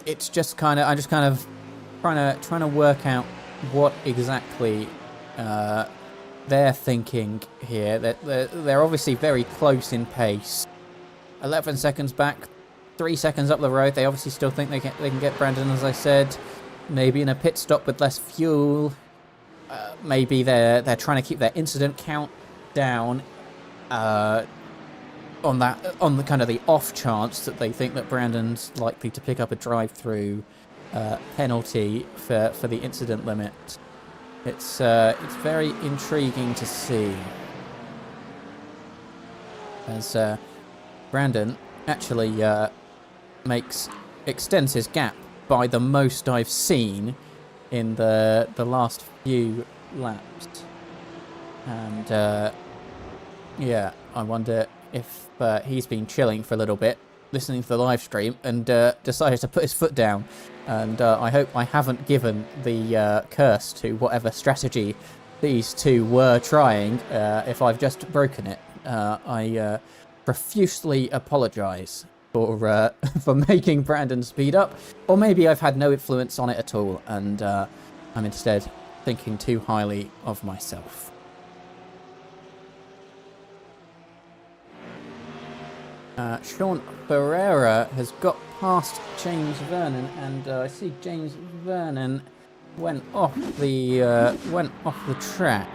it's just kind of, I'm just kind of trying to work out what exactly they're thinking here. They're obviously very close in pace. 11 seconds back, 3 seconds up the road. They obviously still think they can get Brandon, as I said. Maybe in a pit stop with less fuel. Maybe they're trying to keep their incident count down. on the kind of the off chance that they think that Brandon's likely to pick up a drive-through penalty for the incident limit. It's very intriguing to see, as Brandon actually extends his gap by the most I've seen in the last few laps. And yeah, I wonder if he's been chilling for a little bit, listening to the live stream, and decided to put his foot down. And I hope I haven't given the curse to whatever strategy these two were trying. If I've just broken it, I profusely apologise for making Brandon speed up, or maybe I've had no influence on it at all, and I'm instead thinking too highly of myself. Sean Ferreira has got past James Vernon, and I see James Vernon went off the track.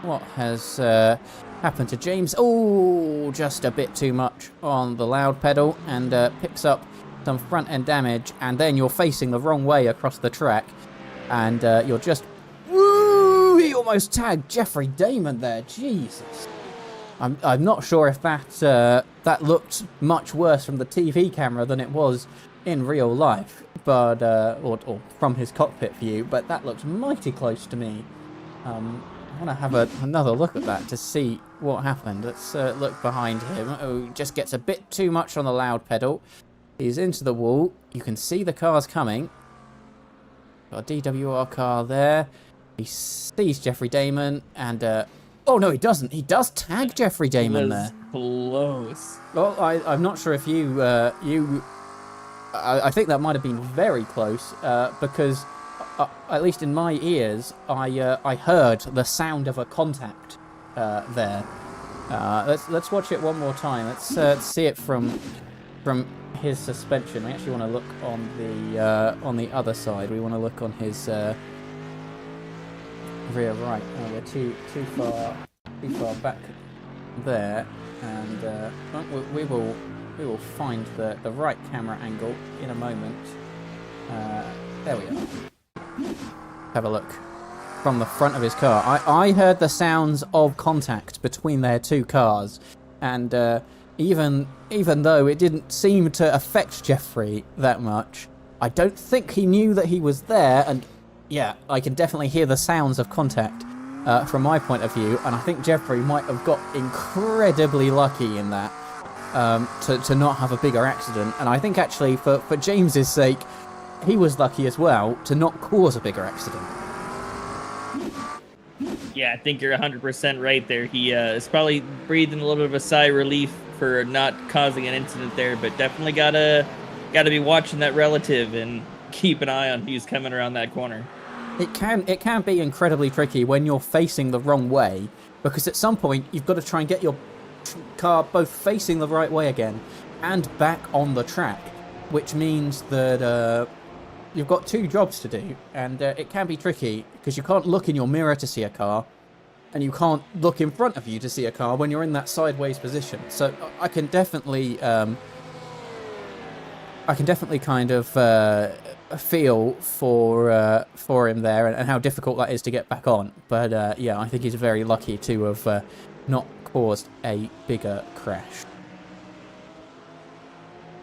What has happened to James? Oh, just a bit too much on the loud pedal, and picks up some front end damage. And then you're facing the wrong way across the track, and you're just, woo! He almost tagged Jeffrey Damon there. Jesus. I'm not sure if that looked much worse from the TV camera than it was in real life, but or from his cockpit view. But that looks mighty close to me. I want to have another look at that to see what happened. Let's look behind him. Oh, he just gets a bit too much on the loud pedal. He's into the wall. You can see the cars coming. Got a DWR car there. He sees Jeffrey Damon, and oh no, he doesn't. He does tag Jeffrey Damon there. Close. Well, I'm not sure if I think that might have been very close, because at least in my ears, I heard the sound of a contact there. Let's watch it one more time. Let's see it from his suspension. We actually want to look on the other side. We want to look on his rear right. Oh, we're too far back there, and we will find the right camera angle in a moment. There we are. Have a look from the front of his car. I heard the sounds of contact between their two cars, and even though it didn't seem to affect Jeffrey that much, I don't think he knew that he was there. And yeah, I can definitely hear the sounds of contact from my point of view, and I think Jeffrey might have got incredibly lucky in that to not have a bigger accident. And I think actually for James's sake, he was lucky as well to not cause a bigger accident. Yeah, I think you're 100% right there. He is probably breathing a little bit of a sigh of relief for not causing an incident there, but definitely gotta be watching that relative and keep an eye on who's coming around that corner. It can be incredibly tricky when you're facing the wrong way, because at some point you've got to try and get your car both facing the right way again and back on the track, which means that you've got two jobs to do, and it can be tricky because you can't look in your mirror to see a car, and you can't look in front of you to see a car when you're in that sideways position. So I can definitely kind of feel for him there, and how difficult that is to get back on. But yeah, I think he's very lucky to have not caused a bigger crash.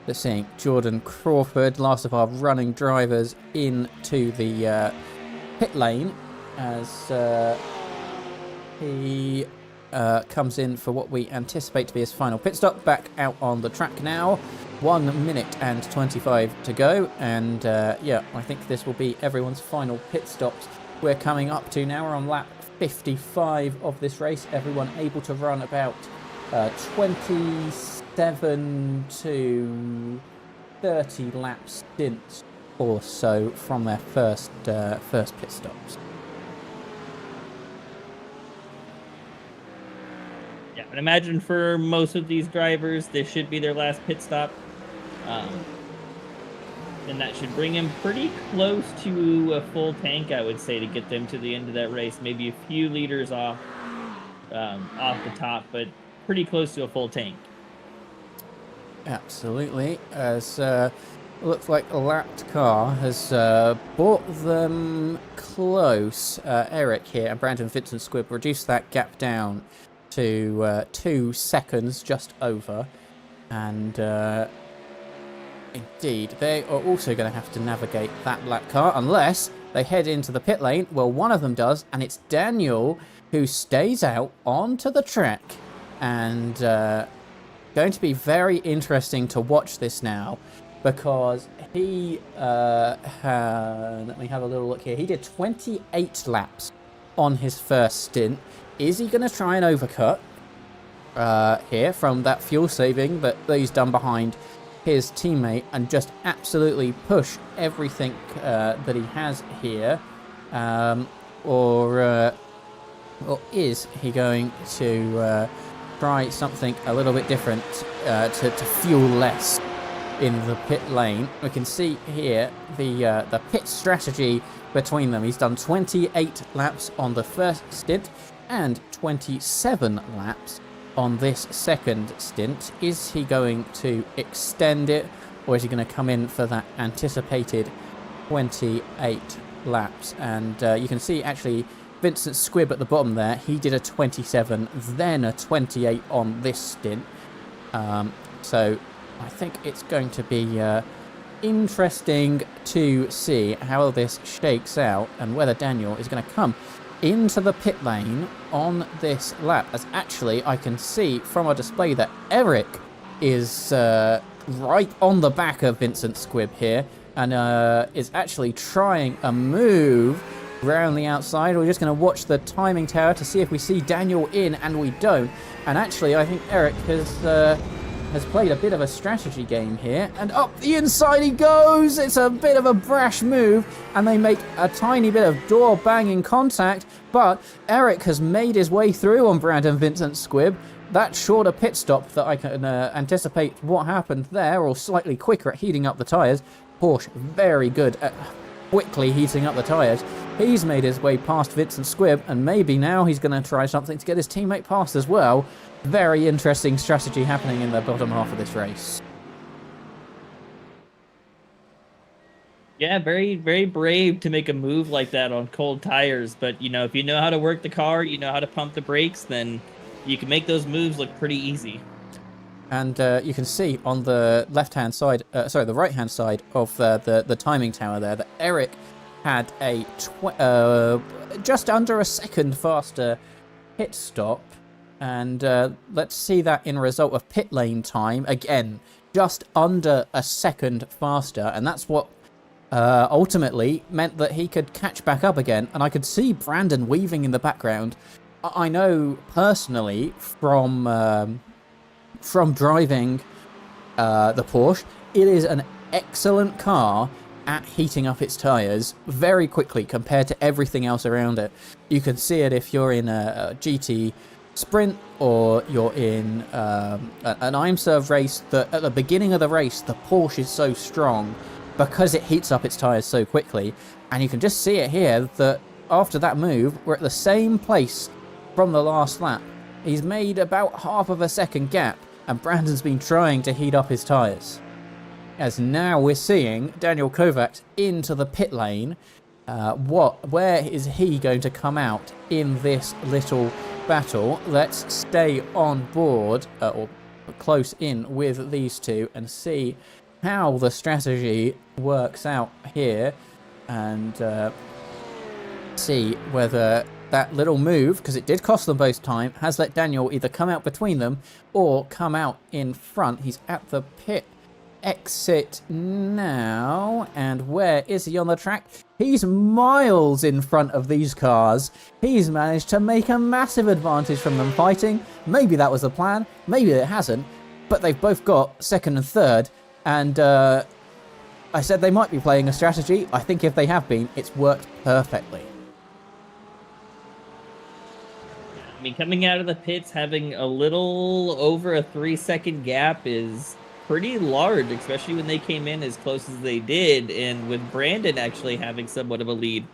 Let's see, Jordan Crawford, last of our running drivers, into the pit lane as he comes in for what we anticipate to be his final pit stop. Back out on the track now. 1 minute and 25 to go, and yeah, I think this will be everyone's final pit stops. We're coming up to now, we're on lap 55 of this race. Everyone able to run about 27 to 30 lap stints or so from their first pit stops. Yeah, and imagine for most of these drivers, this should be their last pit stop. And that should bring him pretty close to a full tank, I would say, to get them to the end of that race. Maybe a few liters off the top, but pretty close to a full tank. Absolutely. As looks like a lapped car has brought them close. Eric here and Brandon Vincent Squibb reduced that gap down to 2 seconds, just over. And indeed, they are also going to have to navigate that lap car unless they head into the pit lane. Well, one of them does, and it's Daniel who stays out onto the track. And going to be very interesting to watch this now, because he let me have a little look here. He did 28 laps on his first stint. Is he going to try and overcut here from that fuel saving that he's done behind his teammate and just absolutely push everything that he has here, or is he going to try something a little bit different to fuel less in the pit lane? We can see here the pit strategy between them. He's done 28 laps on the first stint and 27 laps on this second stint. Is he going to extend it, or is he going to come in for that anticipated 28 laps? And you can see actually Vincent Squibb at the bottom there, he did a 27, then a 28 on this stint. So I think it's going to be interesting to see how this shakes out and whether Daniel is going to come into the pit lane on this lap. As actually I can see from our display that Eric is right on the back of Vincent Squibb here, and is actually trying a move around the outside. We're just going to watch the timing tower to see if we see Daniel in, and we don't. And actually I think Eric has played a bit of a strategy game here, and up the inside he goes. It's a bit of a brash move, and they make a tiny bit of door banging contact, but Eric has made his way through on Brandon Vincent Squibb. That shorter pit stop that I can anticipate what happened there, or slightly quicker at heating up the tyres. Porsche very good at quickly heating up the tyres. He's made his way past Vincent Squibb, and maybe now he's going to try something to get his teammate past as well. Very interesting strategy happening in the bottom half of this race. Yeah, very, very brave to make a move like that on cold tires. But, you know, if you know how to work the car, you know how to pump the brakes, then you can make those moves look pretty easy. And you can see on the left-hand side, the right-hand side of the timing tower there, that Eric had a just under a second faster pit stop. And let's see that in result of pit lane time. Again, just under a second faster. And that's what ultimately meant that he could catch back up again. And I could see Brandon weaving in the background. I know personally from driving the Porsche, it is an excellent car at heating up its tyres very quickly compared to everything else around it. You can see it if you're in a GT Sprint, or you're in an IMServe race, that at the beginning of the race the Porsche is so strong because it heats up its tyres so quickly. And you can just see it here that after that move we're at the same place from the last lap. He's made about half of a second gap, and Brandon's been trying to heat up his tyres. As now we're seeing Daniel Kovacs into the pit lane. Where is he going to come out in this little battle? Let's stay on board, or close in with these two, and see how the strategy works out here, and see whether that little move, because it did cost them both time, has let Daniel either come out between them or come out in front. He's at the pit exit now, and where is he on the track? He's miles in front of these cars. He's managed to make a massive advantage from them fighting. Maybe that was the plan, maybe it hasn't, but they've both got second and third, and I said they might be playing a strategy. I think if they have been, it's worked perfectly. I mean, coming out of the pits, having a little over a 3-second gap is pretty large, especially when they came in as close as they did, and with Brandon actually having somewhat of a lead.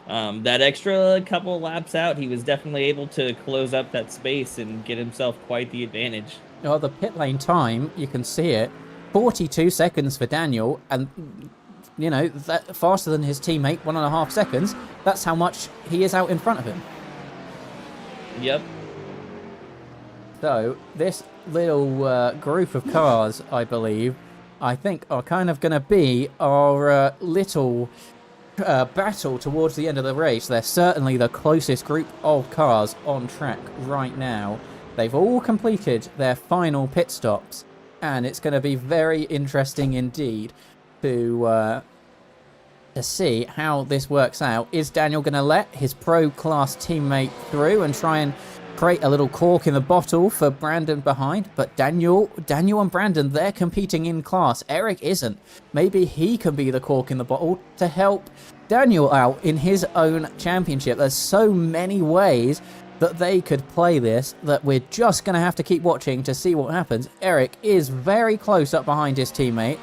That extra couple laps out, he was definitely able to close up that space and get himself quite the advantage. Well, the pit lane time, you can see it, 42 seconds for Daniel, and you know, that faster than his teammate, 1.5 seconds. That's how much he is out in front of him. Yep. So this little group of cars, I think are kind of going to be our little battle towards the end of the race. They're certainly the closest group of cars on track right now. They've all completed their final pit stops, and it's going to be very interesting indeed to see how this works out. Is Daniel going to let his pro class teammate through and try and create a little cork in the bottle for Brandon behind? But Daniel and Brandon, they're competing in class. Eric isn't. Maybe he can be the cork in the bottle to help Daniel out in his own championship. There's so many ways that they could play this that we're just going to have to keep watching to see what happens. Eric is very close up behind his teammate,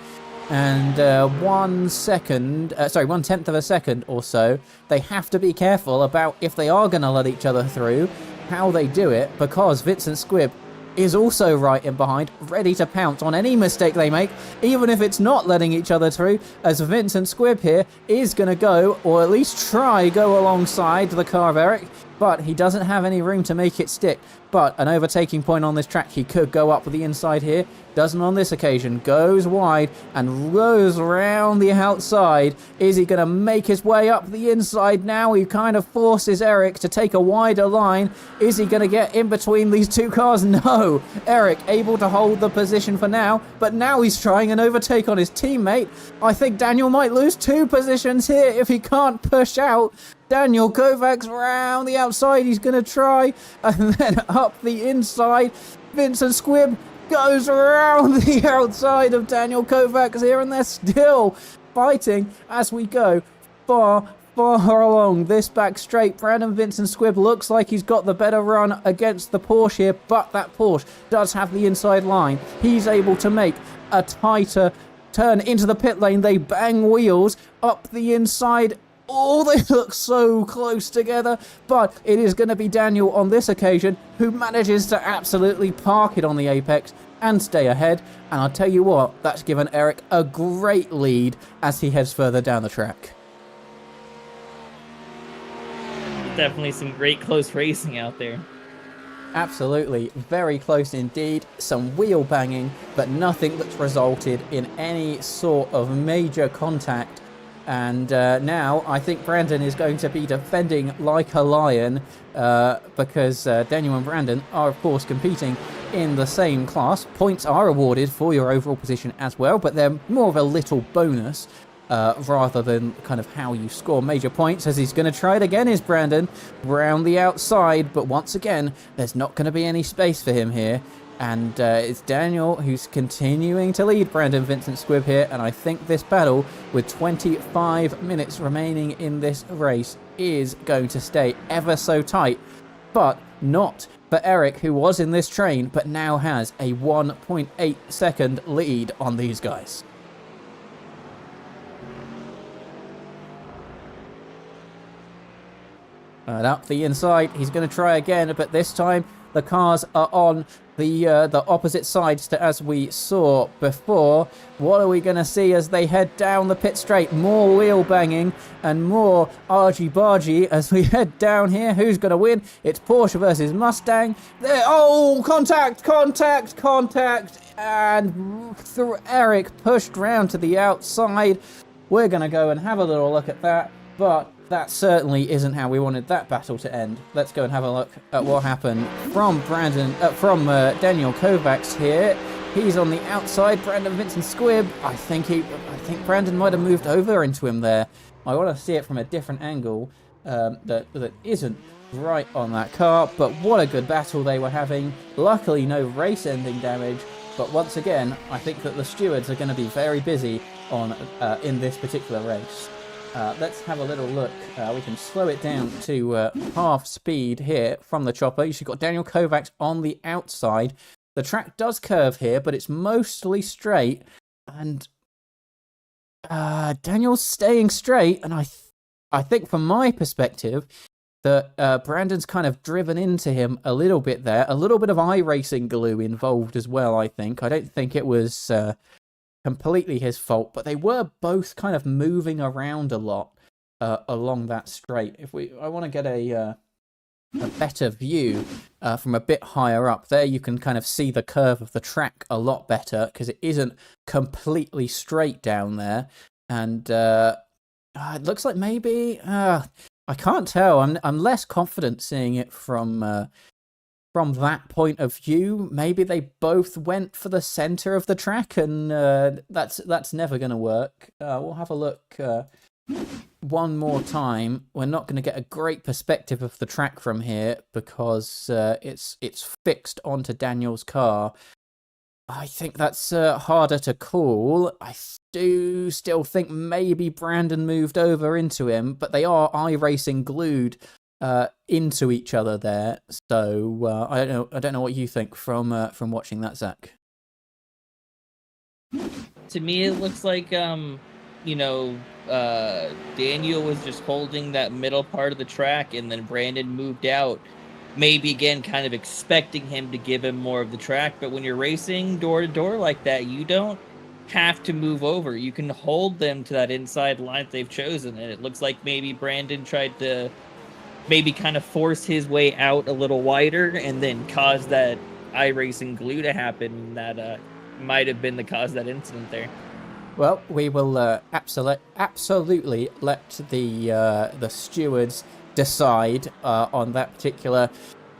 and 1/10 of a second or so. They have to be careful about if they are going to let each other through, how they do it, because Vincent Squibb is also right in behind, ready to pounce on any mistake they make, even if it's not letting each other through, as Vincent Squibb here is going to go, or at least try go alongside the car of Eric, but he doesn't have any room to make it stick. But an overtaking point on this track, he could go up the inside here, doesn't on this occasion, goes wide and goes around the outside. Is he going to make his way up the inside now? He kind of forces Eric to take a wider line. Is he going to get in between these two cars? No. Eric able to hold the position for now, but now he's trying an overtake on his teammate. I think Daniel might lose 2 positions here if he can't push out. Daniel Kovacs round the outside, he's going to try, and then up the inside. Vincent Squibb goes around the outside of Daniel Kovacs here, and they're still fighting as we go far along this back straight. Brandon Vincent Squibb looks like he's got the better run against the Porsche here, but that Porsche does have the inside line. He's able to make a tighter turn into the pit lane. They bang wheels up the inside. Oh, they look so close together, but it is going to be Daniel on this occasion who manages to absolutely park it on the apex and stay ahead. And I'll tell you what, that's given Eric a great lead as he heads further down the track. Definitely some great close racing out there. Absolutely, very close indeed. Some wheel banging, but nothing that's resulted in any sort of major contact. And now I think Brandon is going to be defending like a lion because Daniel and Brandon are, of course, competing in the same class. Points are awarded for your overall position as well, but they're more of a little bonus rather than kind of how you score major points. As he's going to try it again is Brandon round the outside, but once again, there's not going to be any space for him here. And it's Daniel who's continuing to lead Brandon Vincent Squibb here. And I think this battle, with 25 minutes remaining in this race, is going to stay ever so tight. But not for Eric, who was in this train, but now has a 1.8 second lead on these guys. And up the inside, he's going to try again, but this time the cars are on the opposite sides to as we saw before. What are we going to see as they head down the pit straight? More wheel banging and more argy-bargy as we head down here. Who's going to win? It's Porsche versus Mustang. There, oh, contact! And Eric pushed round to the outside. We're going to go and have a little look at that, but that certainly isn't how we wanted that battle to end. Let's go and have a look at what happened from Daniel Kovacs here. He's on the outside. Brandon Vincent Squibb. I think Brandon might have moved over into him there. I want to see it from a different angle that isn't right on that car. But what a good battle they were having. Luckily, no race-ending damage. But once again, I think that the stewards are going to be very busy on in this particular race. Let's have a little look. We can slow it down to half speed here from the chopper. You've got Daniel Kovacs on the outside. The track does curve here, but it's mostly straight. And Daniel's staying straight. And I think from my perspective, that Brandon's kind of driven into him a little bit there. A little bit of iRacing glue involved as well, I think. I don't think it was completely his fault, but they were both kind of moving around a lot along that straight. I want to get a better view from a bit higher up there, you can kind of see the curve of the track a lot better because it isn't completely straight down there. And it looks like maybe I can't tell. I'm less confident seeing it from that point of view. Maybe they both went for the center of the track, and that's never going to work. We'll have a look one more time. We're not going to get a great perspective of the track from here because it's fixed onto Daniel's car. I think that's harder to call. I do still think maybe Brandon moved over into him, but they are iRacing glued into each other there. So I don't know what you think from watching that, Zach. To me, it looks like Daniel was just holding that middle part of the track, and then Brandon moved out. Maybe again, kind of expecting him to give him more of the track. But when you're racing door to door like that, you don't have to move over. You can hold them to that inside line that they've chosen. And it looks like maybe Brandon tried to maybe kind of force his way out a little wider and then cause that iRacing glue to happen. That might have been the cause of that incident there. Well, we will absolutely let the stewards decide on that particular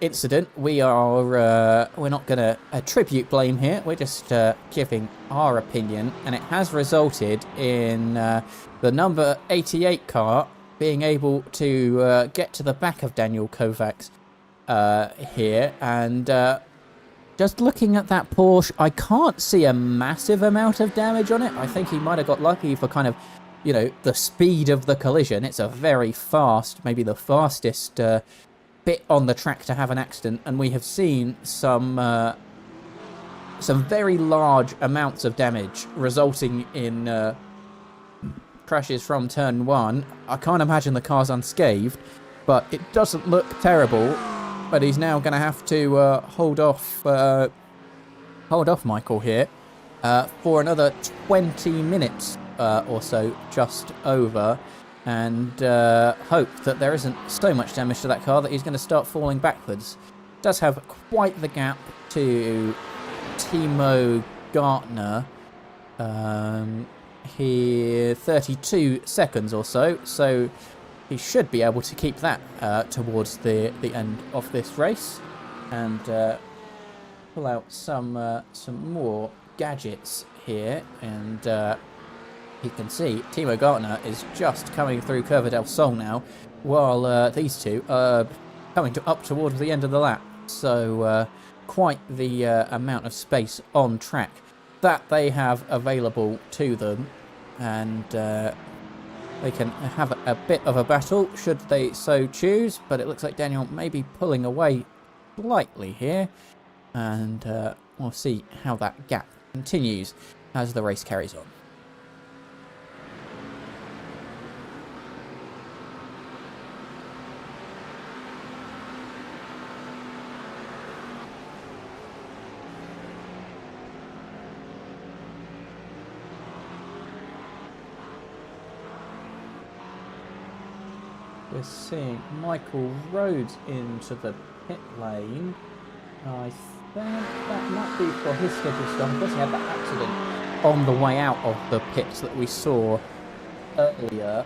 incident. We're not going to attribute blame here. We're just giving our opinion, and it has resulted in the number 88 car being able to get to the back of Daniel Kovacs here, and just looking at that Porsche, I can't see a massive amount of damage on it. I think he might have got lucky for kind of, the speed of the collision. It's a very fast, maybe the fastest bit on the track to have an accident, and we have seen some very large amounts of damage resulting in crashes from turn one. I can't imagine the car's unscathed, but it doesn't look terrible. But he's now going to have to hold off Michael here for another 20 minutes or so, just over, and hope that there isn't so much damage to that car that he's going to start falling backwards. Does have quite the gap to Timo Gartner here, 32 seconds or so, so he should be able to keep that towards the end of this race, and pull out some more gadgets here, and you can see Timo Gartner is just coming through Curva del Sol now, while these two are coming up towards the end of the lap. So quite the amount of space on track that they have available to them, and they can have a bit of a battle should they so choose, but it looks like Daniel may be pulling away slightly here, and we'll see how that gap continues as the race carries on. We're seeing Michael Rhodes into the pit lane. I think that might be for his scheduled stop. Of course, he had that accident on the way out of the pits that we saw earlier.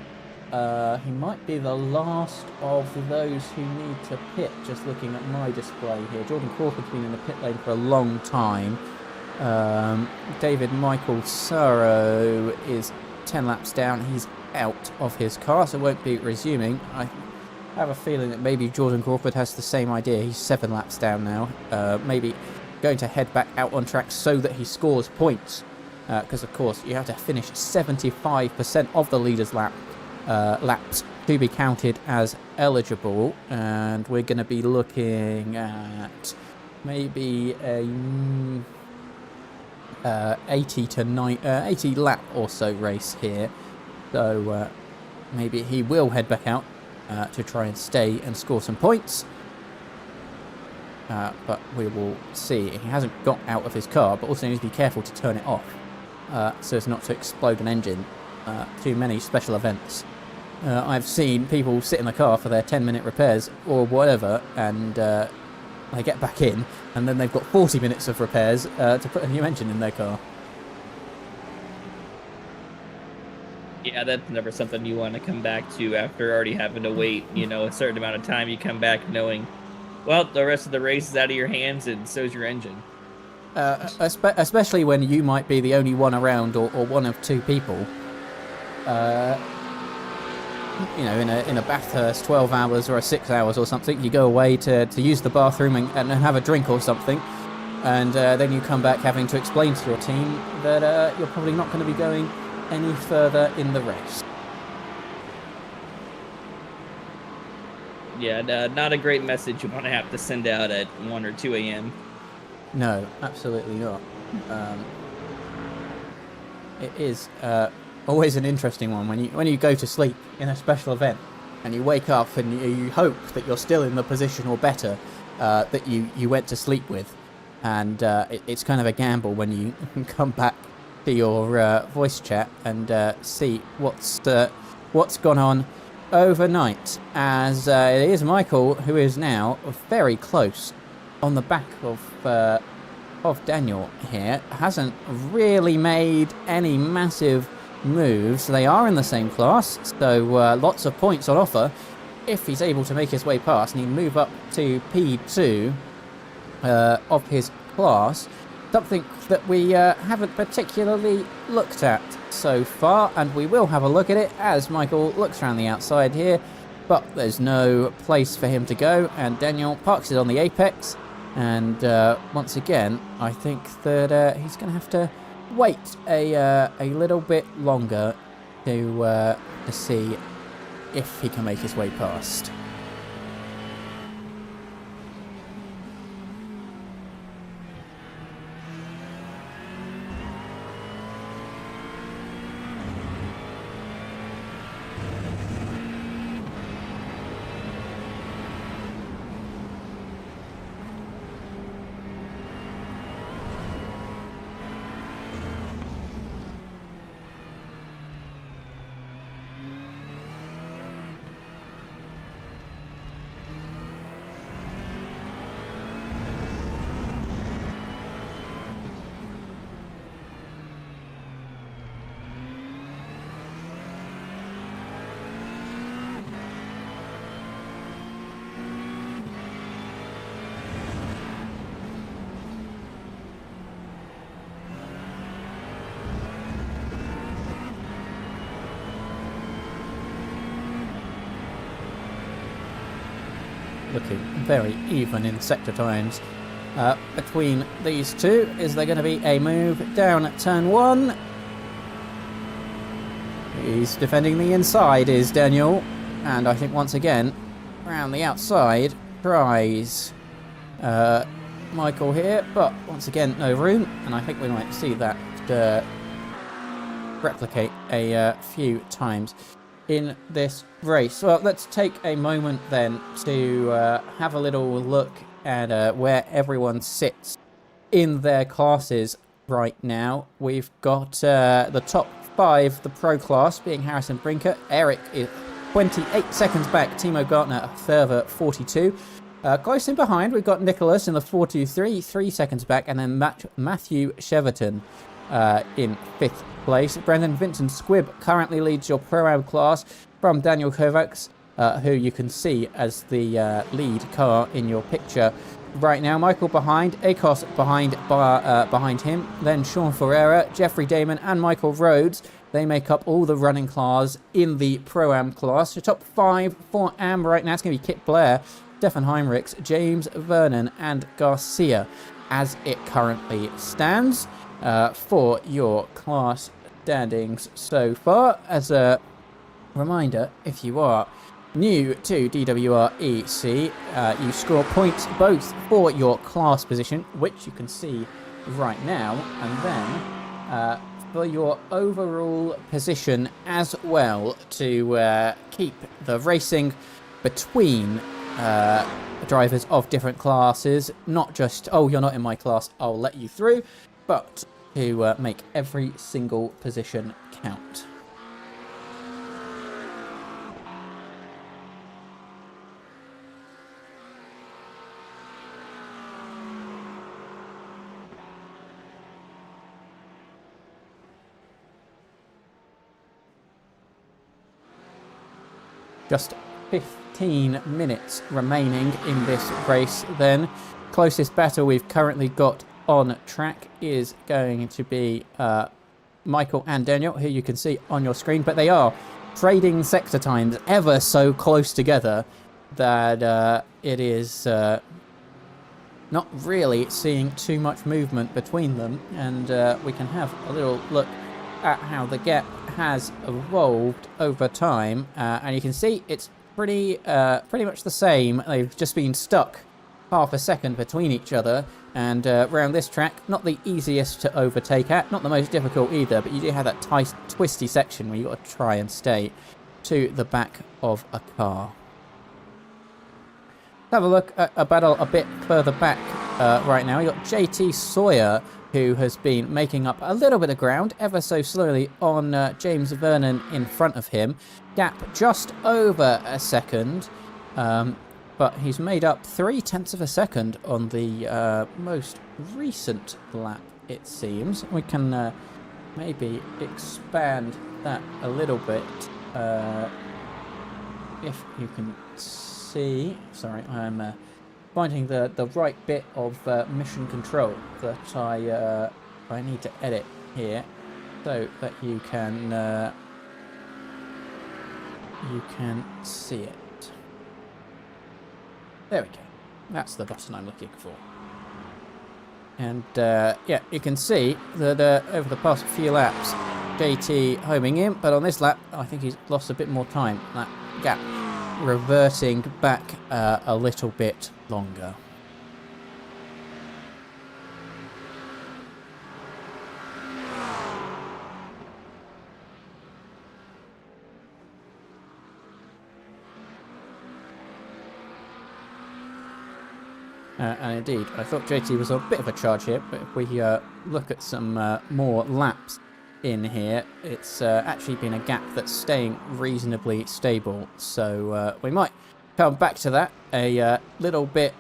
He might be the last of those who need to pit, just looking at my display here. Jordan Crawford's been in the pit lane for a long time. David Michael Sorrow is 10 laps down. He's out of his car, so won't be resuming. I have a feeling that maybe Jordan Crawford has the same idea. He's 7 laps down now. Maybe going to head back out on track so that he scores points, because of course you have to finish 75% of the leader's laps to be counted as eligible, and we're going to be looking at maybe a 80 lap or so race here. So maybe he will head back out to try and stay and score some points. But we will see. He hasn't got out of his car, but also needs to be careful to turn it off so as not to explode an engine. Too many special events. I've seen people sit in the car for their 10-minute repairs or whatever, and they get back in, and then they've got 40 minutes of repairs to put a new engine in their car. Yeah, that's never something you want to come back to after already having to wait, a certain amount of time. You come back knowing, well, the rest of the race is out of your hands, and so's your engine. Especially when you might be the only one around, or one of two people. In a Bathurst, 12 hours or a 6 hours or something, you go away to use the bathroom and have a drink or something, and then you come back having to explain to your team that you're probably not going to be going any further in the race. Yeah, not a great message you want to have to send out at 1 or 2 a.m. No, absolutely not. It is always an interesting one when you go to sleep in a special event and you wake up and you hope that you're still in the position or better that you went to sleep with, and it's kind of a gamble when you come back to your voice chat and see what's gone on overnight, as it is Michael who is now very close on the back of Daniel here. Hasn't really made any massive moves. They are in the same class, so lots of points on offer if he's able to make his way past, and he'd move up to P2 of his class, something that we haven't particularly looked at so far, and we will have a look at it as Michael looks around the outside here, but there's no place for him to go, and Daniel parks it on the apex, and once again I think that he's going to have to wait a little bit longer to see if he can make his way past. Looking very even in sector times between these two. Is there going to be a move down at turn 1? He's defending the inside, is Daniel, and I think once again around the outside tries Michael here, but once again no room, and I think we might see that replicate a few times in this race. Well, let's take a moment then to have a little look at where everyone sits in their classes right now. We've got the top 5, the pro class, being Harrison Brinker. Eric is 28 seconds back. Timo Gartner a further 42. Close in behind, we've got Nicholas in the 423, 3 seconds back, and then Matthew Cheverton in 5th place. Brendan Vincent Squibb currently leads your Pro-Am class from Daniel Kovacs, who you can see as the lead car in your picture right now. Michael behind, Akos behind him, then Sean Ferreira, Jeffrey Damon and Michael Rhodes. They make up all the running cars in the Pro-Am class. The top 5 for Am right now, it's going to be Kit Blair, Stefan Heinrichs, James Vernon and Garcia as it currently stands. For your class standings so far. As a reminder, if you are new to DWREC, you score points both for your class position, which you can see right now, and then for your overall position as well, to keep the racing between drivers of different classes, not just, oh, you're not in my class, I'll let you through, but to make every single position count. Just 15 minutes remaining in this race then. Closest battle we've currently got on track is going to be Michael and Daniel, who you can see on your screen, but they are trading sector times ever so close together that it is not really seeing too much movement between them, and we can have a little look at how the gap has evolved over time, and you can see it's pretty much the same. They've just been stuck half a second between each other, and around this track, not the easiest to overtake at, not the most difficult either, but you do have that tight, twisty section where you've got to try and stay to the back of a car. Have a look at a battle a bit further back right now. You've got JT Sawyer, who has been making up a little bit of ground ever so slowly on James Vernon in front of him. Gap just over a second, but he's made up 0.3 of a second on the most recent lap, it seems. We can maybe expand that a little bit if you can see. Sorry, I'm finding the right bit of mission control that I need to edit here so that you can see it. There we go. That's the button I'm looking for. And yeah, you can see that over the past few laps, JT homing in, but on this lap, I think he's lost a bit more time. That gap reverting back a little bit longer. And indeed, I thought JT was on a bit of a charge here, but if we look at some more laps in here, it's actually been a gap that's staying reasonably stable. So we might come back to that a little bit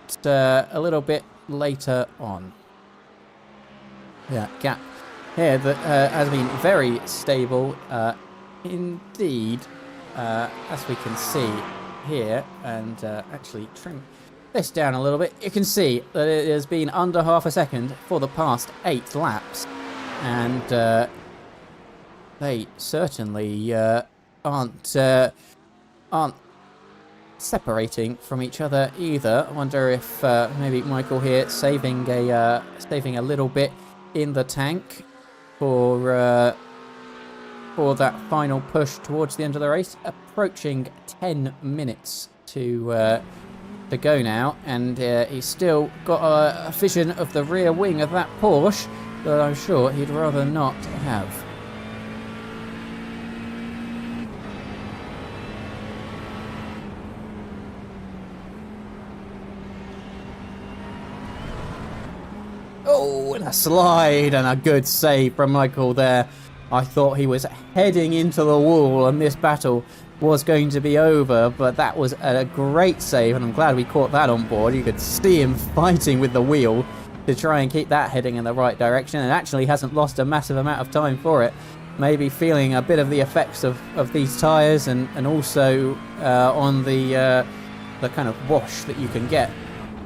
later on. Yeah, gap here that has been very stable indeed, as we can see here, and actually trim this down a little bit. You can see that it has been under half a second for the past 8 laps, and they certainly aren't separating from each other either. I wonder if maybe Michael here saving a little bit in the tank for that final push towards the end of the race. Approaching 10 minutes to go now, and he's still got a vision of the rear wing of that Porsche that I'm sure he'd rather not have. Oh, and a slide, and a good save from Michael there. I thought he was heading into the wall and this battle was going to be over, but that was a great save, and I'm glad we caught that on board. You could see him fighting with the wheel to try and keep that heading in the right direction, and actually hasn't lost a massive amount of time for it. Maybe feeling a bit of the effects of these tyres, and also on the kind of wash that you can get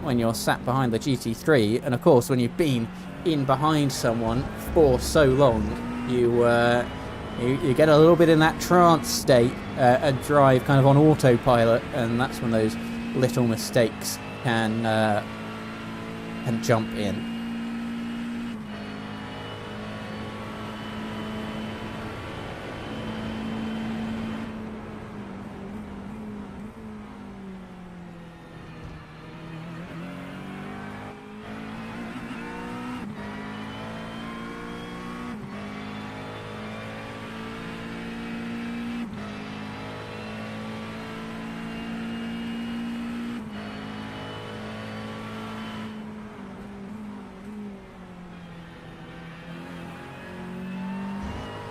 when you're sat behind the GT3, and of course when you've been in behind someone for so long, you get a little bit in that trance state and drive kind of on autopilot, and that's when those little mistakes can jump in.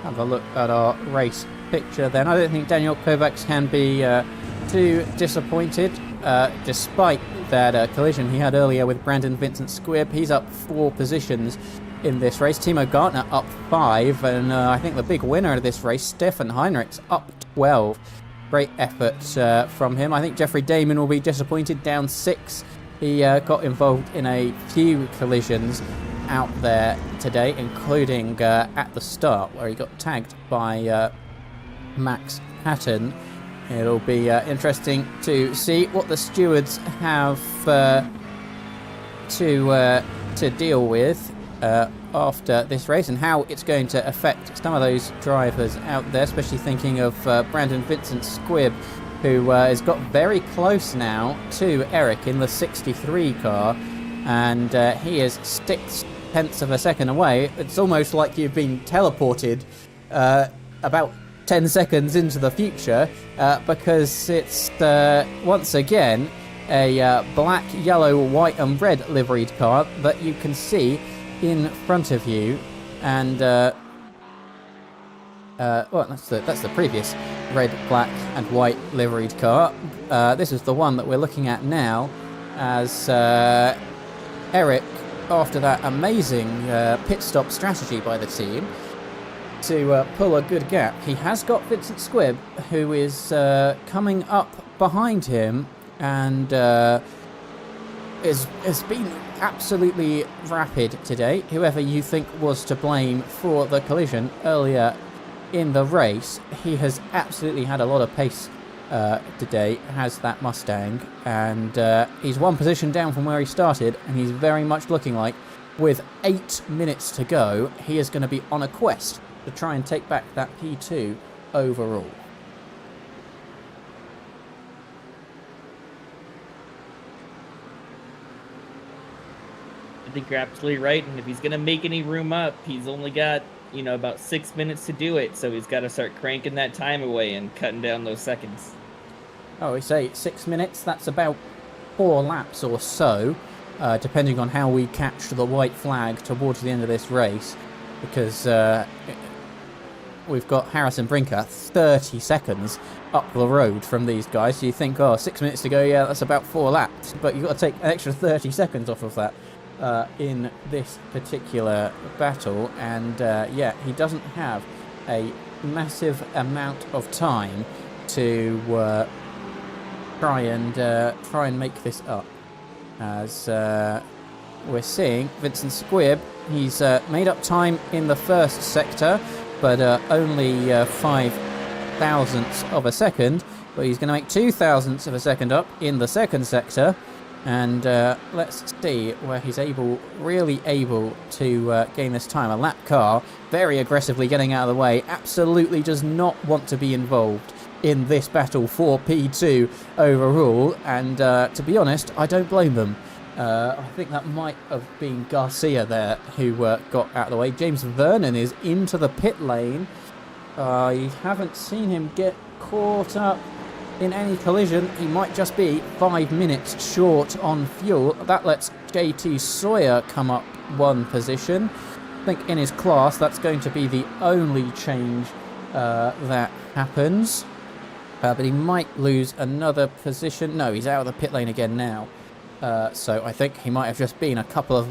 have a look at our race picture then. I don't think Daniel Kovacs can be too disappointed, despite that collision he had earlier with Brandon Vincent Squibb. He's up 4 positions in this race. Timo Gartner up 5, and I think the big winner of this race, Stefan Heinrichs, up 12. Great effort from him. I think Jeffrey Damon will be disappointed, down 6. He got involved in a few collisions out there today, including at the start where he got tagged by Max Patton. It'll be interesting to see what the stewards have to deal with after this race, and how it's going to affect some of those drivers out there, especially thinking of Brandon Vincent Squibb, who has got very close now to Eric in the 63 car, and he is 0.6 of a second away. It's almost like you've been teleported about 10 seconds into the future, because it's once again a black, yellow, white and red liveried car that you can see in front of you, and well, that's the previous red, black and white liveried car. This is the one that we're looking at now, as Eric, after that amazing pit stop strategy by the team to pull a good gap, he has got Vincent Squibb, who is coming up behind him, and has been absolutely rapid today. Whoever you think was to blame for the collision earlier in the race, he has absolutely had a lot of pace today, has that Mustang, and he's 1 position down from where he started, and he's very much looking like, with 8 minutes to go, he is going to be on a quest to try and take back that P2 overall. I think you're absolutely right, and if he's going to make any room up, he's only got, you know, about 6 minutes to do it, so he's got to start cranking that time away and cutting down those seconds. Oh, we say 6 minutes, that's about 4 laps or so, depending on how we catch the white flag towards the end of this race, because we've got Harrison Brinker 30 seconds up the road from these guys, so you think, oh, 6 minutes to go, yeah, that's about 4 laps, but you've got to take an extra 30 seconds off of that in this particular battle, and yeah, he doesn't have a massive amount of time to try and make this up. As we're seeing Vincent Squibb, he's made up time in the first sector, but only 5 thousandths of a second, but he's going to make 2 thousandths of a second up in the second sector. And let's see where he's really able to gain this time. A lap car, very aggressively getting out of the way, absolutely does not want to be involved in this battle for P2 overall. And to be honest, I don't blame them. I think that might have been Garcia there who got out of the way. James Vernon is into the pit lane. You haven't seen him get caught up in any collision. He might just be 5 minutes short on fuel. That lets JT Sawyer come up 1 position. I think in his class that's going to be the only change that happens. But he might lose another position. No, he's out of the pit lane again now. So I think he might have just been a couple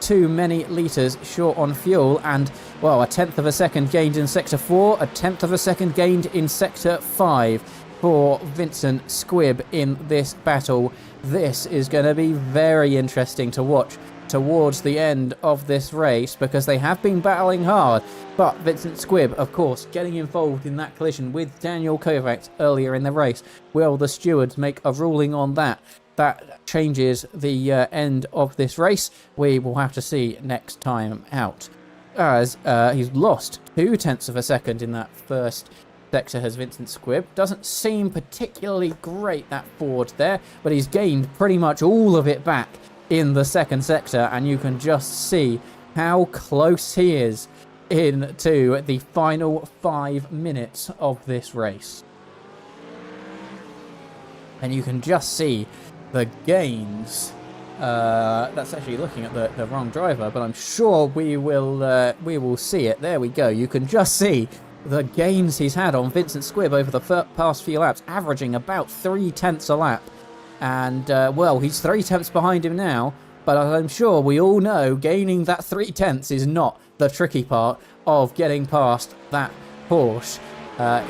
too many litres short on fuel, and well, 1/10 of a second gained in sector 4, 1/10 of a second gained in sector 5 for Vincent Squibb in this battle. This is going to be very interesting to watch towards the end of this race, because they have been battling hard, but Vincent Squibb, of course, getting involved in that collision with Daniel Kovacs earlier in the race. Will the stewards make a ruling on that? That changes the end of this race. We will have to see next time out, as he's lost 0.2 of a second in that first sector, has Vincent Squibb. Doesn't seem particularly great, that Ford there, but he's gained pretty much all of it back in the second sector, and you can just see how close he is into the final 5 minutes of this race. And you can just see the gains That's actually looking at the wrong driver, but I'm sure we will see it. There we go. You can just see the gains he's had on Vincent Squibb over the past few laps, averaging about 3/10 a lap. And, well, he's 3/10 behind him now, but I'm sure we all know gaining that 3/10 is not the tricky part of getting past that Porsche.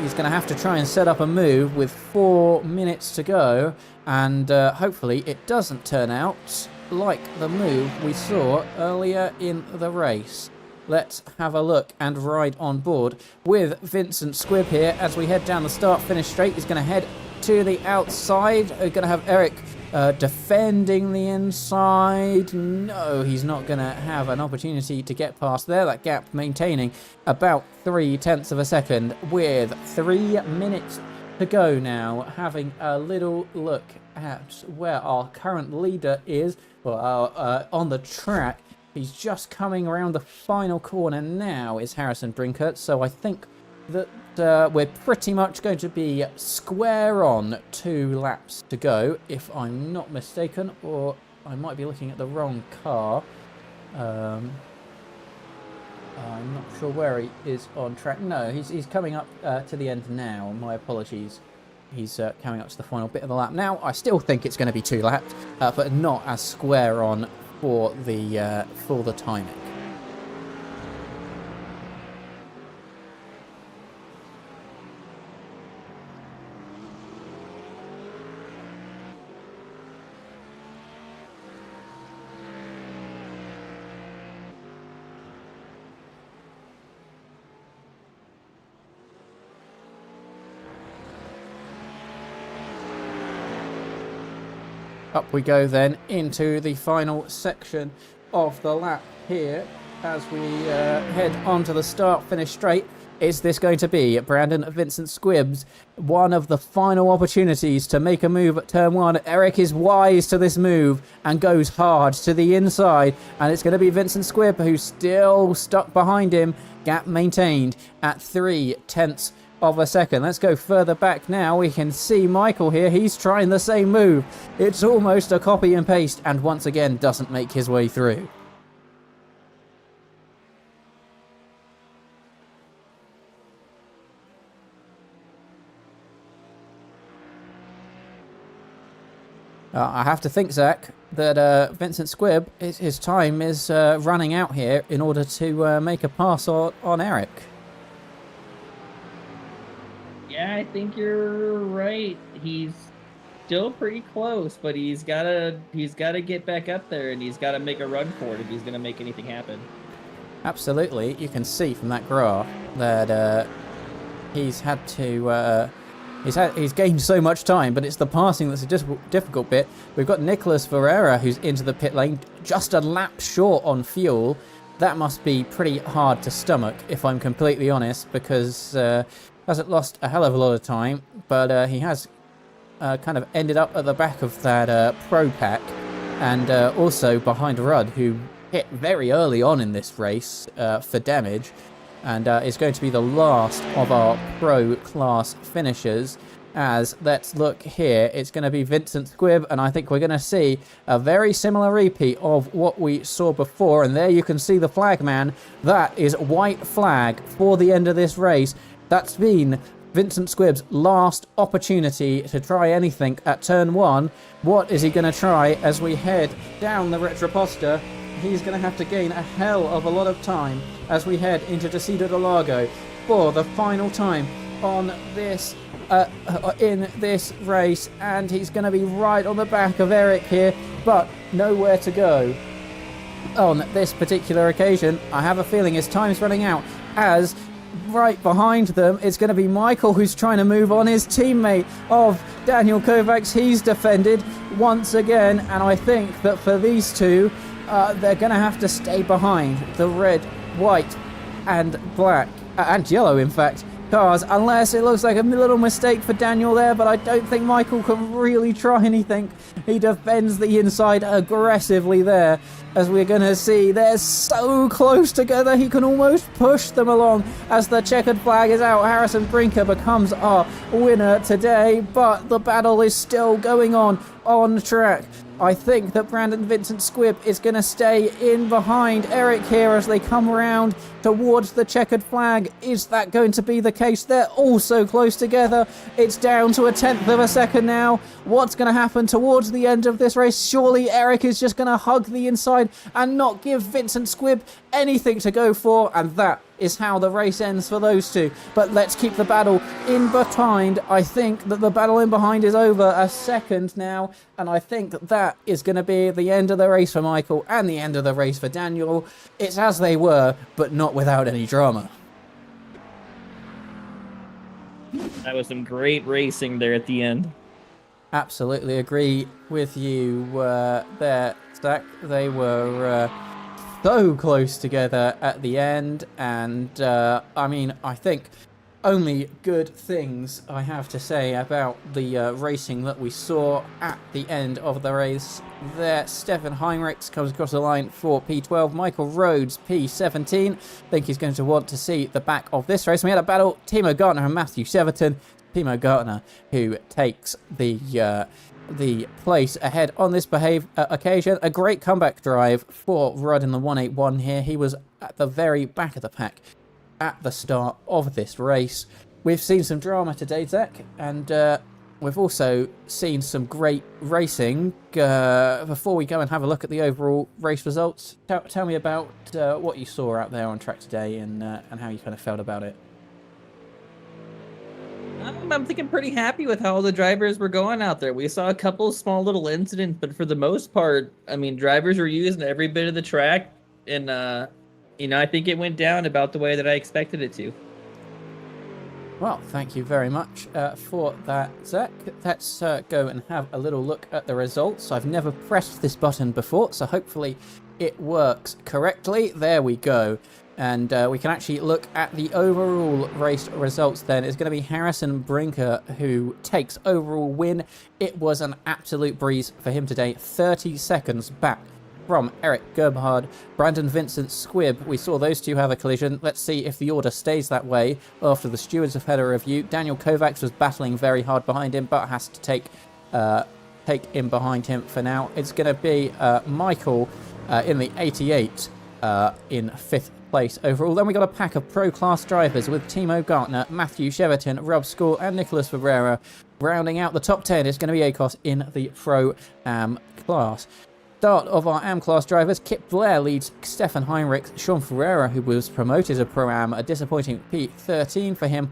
He's going to have to try and set up a move with 4 minutes to go, and hopefully it doesn't turn out like the move we saw earlier in the race. Let's have a look and ride on board with Vincent Squibb here as we head down the start-finish straight. He's going to head to the outside. We're going to have Eric defending the inside. No, he's not going to have an opportunity to get past there. That gap maintaining about 3/10 of a second with 3 minutes to go now. Having a little look at where our current leader is, on the track. He's just coming around the final corner now, is Harrison Brinkert. So I think that we're pretty much going to be square on 2 laps to go, if I'm not mistaken, or I might be looking at the wrong car. I'm not sure where he is on track. No, he's coming up to the end now. My apologies. He's coming up to the final bit of the lap. Now, I still think it's going to be 2 laps, but not as square on for the timing. Up we go then into the final section of the lap here as we head onto the start-finish straight. Is this going to be Brandon Vincent Squibb's one of the final opportunities to make a move at turn 1? Eric is wise to this move and goes hard to the inside, and it's going to be Vincent Squibb who's still stuck behind him. Gap maintained at 3/10 of a second. Let's go further back now. We can see Michael here. He's trying the same move. It's almost a copy and paste, and once again doesn't make his way through. I have to think, Zach, that Vincent Squibb, his time is running out here in order to make a pass on Eric. Yeah, I think you're right. He's still pretty close, but he's gotta get back up there, and he's gotta make a run for it if he's gonna make anything happen. Absolutely, you can see from that graph that he's had to he's gained so much time, but it's the passing that's a difficult bit. We've got Nicholas Ferreira who's into the pit lane, just a lap short on fuel. That must be pretty hard to stomach, if I'm completely honest, because hasn't lost a hell of a lot of time, but he has kind of ended up at the back of that Pro Pack, and also behind Rudd, who hit very early on in this race for damage, and is going to be the last of our Pro Class finishers. As, let's look here, it's going to be Vincent Squibb, and I think we're going to see a very similar repeat of what we saw before, and there you can see the flag man. That is white flag for the end of this race. That's been Vincent Squibb's last opportunity to try anything at turn 1. What is he going to try as we head down the Retroposta? He's going to have to gain a hell of a lot of time as we head into Descida del Lago for the final time on this in this race, and he's going to be right on the back of Eric here, but nowhere to go on this particular occasion. I have a feeling his time's running out, as right behind them it's going to be Michael, who's trying to move on his teammate of Daniel Kovacs. He's defended once again, and I think that for these two, they're going to have to stay behind the red, white and black, and yellow in fact, cars, unless it looks like a little mistake for Daniel there, but I don't think Michael can really try anything. He defends the inside aggressively there, as we're going to see. They're so close together, he can almost push them along as the checkered flag is out. Harrison Brinker becomes our winner today, but the battle is still going on on track. I think that Brandon Vincent Squibb is going to stay in behind Eric here as they come around towards the checkered flag. Is that going to be the case? They're all so close together. It's down to a 10th of a second now. What's going to happen towards the end of this race? Surely Eric is just going to hug the inside and not give Vincent Squibb anything to go for, and that is how the race ends for those two. But let's keep the battle in behind. I think that the battle in behind is over a second now, and I think that is going to be the end of the race for Michael and the end of the race for Daniel. It's as they were, but not without any drama. That was some great racing there at the end. Absolutely agree with you there, Zach. They were so close together at the end, and I think only good things I have to say about the racing that we saw at the end of the race there. Stefan Heinrichs comes across the line for P12, Michael Rhodes P17. I think he's going to want to see the back of this race. We had a battle, Timo Gartner and Matthew Severton. Timo Gartner, who takes the place ahead on this occasion. A great comeback drive for Rudd in the 181 here. He was at the very back of the pack at the start of this race. We've seen some drama today, Zach, and we've also seen some great racing. Before we go and have a look at the overall race results, tell me about what you saw out there on track today and how you kind of felt about it. I'm thinking pretty happy with how all the drivers were going out there. We saw a couple small little incidents, but for the most part, I mean, drivers were using every bit of the track, and I think it went down about the way that I expected it to. Well, thank you very much for that, Zach. Let's go and have a little look at the results. I've never pressed this button before, so hopefully it works correctly. There we go. And we can actually look at the overall race results then. It's going to be Harrison Brinker who takes overall win. It was an absolute breeze for him today. 30 seconds back from Eric Gerbhard. Brandon Vincent Squibb, we saw those two have a collision. Let's see if the order stays that way after the stewards have had a review. Daniel Kovacs was battling very hard behind him, but has to take in behind him for now. It's going to be Michael in the 88 in 5th place overall. Then we got a pack of pro class drivers with Timo Gartner, Matthew Cheverton, Rob Score and Nicholas Ferreira. Rounding out the top 10 is going to be ACOS in the pro am class. Start of our am class drivers, Kip Blair leads Stefan Heinrich. Sean Ferreira, who was promoted to pro am, a disappointing P13 for him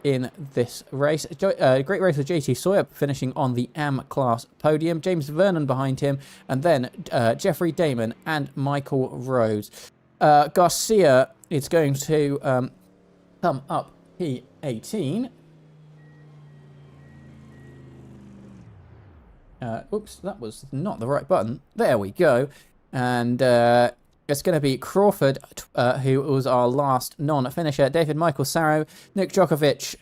in this race. Great race with JT Sawyer finishing on the AM class podium. James Vernon behind him, and then Jeffrey Damon and Michael Rhodes. Garcia is going to come up P18. Oops, that was not the right button. There we go. And it's going to be Crawford, who was our last non-finisher. David Michael Sarrow, Nick Djokovic,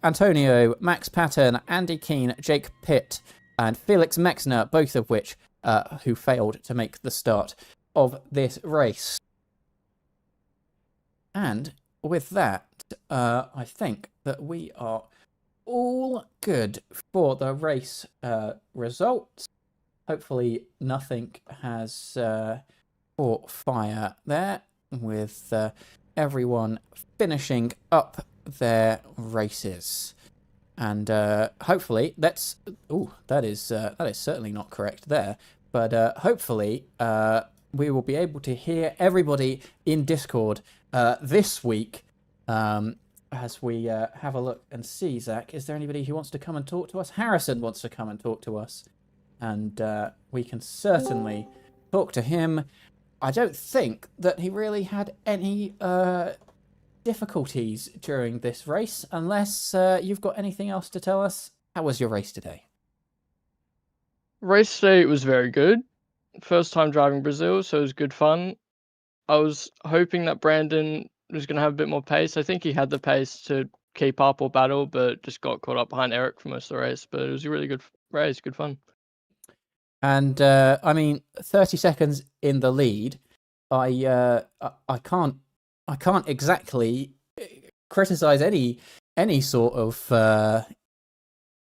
Antonio, Max Patton, Andy Keane, Jake Pitt, and Felix Mexner, both of which who failed to make the start of this race. And with that, I think that we are all good for the race results. Hopefully nothing has caught fire there, with everyone finishing up their races. And hopefully that's... Ooh, that is certainly not correct there. But hopefully we will be able to hear everybody in Discord this week as we have a look and see. Zach, is there anybody who wants to come and talk to us? Harrison wants to come and talk to us, and we can certainly talk to him. I don't think that he really had any difficulties during this race, unless you've got anything else to tell us. How was your race today? Race today was very good. First time driving Brazil, so it was good fun. I was hoping that Brandon was going to have a bit more pace. I think he had the pace to keep up or battle, but just got caught up behind Eric for most of the race. But it was a really good race, good fun. And I mean, 30 seconds in the lead. I can't exactly criticize any sort of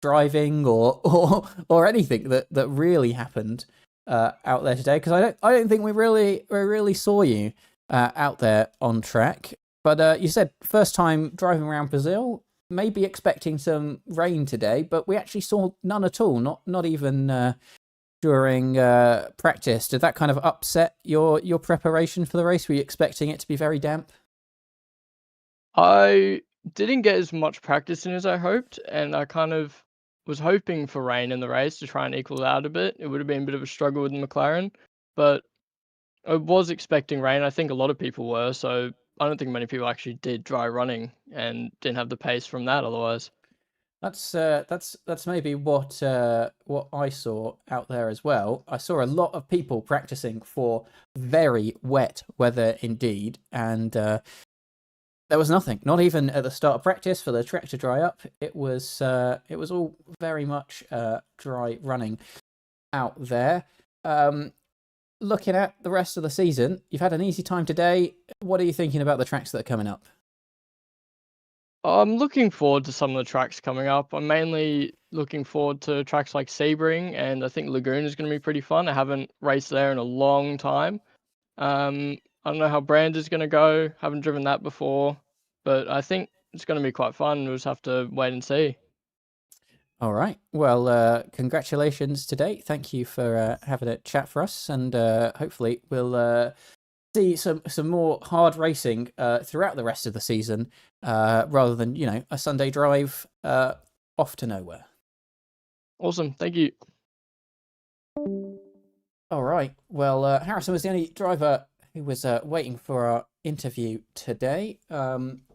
driving or anything that really happened out there today, because I don't think we really saw you out there on track. But you said first time driving around Brazil, maybe expecting some rain today, but we actually saw none at all. Not even during practice. Did that kind of upset your preparation for the race? Were you expecting it to be very damp? I didn't get as much practice in as I hoped, and I kind of was hoping for rain in the race to try and equal it out a bit. It would have been a bit of a struggle with the McLaren, but I was expecting rain. I think a lot of people were, so I don't think many people actually did dry running and didn't have the pace from that otherwise. That's maybe what I saw out there as well. I saw a lot of people practicing for very wet weather indeed, and there was nothing, not even at the start of practice for the track to dry up. It was all very much dry running out there. Looking at the rest of the season, you've had an easy time today. What are you thinking about the tracks that are coming up? I'm looking forward to some of the tracks coming up. I'm mainly looking forward to tracks like Sebring, and I think Lagoon is going to be pretty fun. I haven't raced there in a long time. I don't know how Brand is going to go. Haven't driven that before, but I think it's going to be quite fun. We'll just have to wait and see. All right. Well, congratulations today. Thank you for having a chat for us, and hopefully we'll see some more hard racing throughout the rest of the season, rather than a Sunday drive off to nowhere. Awesome. Thank you. All right. Well, Harrison was the only driver who was waiting for our interview today.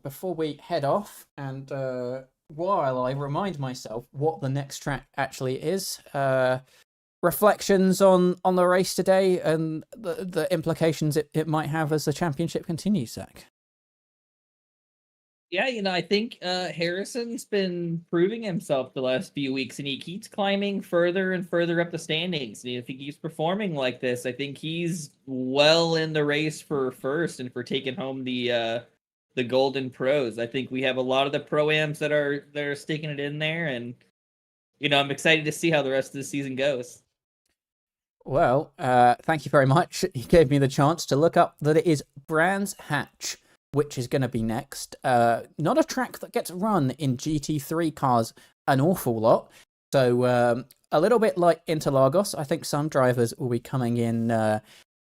Before we head off, and while I remind myself what the next track actually is, reflections on the race today and the implications it might have as the championship continues, Zach. Yeah, I think Harrison's been proving himself the last few weeks, and he keeps climbing further and further up the standings. And if he keeps performing like this, I think he's well in the race for first and for taking home the Golden Pros. I think we have a lot of the Pro-Ams that are sticking it in there, and I'm excited to see how the rest of the season goes. Well, thank you very much. You gave me the chance to look up that it is Brands Hatch, which is going to be next. Not a track that gets run in GT3 cars an awful lot. So a little bit like Interlagos, I think some drivers will be coming in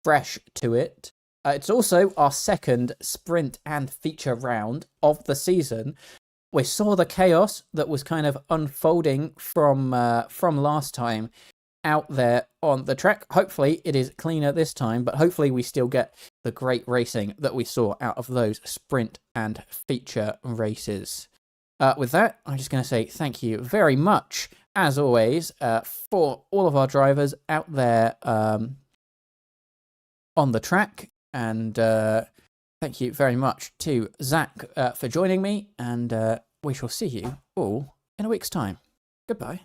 fresh to it. It's also our second sprint and feature round of the season. We saw the chaos that was kind of unfolding from last time out there on the track. Hopefully it is cleaner this time, but hopefully we still get the great racing that we saw out of those sprint and feature races. With that, I'm just going to say thank you very much, as always, for all of our drivers out there on the track, and thank you very much to Zach for joining me, and we shall see you all in a week's time. Goodbye.